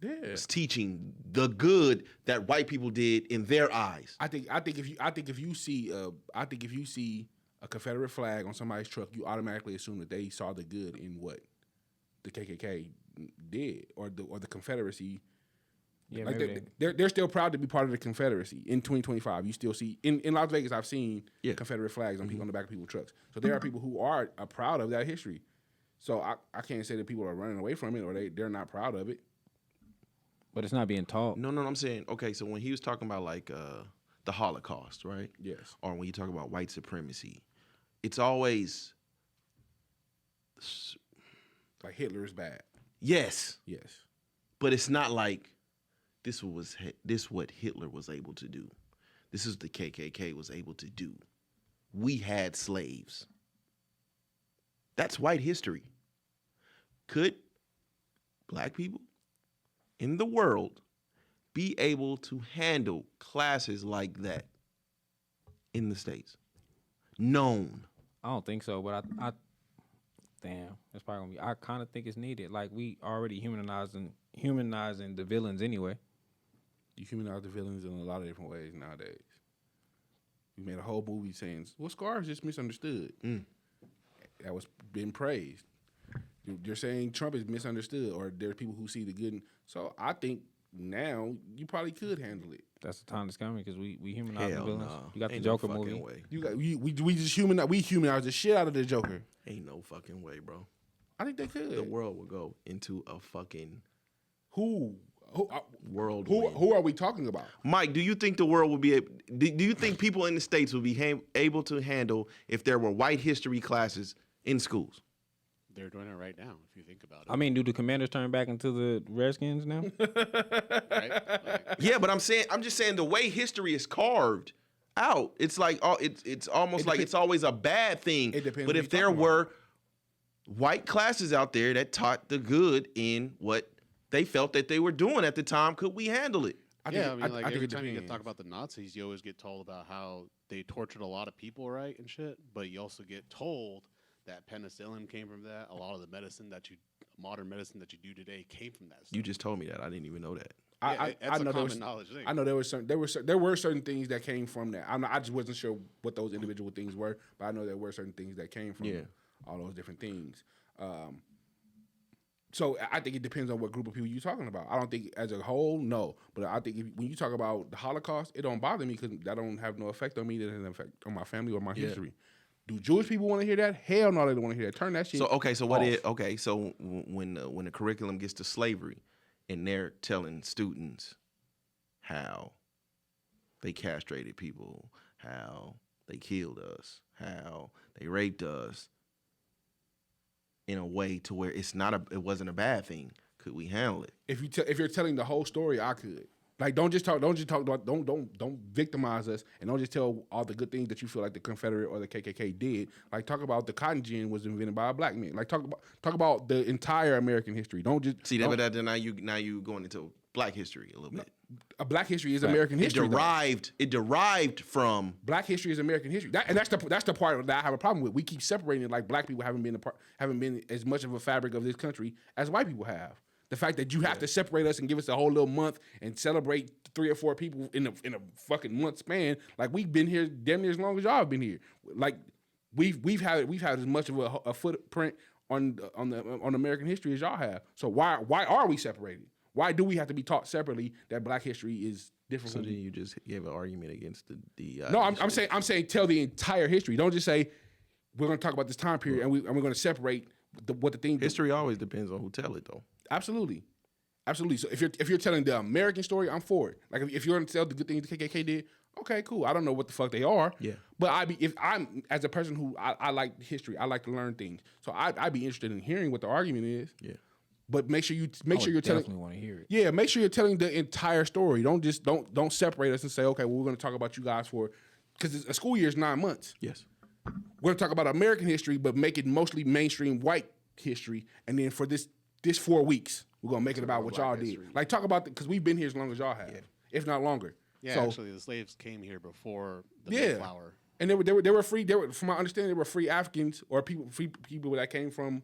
Yeah. is teaching the good that white people did in their eyes. I think if you see a Confederate flag on somebody's truck, you automatically assume that they saw the good in what the KKK did or the Confederacy. Yeah, Like maybe they're still proud to be part of the Confederacy. In 2025, you still see in Las Vegas. I've seen Yeah. Confederate flags on people on the back of people's trucks. So there are people who are proud of that history. So I can't say that people are running away from it or they're not proud of it. but it's not being taught. No, I'm saying, okay, so when he was talking about like the Holocaust, right? Yes. Or when you talk about white supremacy, it's always Like Hitler is bad. yes, Yes. but it's not like this what Hitler was able to do. This is the KKK was able to do. We had slaves. That's white history. Could black people in the world be able to handle classes like that in the States? Known. I don't think so, but I damn, that's probably gonna be. I kind of think it's needed. Like we already humanizing the villains anyway. You humanize the villains in a lot of different ways nowadays. We made a whole movie saying, well, Scar is just misunderstood. That was being praised. You're saying Trump is misunderstood, or there's people who see the good. So I think now you probably could handle it. That's the time that's coming because we humanize the Hell villains. no. You got the Ain't Joker no fucking movie. way. You got we just humanize the shit out of the Joker. Ain't no fucking way, bro. I think they could. The world will go into a fucking Who world. who are we talking about? Mike, do you think the world will be? Do you think people in the States will be able to handle if there were white history classes in schools? They're doing it right now, if you think about it. I mean, do the Commanders turn back into the Redskins now? Right? Like, Yeah, but I'm just saying the way history is carved out, it's like it's almost like it's always a bad thing. It depends But what if you're there talking were white classes out there that taught the good in what they felt that they were doing at the time, could we handle it? I think mean, like think every it time you depends. talk about the Nazis, you always get told about how they tortured a lot of people, right, and shit. But you also get told that penicillin came from that. A lot of the modern medicine that you do today came from that stuff. You just told me that. I didn't even know that. That's I a know common knowledge thing. I know there were certain things that came from that. I just wasn't sure what those individual things were, but I know there were certain things that came from all those different things. So I think it depends on what group of people you're talking about. I don't think as a whole, no. But I think when you talk about the Holocaust, it don't bother me because that don't have no effect on me. That doesn't affect on my family or my history. Do Jewish people want to hear that? Hell no, they don't want to hear that. Turn that shit. So okay, so what off. is okay? So when the curriculum gets to slavery, and they're telling students how they castrated people, how they killed us, how they raped us, in a way to where it wasn't a bad thing. Could we handle it? If you're telling the whole story, I could. Like, don't just talk about, don't victimize us, and don't just tell all the good things that you feel like the Confederate or the KKK did. Like, talk about the cotton gin was invented by a black man. Like, talk about the entire American history. Don't just See that, but now you going into black history a little bit. a black history is American history. It derived from Black history is American history. That's the part that I have a problem with. We keep separating it like black people haven't been as much of a fabric of this country as white people have. The fact that you have to separate us and give us a whole little month and celebrate 3 or 4 people in a fucking month span, like we've been here damn near as long as y'all have been here. Like we've had as much of a footprint on American history as y'all have. So why are we separated? Why do we have to be taught separately that black history is different? So from then you just gave an argument against the No, I'm saying tell the entire history. Don't just say we're going to talk about this time period and we're going to separate what the thing. history always depends on who tell it though. Absolutely. So if you're telling the American story, I'm for it. Like if you're going to tell the good things the KKK did, okay, cool. I don't know what the fuck they are. Yeah. But if I'm as a person who I like history, I like to learn things. So I'd be interested in hearing what the argument is. Yeah. But make sure you're Definitely telling. want to hear it. Yeah, make sure you're telling the entire story. Don't separate us and say, okay, well, we're going to talk about you guys because a school year is 9 months. Yes. We're going to talk about American history, but make it mostly mainstream white history. And then for this 4 weeks, we're going to make it about what y'all did. Like, talk about because we've been here as long as y'all have, if not longer. Yeah, So, actually, the slaves came here before the yeah. Mayflower. And they were free. From my understanding, they were free Africans or free people that came from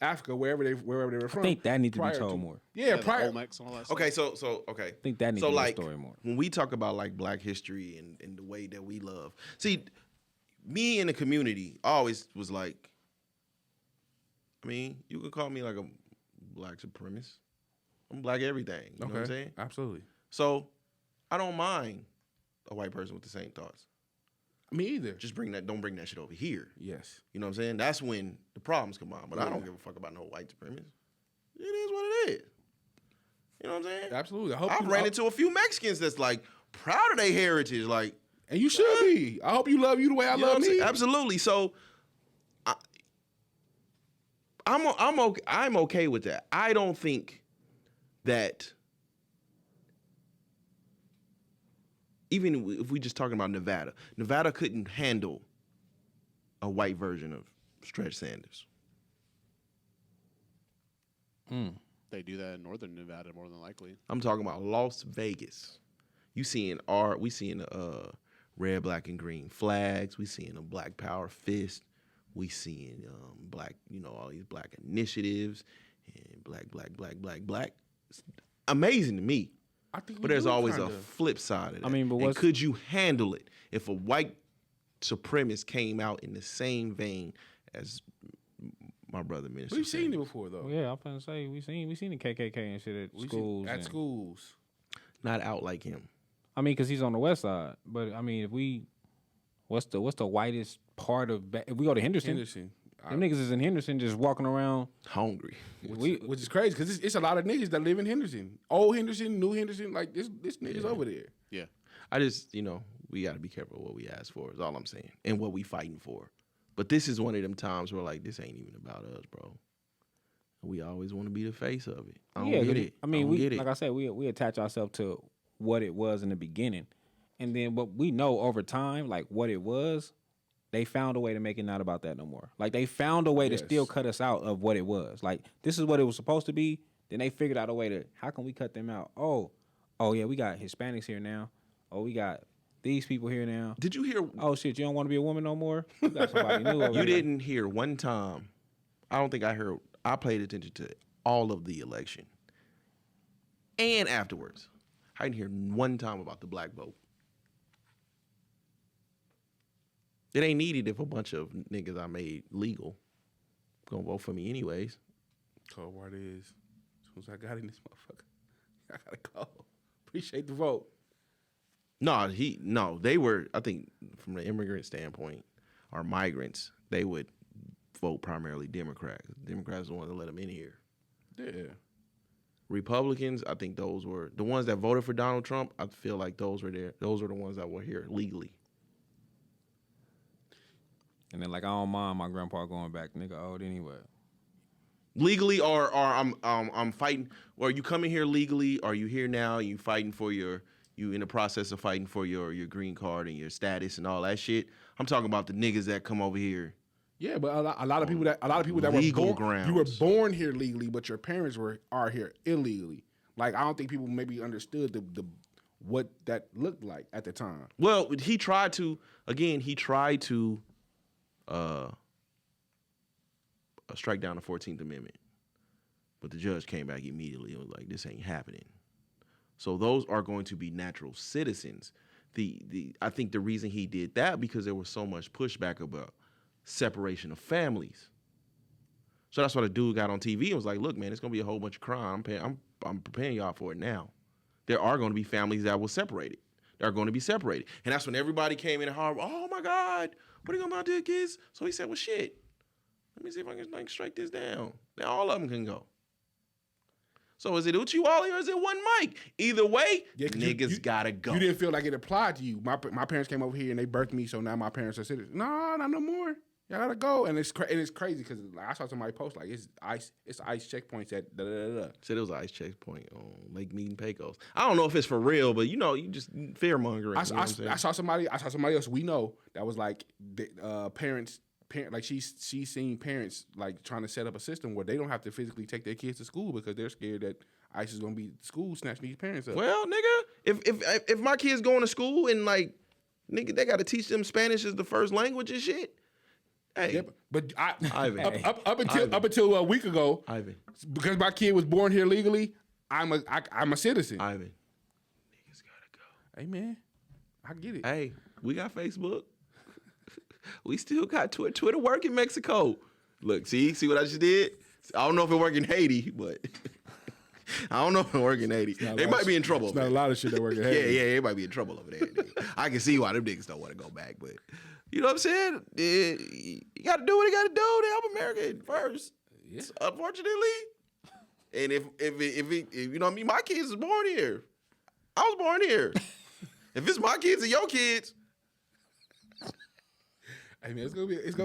Africa, wherever they were from. I think that needs to be prior told more. Yeah, The prior. Olmecs and all that stuff. Okay, so okay. I think that needs to be the story more. When we talk about like black history and the way that we love, see, me in the community always was like, I mean, you could call me like a black supremacist. I'm black everything. You know what I'm saying? Absolutely. So I don't mind a white person with the same thoughts. Me either. Just don't bring that shit over here. Yes. You know what I'm saying? That's when the problems come on. But I don't give a fuck about no white supremacists. It is what it is. You know what I'm saying? Absolutely. I've ran into a few Mexicans that's like proud of their heritage. Like, And you should be. I hope you love you the way I you know love what I'm me. saying? Absolutely. So I'm okay with that. I don't think that even if we just talking about Nevada couldn't handle a white version of Stretch Sanders. They do that in northern Nevada more than likely. I'm talking about Las Vegas. We seeing red, black, and green flags. We seeing a Black Power fist. We seeing black, all these black initiatives and black. It's amazing to me. I think But there's always a flip side of that. I mean, but and what's- could you handle it if a white supremacist came out in the same vein as my brother minister. We've seen it before though. Well, yeah, I'm finna say we seen the KKK and shit at schools. At schools. Not out like him. I mean, because he's on the west side. But I mean, if we, what's the whitest part of? If we go to Henderson, them niggas is in Henderson just walking around hungry. Which is crazy because it's a lot of niggas that live in Henderson, old Henderson, new Henderson. Like this niggas over there. Yeah. I just, we got to be careful what we ask for. Is all I'm saying, and what we fighting for. But this is one of them times where like this ain't even about us, bro. We always want to be the face of it. I don't get it. I mean, get it. like I said, we attach ourselves to what it was in the beginning, and then what we know over time, like what it was. They found a way to make it not about that no more. Like they found a way to still cut us out of what it was. Like this is what it was supposed to be. Then they figured out a way to how can we cut them out? Oh yeah, we got Hispanics here now. Oh, we got these people here now. Did you hear? Oh shit, you don't want to be a woman no more. You got somebody new over You here. didn't hear one time. I don't think I heard. I paid attention to all of the election and afterwards. I didn't hear one time about the black vote. It ain't needed if a bunch of niggas I made legal gonna vote for me anyways. Cold word is, as soon as I got in this motherfucker, I gotta go. Appreciate the vote. They were, I think, from the immigrant standpoint, or migrants, they would vote primarily Democrats. Democrats are the ones that let them in here. Yeah. Republicans, I think those were the ones that voted for Donald Trump. I feel like those were there. Those were the ones that were here legally. And then like I don't mind my grandpa going back, nigga old anyway. Legally, or I'm fighting. Or you coming here legally? Or you here now? You fighting for you in the process of fighting for your green card and your status and all that shit. I'm talking about the niggas that come over here. Yeah, but a lot of people that legal were born, grounds. You were born here legally, but your parents are here illegally. Like I don't think people maybe understood the what that looked like at the time. Well, he tried to strike down the 14th Amendment, but the judge came back immediately and was like, "This ain't happening." So those are going to be natural citizens. I think the reason he did that because there was so much pushback about separation of families. So that's why the dude got on TV and was like, "Look, man, it's gonna be a whole bunch of crime. I'm preparing y'all for it now. There are going to be families that will separate it. They're going to be separated." And that's when everybody came in and hollered, "Oh my God, what are you gonna do, kids?" So he said, "Well, shit. Let me see if I can strike this down. Now all of them can go." So is it Uchiwali or is it one mic? Either way, niggas gotta go. You didn't feel like it applied to you. My parents came over here and they birthed me, so now my parents are citizens. No, not no more. Y'all gotta go. And it's crazy because like, I saw somebody post like it's ICE checkpoints at da da da da. Said it was an ICE checkpoint on Lake Mead and Pecos. I don't know if it's for real, but you just fear mongering. I saw somebody else we know that was like parents like she's seen parents like trying to set up a system where they don't have to physically take their kids to school because they're scared that ICE is gonna be school snatching these parents up. Well, nigga, if my kids going to school and like nigga they gotta teach them Spanish as the first language and shit. Hey, yeah, but Ivan. Up until a week ago, Ivan, because my kid was born here legally, I'm a citizen. Ivan, niggas gotta go. Hey man, I get it. Hey, we got Facebook. We still got Twitter work in Mexico. Look, see what I just did? I don't know if it work in Haiti, but I don't know if it work in Haiti. They might be in trouble. It's not a lot of shit that work in Haiti. Yeah, they might be in trouble over there. I can see why them niggas don't want to go back, but you know what I'm saying? You got to do what you got to do to help America first. Yeah. Unfortunately, and if you know what I mean, my kids was born here. I was born here. If it's my kids and your kids. Hey man,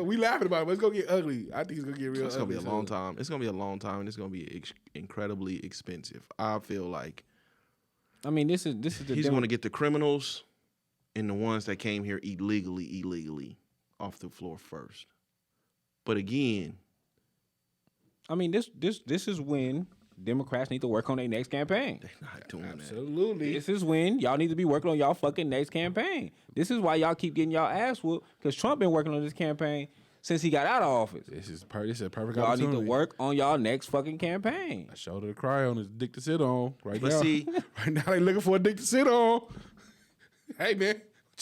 we laughing about it, but it's gonna get ugly. I think it's gonna get real. It's gonna be a long time. It's gonna be a long time, and it's gonna be incredibly expensive. I feel like. I mean, this is the. He's gonna get the criminals, and the ones that came here illegally off the floor first. But again, I mean, this is when Democrats need to work on their next campaign. They're not doing Absolutely. This is when y'all need to be working on y'all fucking next campaign. This is why y'all keep getting y'all ass whooped, because Trump been working on this campaign since he got out of office. This is a perfect Y'all opportunity. need to work on y'all next fucking campaign. A shoulder to cry on is dick to sit on. Right But now. see- right now they looking for a dick to sit on. Hey man,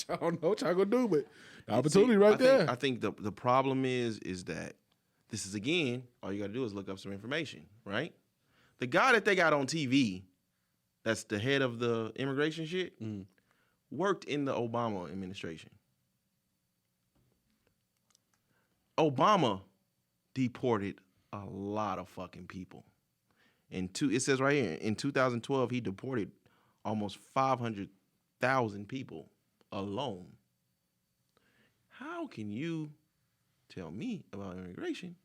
y'all know what y'all gonna do, but the opportunity right there. I think the problem is that this is again, all you got to do is look up some information, right? The guy that they got on TV, that's the head of the immigration shit, worked in the Obama administration. Obama deported a lot of fucking people. It says right here, in 2012, he deported almost 500,000 people alone. How can you tell me about immigration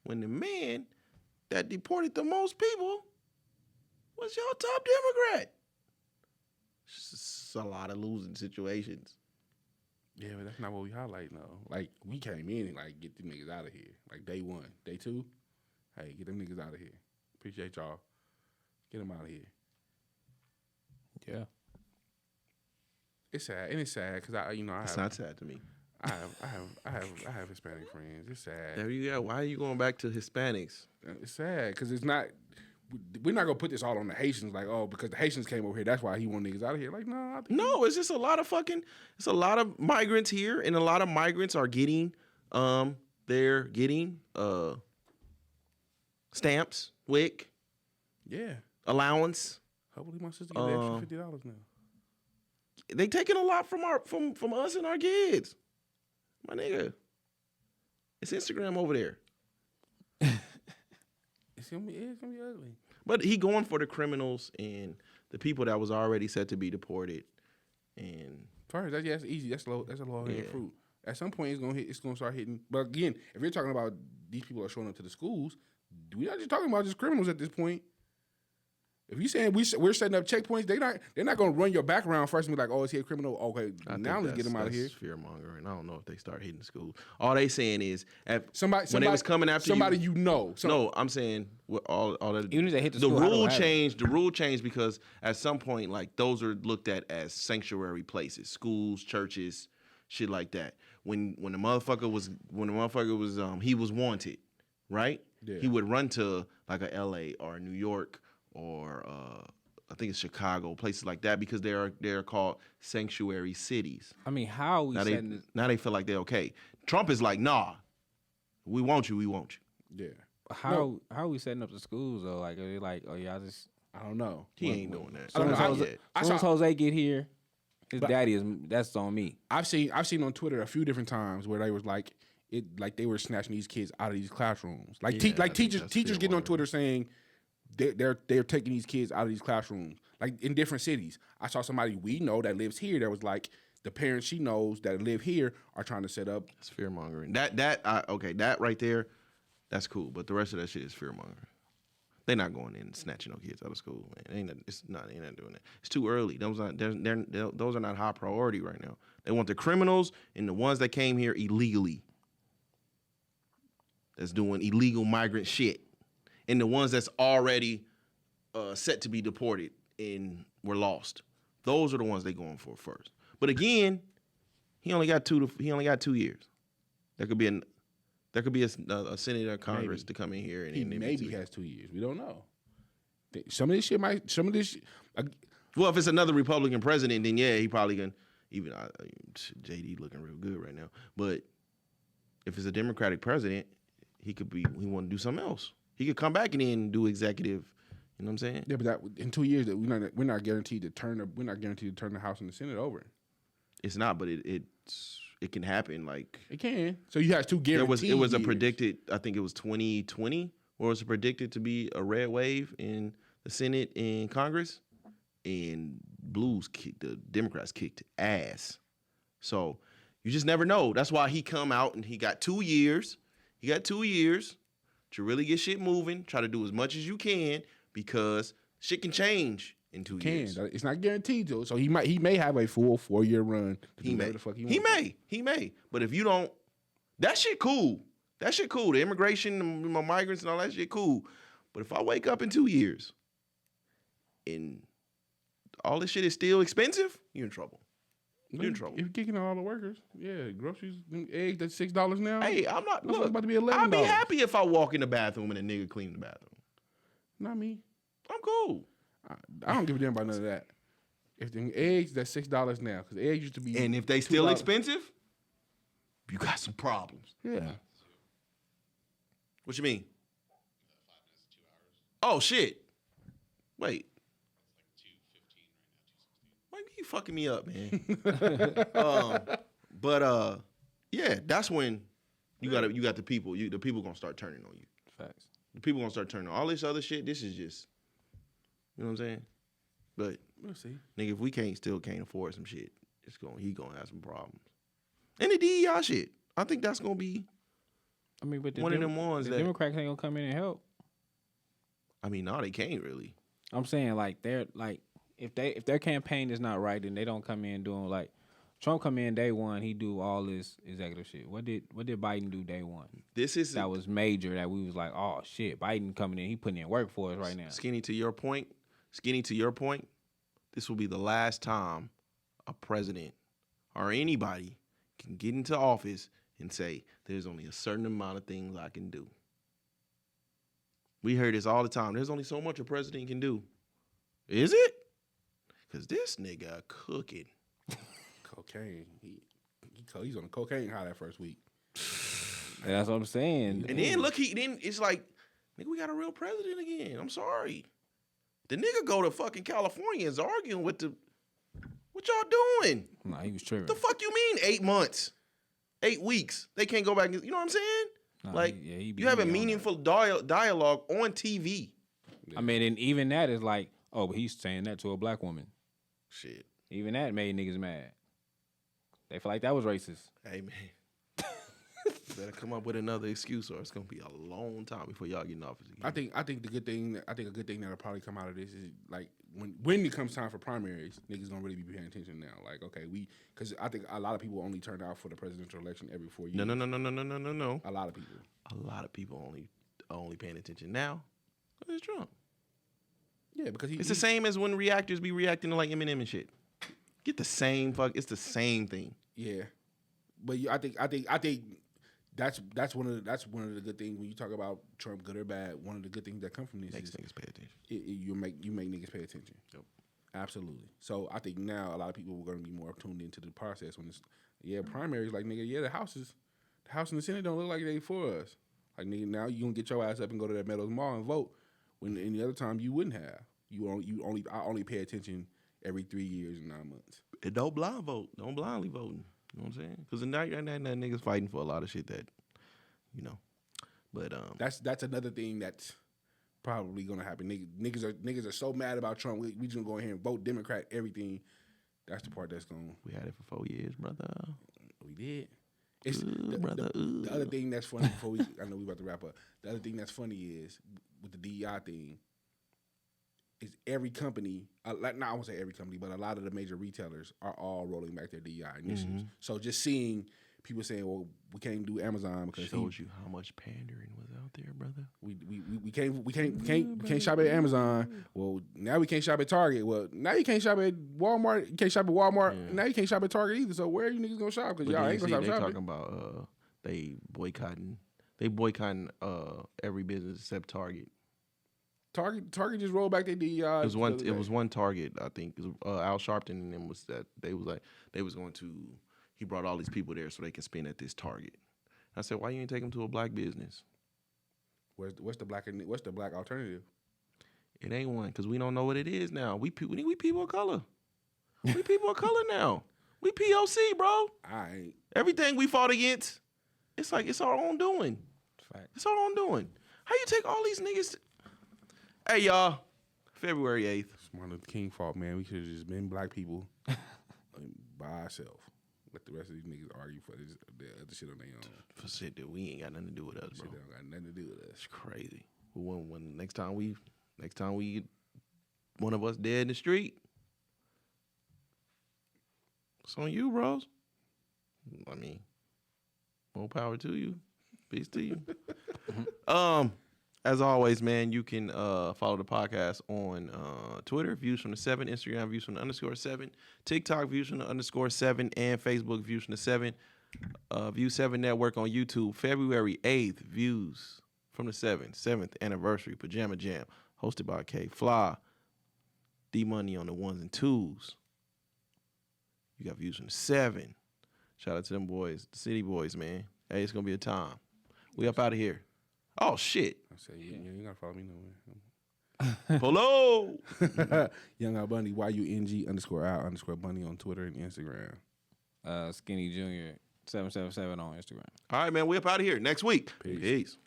when the man that deported the most people was your top Democrat? It's just a lot of losing situations. Yeah, but that's not what we highlight, though. Like, we came in and, like, get them niggas out of here. Like, day one. Day two, hey, get them niggas out of here. Appreciate y'all. Get them out of here. Yeah. It's sad. And it's sad because It's not sad to me. I have Hispanic friends. It's sad. There you go. Why are you going back to Hispanics? It's sad because it's not. We're not gonna put this all on the Haitians. Like, oh, because the Haitians came over here, that's why he want niggas out of here. Like, no, I think No, it's just a lot of migrants here, and a lot of migrants are getting, they're getting stamps, WIC, yeah. allowance. Hopefully, my sister get the extra $50 now. They taking a lot from us and our kids. My nigga, it's Instagram over there. It's gonna be ugly. But he going for the criminals and the people that was already set to be deported. And First, that's easy. That's low hanging Yeah. fruit. At some point, it's gonna start hitting. But again, if you're talking about these people are showing up to the schools, we're not just talking about just criminals at this point. If you saying we're setting up checkpoints, they're not gonna run your background first and be like, oh, is he a criminal? Okay, now let's get him out of here. Fear mongering. I don't know if they start hitting the school. All they saying is Somebody when they was coming after somebody you. know. No, I'm saying all that. Even if they hit the the school, I don't rule have it. changed. The rule changed because at some point, like those are looked at as sanctuary places, schools, churches, shit like that. When the motherfucker was he was wanted, right? Yeah. He would run to like a L.A. or New York or I think it's Chicago, places like that, because they're called sanctuary cities. I mean, how are we Now setting this? they feel like they're okay. Trump is like, nah, we want you. Yeah, How are we setting up the schools though? Like, are they like, oh yeah, I just I don't know. He ain't doing that. I don't know. Not I- yet. I as soon as saw- Jose get here, his But- daddy that's on me. I've seen on Twitter a few different times where they was like they were snatching these kids out of these classrooms. Like Yeah, I think teachers that's getting on fear-mongering. Twitter saying they're taking these kids out of these classrooms. Like in different cities. I saw somebody we know that lives here that was like the parents she knows that live here are trying to set up. It's fear mongering. That right there, that's cool. But the rest of that shit is fear mongering. They're not going in and snatching no kids out of school, man. They're not doing that. It's too early. Those are not high priority right now. They want the criminals and the ones that came here illegally, that's doing illegal migrant shit, and the ones that's already set to be deported and were lost. Those are the ones they going for first. But again, he only got 2 years. There could be a senator or Congress Maybe. to come in here and He and they maybe be- has 2 years. We don't know. Some of this shit. Well, if it's another Republican president, then yeah, he probably can. Even JD looking real good right now. But if it's a Democratic president, he want to do something else. He could come back and then do executive. You know what I'm saying? Yeah, but that in 2 years that we're not guaranteed to turn the House and the Senate over. It's not, but it can happen. Like It can. So you have two guaranteed. it was a years. predicted. I think it was 2020, where it was predicted to be a red wave in the Senate and Congress, and the Democrats kicked ass. So you just never know. That's why he come out and he got 2 years. He got 2 years to really get shit moving. Try to do as much as you can, because shit can change in 2 years. It's not guaranteed though. So he may have a full 4-year run. To He do may. whatever the fuck he He wants. may. But if you don't, that shit cool. That shit cool. The immigration, the migrants, and all that shit cool. But if I wake up in 2 years and all this shit is still expensive, you're in trouble. You're in trouble. If you're kicking out all the workers, yeah, groceries, them eggs that's $6 now. Hey, I'm not. That's Look, about to be $11. I'd be happy if I walk in the bathroom and a nigga clean the bathroom. Not me. I'm cool. I don't give a damn about none of that. If them eggs, that's $6 now, because eggs used to be. And if they still $2. expensive, you got some problems. Yeah. What you mean? 5 minutes, 2 hours. Oh shit! Wait. Why you fucking me up, man? Yeah, that's when you got the people. The people gonna start turning on you. Facts. The people gonna start turning on all this other shit. This is just, you know what I'm saying? But We'll see. nigga, if we still can't afford some shit, he gonna have some problems. And the DEI shit, I think that's gonna be. I mean, but one of them ones the that Democrats ain't gonna come in and help. I mean, no, they can't really. I'm saying like they're like if their campaign is not right, then they don't come in doing like Trump come in day one, he do all this executive shit. What did Biden do day one? That was major. That we was like, oh shit, Biden coming in, he putting in work for us right now. Skinny to your point, this will be the last time a president or anybody can get into office and say there's only a certain amount of things I can do. We hear this all the time. There's only so much a president can do. Is it? Because this nigga cooking. Cocaine. He's on the cocaine high that first week. And that's what I'm saying. And then look, it's like, nigga, we got a real president again. I'm sorry. The nigga go to fucking California and is arguing with what y'all doing? Nah, he was tripping. The fuck you mean 8 months? 8 weeks. They can't go back. You know what I'm saying? Nah, like, he you have a meaningful dialogue on TV. I mean, and even that is like, oh, but he's saying that to a black woman. Shit. Even that made niggas mad. They feel like that was racist. Hey, man. Better come up with another excuse or it's going to be a long time before y'all get in office again. I think a good thing that'll probably come out of this is like when it comes time for primaries, niggas gonna really be paying attention now. Like, okay, because I think a lot of people only turn out for the presidential election every 4 years. No. A lot of people. A lot of people only paying attention now. It's Trump. Yeah, because it's the same as when reactors be reacting to like Eminem and shit. Get the same it's the same thing. Yeah, but I think that's one of the good things when you talk about Trump, good or bad. One of the good things that come from this makes is niggas pay attention. You make niggas pay attention. Yep. Absolutely. So I think now a lot of people are going to be more tuned into the process when it's primaries. Like, nigga, the House and the Senate don't look like they for us. Like, nigga, now you gonna get your ass up and go to that Meadows Mall and vote when any other time you wouldn't have. I only pay attention every 3 years and 9 months. And don't blind vote. Don't blindly vote. You know what I'm saying? Because the night niggas fighting for a lot of shit that, you know. But that's another thing that's probably gonna happen. Niggas are so mad about Trump. We just gonna go ahead and vote Democrat. Everything. That's the part that's gonna. We had it for 4 years, brother. We did. It's the other thing that's funny before I know we about to wrap up. The other thing that's funny is with the DEI thing. Is every company, I won't say every company, but a lot of the major retailers are all rolling back their DEI initiatives. Mm-hmm. So just seeing people saying, "Well, we can't do Amazon because shows you how much pandering was out there, brother." We can't shop at Amazon. Well, now we can't shop at Target. Well, now you can't shop at Walmart. You can't shop at Walmart. Yeah. Now you can't shop at Target either. So where are you niggas gonna shop? Because y'all ain't gonna stop shopping. They talking about they boycotting every business except Target. Target just rolled back their DEI. It was one Target, I think. Al Sharpton and them was that they was going to. He brought all these people there so they can spend at this Target. I said, why you ain't take them to a black business? What's the black alternative? It ain't one because we don't know what it is now. We people of color. We people of color now. We POC, bro. Everything we fought against, it's like it's our own doing. Fact. It's our own doing. How you take all these niggas? Hey, y'all. February 8th. It's Martin Luther King fault, man. We should have just been black people by ourselves. Let the rest of these niggas argue for the other shit on their own. For shit that we ain't got nothing to do with us, bro. Shit that don't got nothing to do with us. It's crazy. When next time we one of us dead in the street, it's on you, bros. I mean, more power to you. Peace to you. As always, man, you can follow the podcast on Twitter, Views from the 7, Instagram, Views from the _7, TikTok, Views from the _7, and Facebook, Views from the 7. View 7 Network on YouTube, February 8th, Views from the 7th anniversary, Pajama Jam, hosted by K Fly, D Money on the 1s and 2s. You got Views from the 7. Shout out to them boys, the City Boys, man. Hey, it's going to be a time. We up out of here. Oh shit. I said, yeah, you gotta follow me nowhere. Polo. Young Al Bundy, YUNG_out_bunny on Twitter and Instagram. Skinny Junior 777 on Instagram. All right, man. We up out of here next week. Peace. Peace.